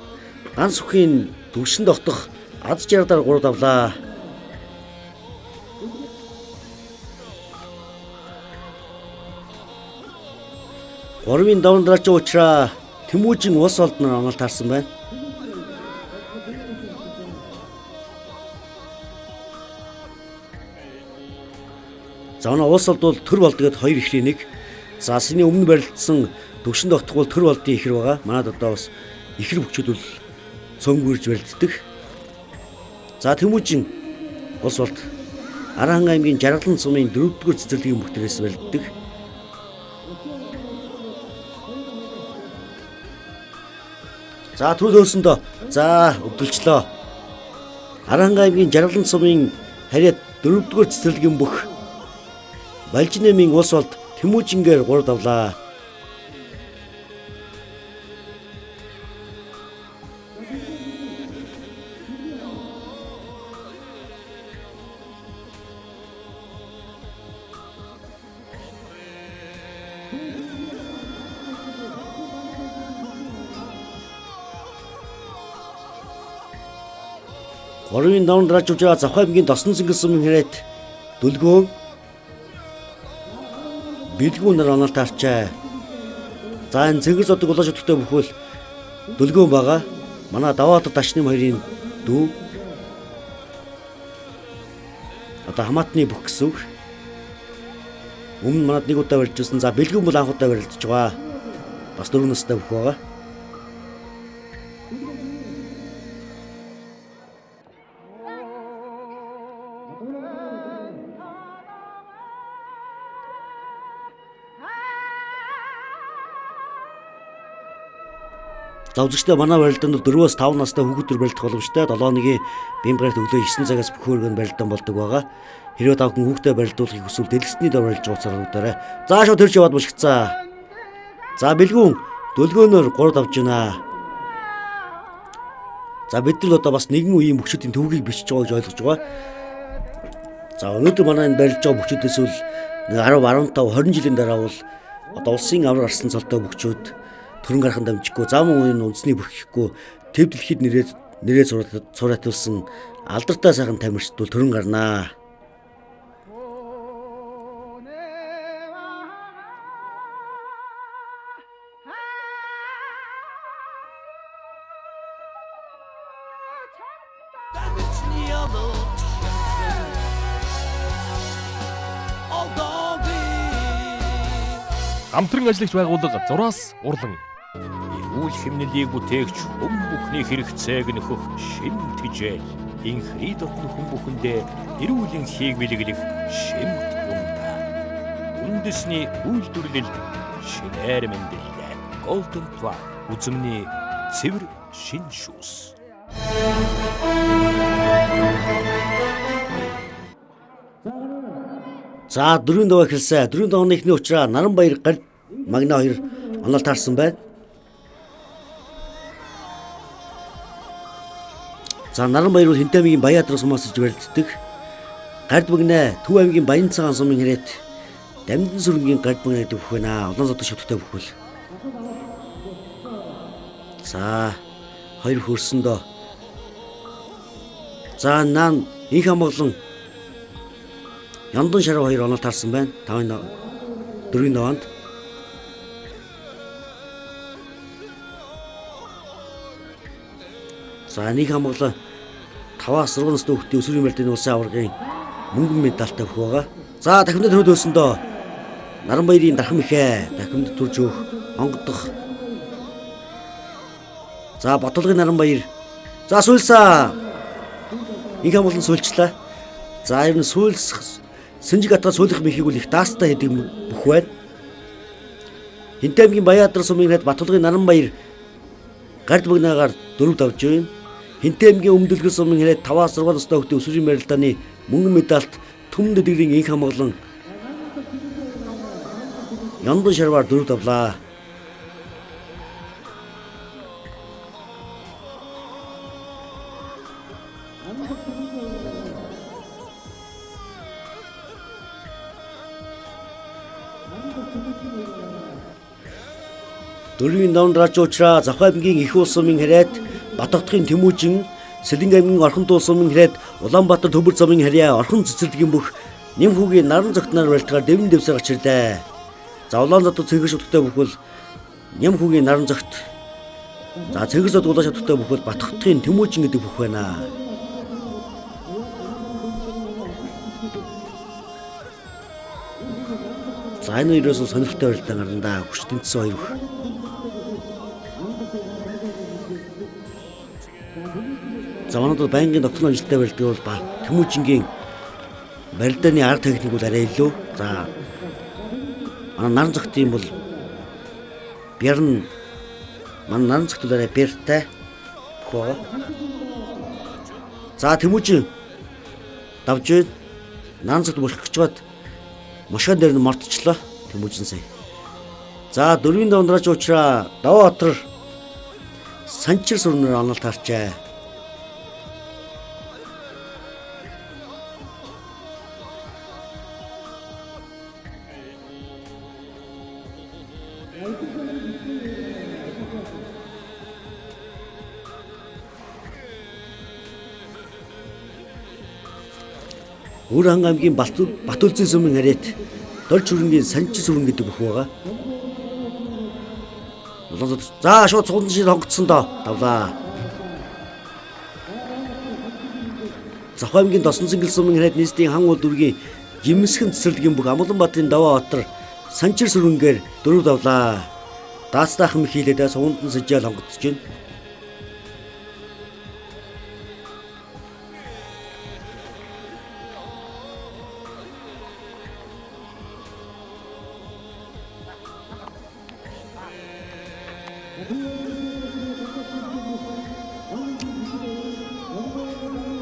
ганц үхийн төвшин дотох ад жаргалаар 3 давлаа. Гурвын давандраач уучраа Тэмүүжин ус олдноор онол тарсан байна. За оноо ус олд бол төр болдгод 2 ихрийн 1. За синий өмнө барилдсан төвшин дотох бол төр болдын ихэр байгаа. Манайд одоо бас ихэр бүчүүд бол цөмгөрж барилддаг. За Тэмүүжин ус болд Арахан аймгийн Жаргалан сумын 4-р цэцэрлэгийн бүхтрээс барилддаг. За төлөөсөндөө за өвдөлчлөө. Арахан аймгийн Жаргалан сумын харьяат 4-р цэцэрлэгийн бүх Балжинэмийн ус болд Тэмүүжингээр 3 давлаа. Гурвын давандраач уужраа Завхай аймгийн Досон цэнгэл сумын харьяат Дүлгөөн Бэлгүүнээр онол тарчаа. За энэ цэнгэр зодог улаан шүтгтэй бүхэл Дүлгөөн байгаа. Манай Даваатар дашны хоёрын дүү. Одоо хамаатны бүх гэсэн үг. Өмнө манад 1 удаа барьжсэн. За Бэлгүүн бол анх удаа барилдаж байгаа. Бас 4 настай бүх байгаа. За үзэгчдээ манай барилдаанд 4-5 настай хүүхдүүд барилдах боломжтой. 7-ны бямбгарт өглөө 9 цагаас бүх хөөргөнд барилдаан болдог байгаа. Хэрвээ та бүхэн хүүхдээ барилдуулахыг хүсвэл дэлгэцний дор барилж ууцаар өгдөрэй. За шууд төрж яваад бушгицаа. За Бэлгүүн Дүлгөөнөөр 3 давж байна. За бид нар одоо бас нэгэн үеийн бүхчүүдийн төвгийг бичиж байгаа гэж ойлгож байгаа. За өнөөдөр манай энэ барилж байгаа бүхчүүдээс бол 10, 15, 20 жилийн дараа бол одоо улсын авраг арсан цолтой бүхчүүд төрөн гарахан дамжихгүй зам үеийн үндэсний бүрхэхгүй төв дэлхийд нэрээ цураатуулсан алдартай сайхан тамирчид бол төрөн гарнаа. Гамтран ажиллагч байгууллага зураас урлан. Эрүүл хэмнэлийг бүтээгч хүн бүхний хэрэгцээг нөхөх шин тэжээл. Инхри дотны хүн бүхэндээ эрүүлийн хийг бэлэглэх шимт ундаа. Үндэсний үйлдвэрлэлд шинээр мэндэлээ. Golden Plan үзмний цэвэр шин шүүс. За 4 даваа эхэлсэн. 4 давааны эхний учраас Наранбаяр гард магна 2 онол таарсан байна. За Наранбаяр бол Хинтээ аймгийн Баяадраг сумаас ирж барилддаг. Гард магна Төв аймгийн Баян цагаан сумын хэрэг Дамдын сүрэнгийн гард магна гэдэг бүх байна. Улаан зодог шүтгтэй бүхэл. За 2 хөрсөн доо. За наан их хамгаалан Яндан шарав 2 онол таарсан байна. 4 даваанд. За нэг хамгаалан 5-аас 6 настай хүүхдийн өсвөрийн барилдааны улсын аваргын мөнгөн медальтай бүх байгаа. За дахимд төрөд өсөн доо. Наранбаярын дархан ихэ дахимд төрж өөх онгодох. За Баталгын Наранбаяр. За сүүлсаа. Нэг хамгаалан сүүлчлээ. За ер нь сүүлс Сэнжиг атгаа суулгах мэхийг үл их даастай хийдэг бүх байна. Хинтээ аймгийн Баяадраг сумын хэд Баталгын Наранбаяр гард магнагаар 4 давж байна. Хинтээ аймгийн Өмдөлгөр сумын хэд 5-аас 6 настай хүүхдийн өсвөрийн барилдааны мөнгөн медальт Түмэн дэдгэрийн инх хамгаалан Яндан шарваар 4 давлаа. Дөрвийн давн дараач уучраа Завхай аймгийн Их уус сумын хэрэг Батготхын Тэмүүжин, Сэлэнг аймгийн Орхон туул сумын хэрэг Улаанбаатар Төбөр замын харьяа Орхон цэцэрлэгийн бүх нэм хүүгийн наран зогтноор барилдгаар дэвэн дэвсээр гачирлаа. За улаан зодог цэгэр шүтгтэй бүхэл нэм хүүгийн наран зогт. За цэгэр зод улаан шүтгтэй бүхэл Батготхын Тэмүүжин гэдэг бүх байна. За энэ хоёроос сонирхолтой барилдаан гарна хүч тэмцсэн хоёр бүх. За манайд байнгын докторын ажилтай барилдаг бол Тэмүүжингийн барилдааны арга техник бол арай илүү. За манай наран зогтын бол бярн манай наран зогт бол арай бяртай бүх. За Тэмүүжин давж байна. Наран зогт болох гэж бод машин дээр нь мортчлоо Тэмүүжин сая. За 4 давн дараач уучраа Даваа Батар Санчир сүрнээр онол таарчаа. Өөрхөн аймгийн Батүлзэн сумын харьяат Дол чүрэнгийн Санчир сүрэн гэдэг бүх байгаа. За шууд цуглан шиг хонгоцсон доо давлаа. Завхай аймгийн Досон Цэнгэл сумын харьяат нийслэлийн хан уул дүргийн Жимсхэн цэцэрлэгийн бүх Амгаланбаатарын Даваа Батар Санчир сүрэнгээр 4 давлаа. Даастайхан хилээд сувндан сэжээл хонгоцож байна.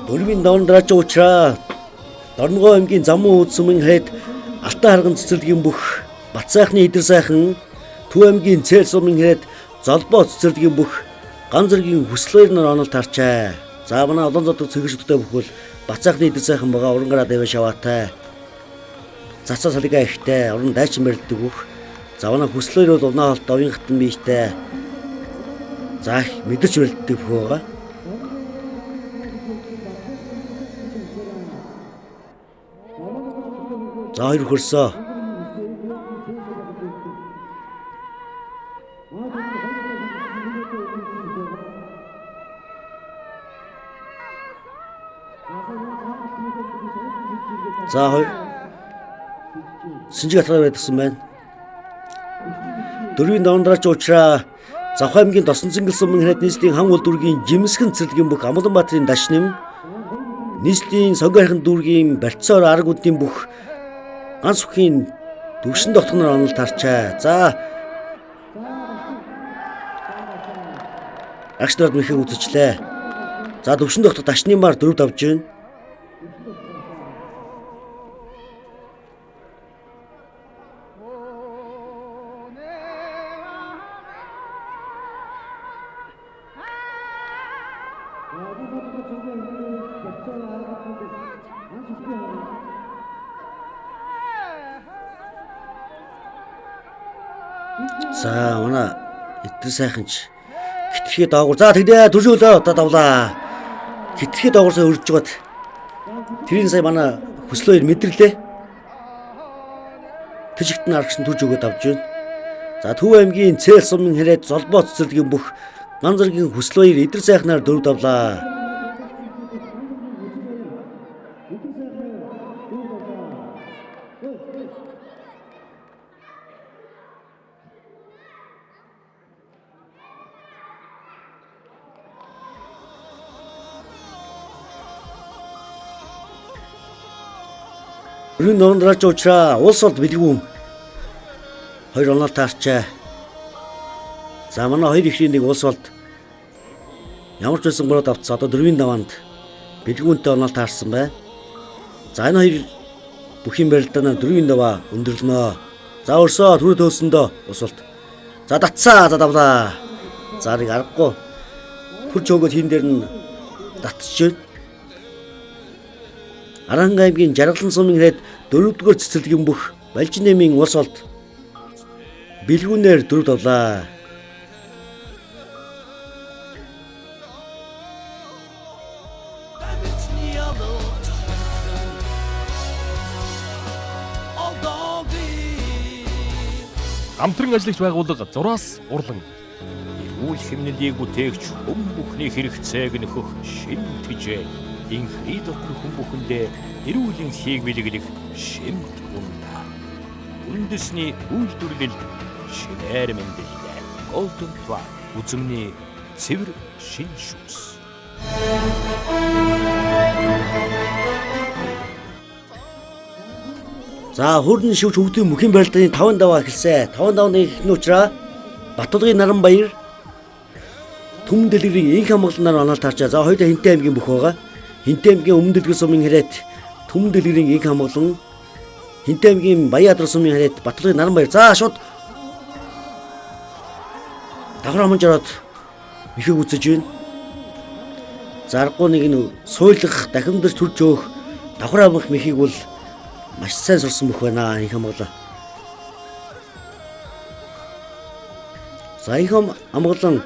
Дөрвийн давн дараач уучраа Дорногов аймгийн Замун үүд сумын харьяат Алтай харган цэцэрлэгийн бүх Бат сайхны идэр сайхан Төв аймгийн Цээл сумын харьяат Золбоо цэцэрлэгийн бүх Ган зэргийн хүслээр нар онол таарчаа. За манай олон зодог цэгэр шүтгтэй бүхэл Бат сайхны идэр сайхан байгаа урангараа дэвэ шаваатай. Цацаа салига ихтэй уран дайчин барилддаг бүх. За манай хүслээр бол унаа холт овын хатан биетэй. За мэдэрч барилддаг бүх байгаа. За 2 хөрсөө. За 2 Сэнжиг атгаар байдсан байна. 4-ийн давандараач уучраа Завхан аймгийн Досон цэнгэл сумын ханад нийслэлийн хан улдүргийн жимсгэн цэцэрлэгийн бүх Амгаланбаатарын дашним нийслэлийн сонгойрхон дүүргийн барьцаар арга үдийн бүх ганц бүхийн төвшин дотгоноор онол тарчаа. За агшнард мэхийг үзчихлээ. За төвшин дотгод дашны маар 4 давж байна. За манай эдгээр сайханч хитрхи доогуур. За тэгдэ төржөөлөө одоо давлаа. Хитрхи доогуурсаа өрж жоод тэрийн сая манай хөслөөр мэдэрлээ. Тэжигтэн арагч нь төрж өгөөд авж байна. За Төв аймгийн Цээл сумын ханад золбоо цэцэрлэгийн бүх ганцэргийн хөслөөр эдгээр сайхнаар 4 давлаа. Өрийн давандараач уучраа улс олд бэлгүүн 2 онол таарчаа. За манай 2 ихрийн нэг улс олд ямар ч байсан гурав давцсан. Одоо 4-ийн даванд бэлгүүнтэй онол таарсан бай. За энэ 2 бүхийн барилдаанаа 4-ийн даваа өндөрлөнөө. За өрсөө түрүү төөсөндөө улс олд. За татсаа за давлаа. За нэг аргагүй төрж өгөөд хин дээр нь татчих. Аранхан аймгийн Жаргалан сумын ханад 4-р цэцэрлэгийн бүх Балжинэмийн улс олд бэлгүүнээр 4 давлаа. Хамтран ажиллагч байгууллага 6-аас урлан Эрүүл хэмнэлийг бүтээгч хүн бүхний хэрэгцээг нөхөх шин тэжээ. Инхри дотор хүн бүхэндээ эрүүлийн хийг бэлгэлэх шимт ундаа. Үндэсний үйлдвэрлэлд шинээр мэндэлээ. Golden Plan үзмний цэвэр шин шүүс. За хурдан шивч хөгдийн мөхийн барилдааны 5 даваа эхэлсэн. 5 давны эхний учраас Батулгын Наранбаяр Түмэн дэлгэрийн инх хамгаалнаар онол таарчаа. За хоёулаа Хинтээ аймгийн бүх байгаа. Хинтээ аймгийн Өмнөд дэлгэр сумын ханад Түмэн дэлгэрийн инх хамгаалан Хинтээ аймгийн Баяадар сумын ханад Батулгын Наранбаяр. За шууд давхар хамж ороод мөхийг үзэж байна. За аргагүй нэг нь суйлах дахимдэрч төрж өөх давхар амх мөхийг бол маш сайн сурсан мөх байна инх хамгаалаа. За инх хамгаалан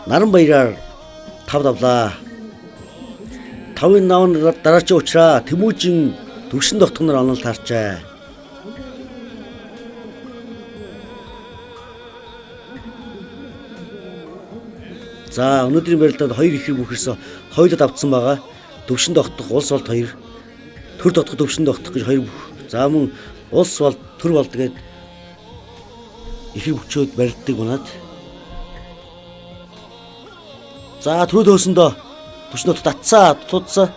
Наранбаяраар 5 давлаа. 5-ын навн дараачийн уучраа Тэмүүжин төвшин дотгоноор онол таарчаа. За өнөөдрийн барилдаанд 2 ихэр бүхэрсэн хоёулаа давтсан байгаа. Төвшин дотгох улс болд 2, төр дотгох төвшин дотгох гэж 2 бүх. За мөн улс бол төр болд гээд ихэр бүчөөд барилддаг манад. За түрүү төөсөндөө төвшнөд татсаа туудсан.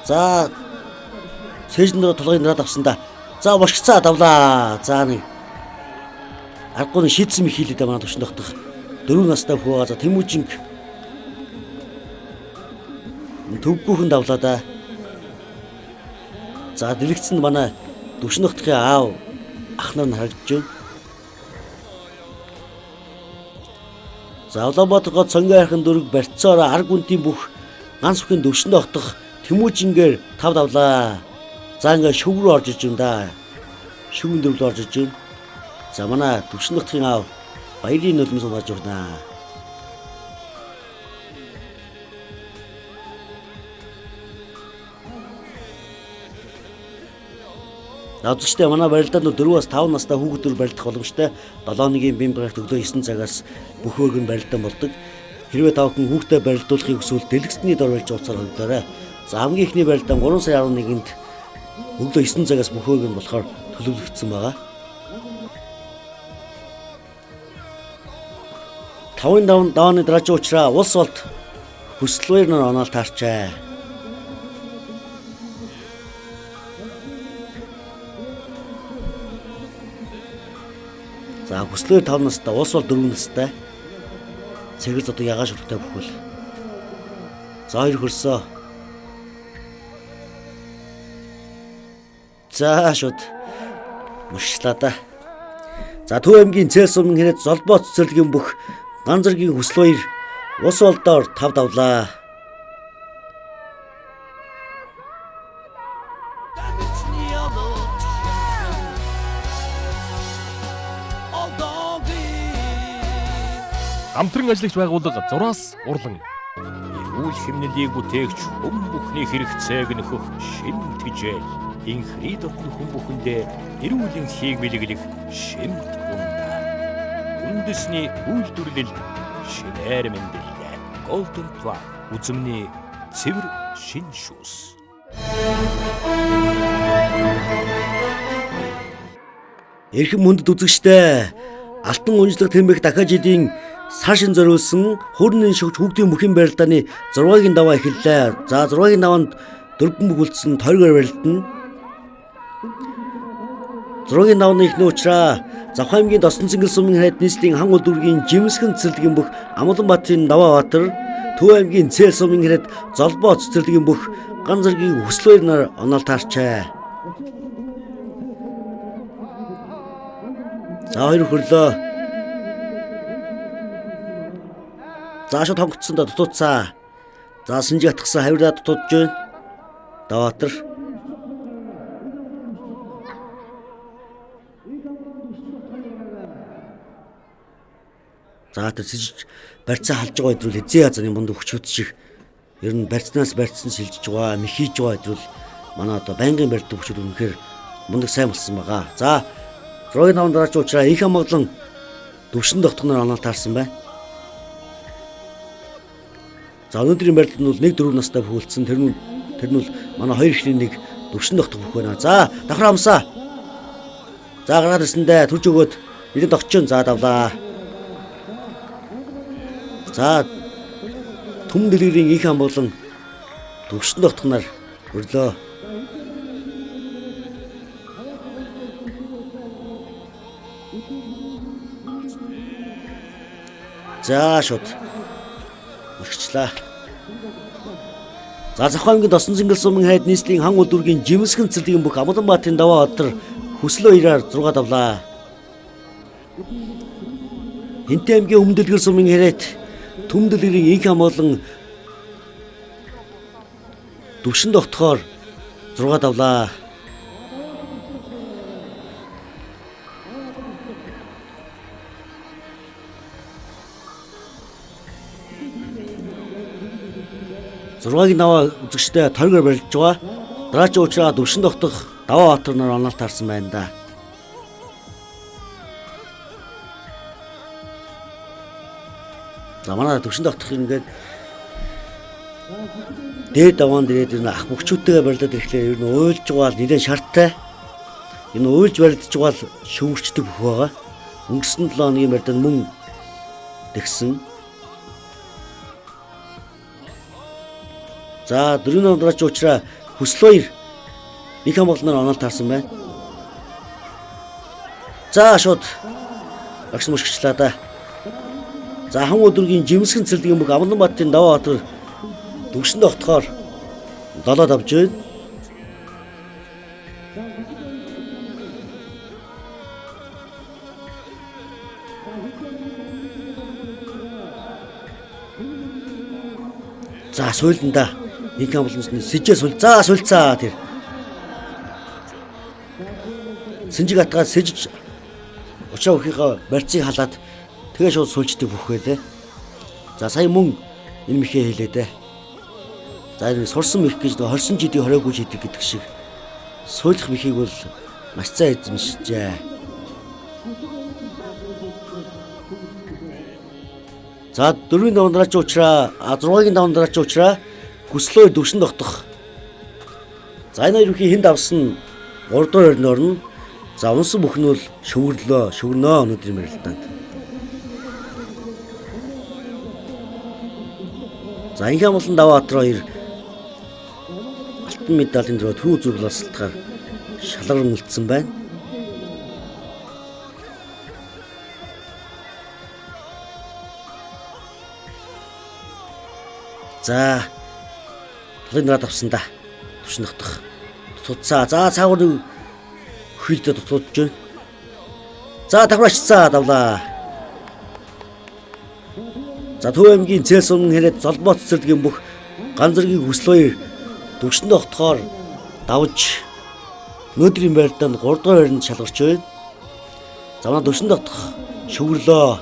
За цээжнэр толгойн дараад авсан да. За бошгцаа давлаа. За нэг аргагүй шийдсэн их хийлээ да манай төвшин дотгох 4 настай хөө. За Тэмүүжинг төвгүүхэн давлаа да. За дэлгэцэнд манай төвшин дотгохын аав ах нар харагдж байна. За Улаанбаатар гот сонгойрхон дөрөг барьцаар арга үнтийн бүх ганц бүхэн төвшин дотгох Тэмүүжингээр 5 давлаа. За ингээ шөв рүү орж иж байна да. Шөвөн дөрвөл орж иж байна. За манай төвшин дотгохын аав баярын нулимс унааж байна. Наадчтай манай барилдаанд 4-аас 5 настай хүүхдүүд барилдах боломжтой. 7-1-ийн бим гарагт өглөө 9 цагаас бүх хөөргөн барилдаан болдог. Хэрвээ та бүхэн хүүхдэд барилдуулахыг хүсвэл дэлгэцний дор барьж уулзаар хөгдөөрэй. За хамгийн ихний барилдаан 3 сарын 11-нд өглөө 9 цагаас бүх хөөргөн болохоор төлөвлөгдсөн байгаа. 5 давааны дараачийн уучраа улс болт хүсэл баяр нар оноол таарчээ. За хүслээр 5 настай, улс бол 4 настай. Цэгэл одоо ягааш өртөө бүхэл. За 2 хөрсөө. За шууд мөшлөө да. За Төв аймгийн Цэс сумын хэрэг золбоо цэцэрлэгийн бүх ганц зэргийн хүсэл баяр улс болдоор 5 давлаа. Хамтран ажиллагч байгууллага 6-аас урлан Эрүүл хэмнэлийг бүтээгч хүн бүхний хэрэгцээг нөхөх шимт хижээл. Инхри дотны хүн бүхэндээ эрүүлийн хийг бэлэглэх шимт бундаа. Үндэсний үйлдвэрлэлд шинээр мэндэлээ. Golden Plan үзмний цэвэр шин шүүс. Эрхэм хүндэт үзэгчтэй алтан унжлах тэмбэх дахиад жилийн сар шин зориулсан хуурны шугч хүүхдийн бүхэн барилдааны 6-гийн даваа эхэллээ. За 6-гийн даваанд 4 бүх үлдсэн тойргоор барилдана. 6-гийн давааны эхний уучраа Завхан аймгийн Досон цэнгэл сумын хайд нийслэлийн хан улдүргийн жимсгэн цэцэрлэгийн бүх Амгаланбаатарын Даваа Баатар, Төв аймгийн Цэс сумын хайд золбоо цэцэрлэгийн бүх ганц зэргийн хүсэл баяр нар оноол таарчээ. За 2 хөрлөө. За шууд хонгоцсондоо дутууцаа. За сэнжиг атгсан хавирдаа дутуудж байна. Даваатар. За тэр сэж барьцаа халж байгаа өдрөл эзэн язаны мунд өвчүүд шиг ер нь барьцнаас барьцсан шилжиж байгаа, мэхийж байгаа өдрөл манай одоо байнгын барьд өвчүүд үнэхээр мундаг сайн болсон байгаа. За 6-гийн даваанд дараач уучраа их амгалан төвшин тогтгоноор оноол таарсан байна. За өнөөдрийн барилд нь бол 1-4 настай бүхэлдсэн. Тэр нь бол манай 2 эхний нэг төвшин тогтох бүх байна. За давхар амсаа. За гараад ирсэндээ төрж өгөөд нэлээд огчон за давлаа. За түмэн дэлгэрийн их амгалан төвшин тогтгоноор өрлөө. За шууд өргөчлээ. За Завхан аймгийн Досон цэнгэл сумын хайд нийслэлийн хан улдүргийн жимсгэн цэцэрлэгийн бүх Амгаланбаатарын Даваа Баатар хүсэл баяраар 6 давлаа. Хинтээ аймгийн Өмнөдөлгөр сумын хайд Түмэн дэлгэрийн инх амгалан төвшин тогтохоор 6 давлаа. Зургагийн даваа үзэгчтэй тойргоор барилж байгаа. Дараачийн уучраа төвшин тогтох Даваа Баатар нар оноол таарсан байна да. За манай төвшин тогтох ингээд дээд даваан дээрээ тэр ах мөхчүүдтэйгээ барилдаад ирэхлээр ер нь уйлж байгаа л нэлээд шарттай. Энэ уйлж барилдж байгаа л шүүгчдэг бүх байгаа. Өнгөрсөн 7 хоногийн барилдаанд мөн тэгсэн. За 4 даваанд дараач уучраа хүсэл баяр их амгаланаар оноол таарсан байна. За шууд багш мөшгчлээ да. За хан өдргийн жимсгэн цэцэрлэгийн бүх Амгаланбаатарын Даваа Баатар төвшин тогтохоор 7 давж байна. За суйланда их амгалансны сэжээ суйл. За суйлцаа тэр. Сэнжиг атгаад сэжиж учаа өхийнхөө барьцыг халаад тэгээ шууд суйлчдаг бүх байлээ. За сая мөн энэ мэхээ хэлээ дээ. За энэ сурсан мэх гэж 20 жилийн 20-гүй шийдэг гэдэг шиг суйлах мэхийг бол маш цаа эзэмшижээ. За 4-ийн даваанд дараач уучраа 6-гийн даваанд дараач уучраа хүслөө төвшин тогтох. За энэ хоёр бүхий хэн давсан 3 дугаар орны орно. За унсан бүхэн бол шүгнөө өнөөдрийн барилдаанд. За инхээ болон Даваатар хоёр алтан медалийн дөрөв түрүү зурлалтаар шалгаран үлдсэн байна. За толын нараад авсан да. Төвшин дотох. Тутцаа. За цаагаар нэг хүйдэ тутуудж байна. За давхрачцаа давлаа. За Төв аймгийн Цээл сумын хэрэг золбоо цэцэрлэгийн бүх ганцэргийн хүсэл хоёр төвшин дотохоор давж өнөөдрийн барилдаанд 3 дугаар байранд шалгарч байна. За манай төвшин дотох шүгрлөө.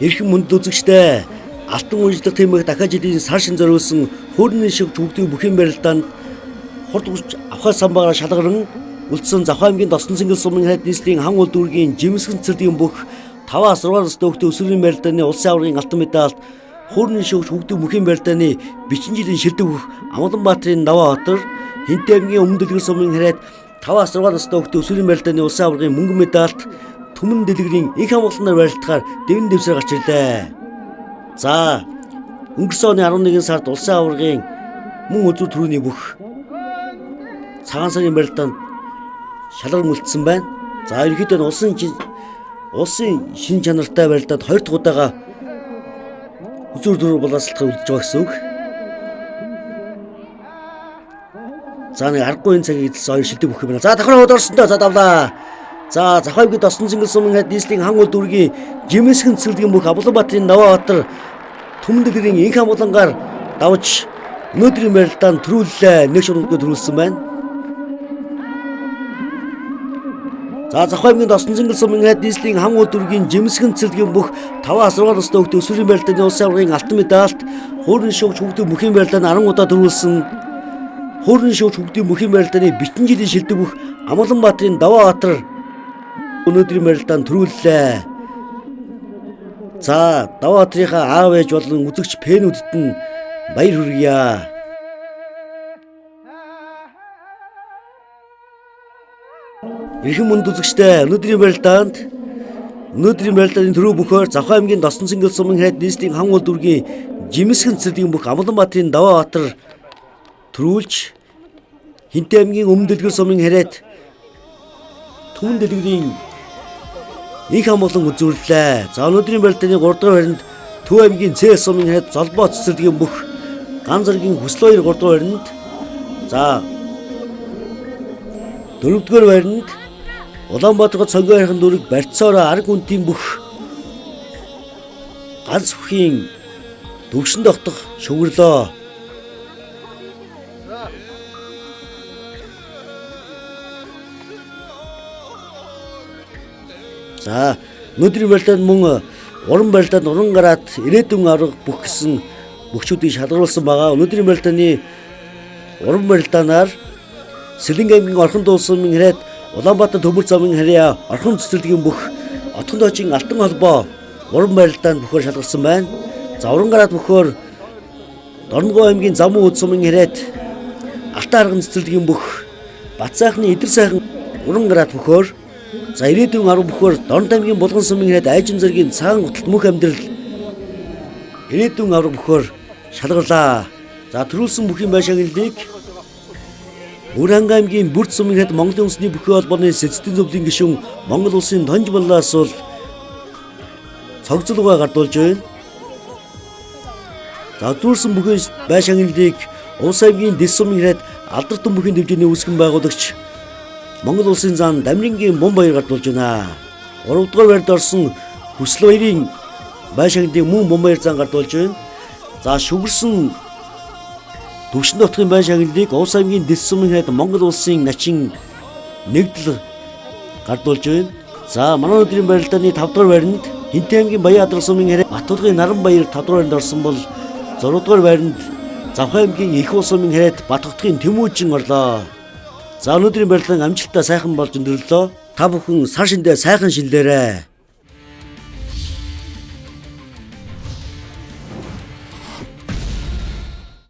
Эрхэм мөнд үзэгчтэй алтан уужлах тэмээх дахиад жилийн сар шин зориулсан хуурны шиг бүгдийн бүхэн барилдаанд хурд хүч авхаа самбаараа шалгаран үлдсэн Завхай аймгийн Досон цэнгэл сумын хайд нийслэлийн хан улд үүргийн жимсгэн цэцэрлэгийн бүх 5-6 настай хүүхдийн өсвөрийн барилдааны улсын аваргын алтан медаль хуурны шиг бүгдийн бүхэн барилдааны бичин жилийн шилдэг бүх Амгаланбаатарын Даваатар Хинтээ аймгийн Өмнө Дэлгэр сумын хайд 5-6 настай хүүхдийн өсвөрийн барилдааны улсын аваргын мөнгөн медальт Түмэн дэлгэрийн их амгаланаар барилдахаар дэвэн дэвсээр гарч ирлээ. За өнгөрсөн оны 11 сард улсын аваргын мөн үзүү төрөний бүх цагаан сарын барилдаанд шалгаран үлдсэн байна. За ерөнхийдөө улсын шин чанартай барилдаанд 2 дахь удаага үзүүр төрөөр боловсролтой үлдэж байгаа гэсэн үг. За нэг аргагүй энэ цагийг эзэлсэн хоёр шилдэг бүх юм байна. За давхраа удаарсан доо. За давлаа. За Завхай аймгийн Досон цэнгэл сумын хайд нийслэлийн хан улд үүргийн жимсгэн цэцэрлэгийн бүх Амгаланбаатарын Даваатар Түмэн дэлгэрийн инх амгалангаар давж өнөөдрийн барилдаанд төрүүллээ. Нэг шуургад төрүүлсэн байна. За Завхай аймгийн Досон цэнгэл сумын хайд нийслэлийн хан улд үүргийн жимсгэн цэцэрлэгийн бүх 5-6 настай хүүхдийн өсвөрийн барилдааны улсын аваргын алтан медальт хуурны шуугч хүүхдийн бүхэн барилдаанд 10 удаа төрүүлсэн. Хуурны шуугч хүүхдийн бүхэн барилдааны битэн жилийн шилдэг бүх Амгаланбаатарын Даваатар өнөөдрийн барилдаанд төрүүллээ. За Даваатрынхаа аав ээж болон үзэгч фэнүүдэд нь баяр хүргье. Эрхэм мөнд үзэгчтэй өнөөдрийн барилдааны төрөө бөхөөр Завхай аймгийн Досон цэнгэл сумын хайд нийслэлийн хан улд үүргийн жимсгэн цэцэрлэгийн бүх Амгаланбаатарын Даваатар төрүүлж Хинтээ аймгийн Өмнө Дэлгэр сумын хайд Түмэн дэлгэрийн инх амгалан үзүүллээ. За өнөөдрийн барилдааны 3 дугаар байранд Төв аймгийн Цээл сумын хайд золбоо цэцэрлэгийн бүх ганцэргийн хүсэл хоёр 3 дугаар байранд. За 4 дугаар байранд Улаанбаатар цонгийн хайрхан дүрэг барьцаороо арга үнтийн бүх ганц бүхийн төвшин дотох шүгрлөө. За өнөөдрийн барилдаанд мөн уран барилдаанд уран гараад ирээдүйн арга бүх гэсэн бүгчүүдийг шалгаруулсан байгаа. Өнөөдрийн барилдааны уран барилдаанаар Сэлэнг аймгийн Орхон дуулсан хэрэг Улаанбаатар төмөр замын харьяа орхон цэцэрлэгийн бүх отхон тоочийн алтан холбоо уран барилдаанд бүхээр шалгарсан байна. За уран гараад бүхээр Дорногов аймгийн Замун үд сумын хэрэг алтан арган цэцэрлэгийн бүх Бат сайхны идэр сайхан уран гараад бүхээр за ирээдүйн арга бүхээр Дорнод аймгийн Булган сумын хэрэг айжим зэргийн цагаан гуталт мөх амьдрал ирээдүйн арга бүхээр шалгарлаа. За төрүүлсэн бүхийн байшааллыг Үрэнгэ аймгийн Бүрд сумын хэд Монголын үндэсний бүхий холбооны сэцэдийн зөвлөлийн гишүүн Монгол улсын Тонж Баллаас бол цогцлогоо гардуулж байна. За төрүүлсэн бүхий байшааллыг Улс аймгийн Дэс сумын хэд Алдарт бүхийн дэвжээний үүсгэн байгуулагч Монгол улсын зан Дамирингийн Бомбаяр гардуулж байна. 3 дугаар байранд орсон Хүсэл баярын байшааллыг мөн Бомбаяр зан гардуулж байна. За шүгэрсэн Төвшин дотгийн байшааллыг Улс аймгийн Дэс сумын хэд Монгол улсын начин нэгдэл гардуулж байна. За манай өдрийн барилдааны 5 дугаар байранд Хинтээ аймгийн Баяадрах сумын хэрэг Батулгын Наранбаяр 5 дугаар байранд орсон бол 6 дугаар байранд Завхай аймгийн Их ус сумын хэрэг Батхтгийн Тэмүүжин орлоо. За өнөөдрийн барилдаан амжилттай сайхан болж өндөрлөө. Та бүхэн сар шиндээ сайхан шинлээрэй.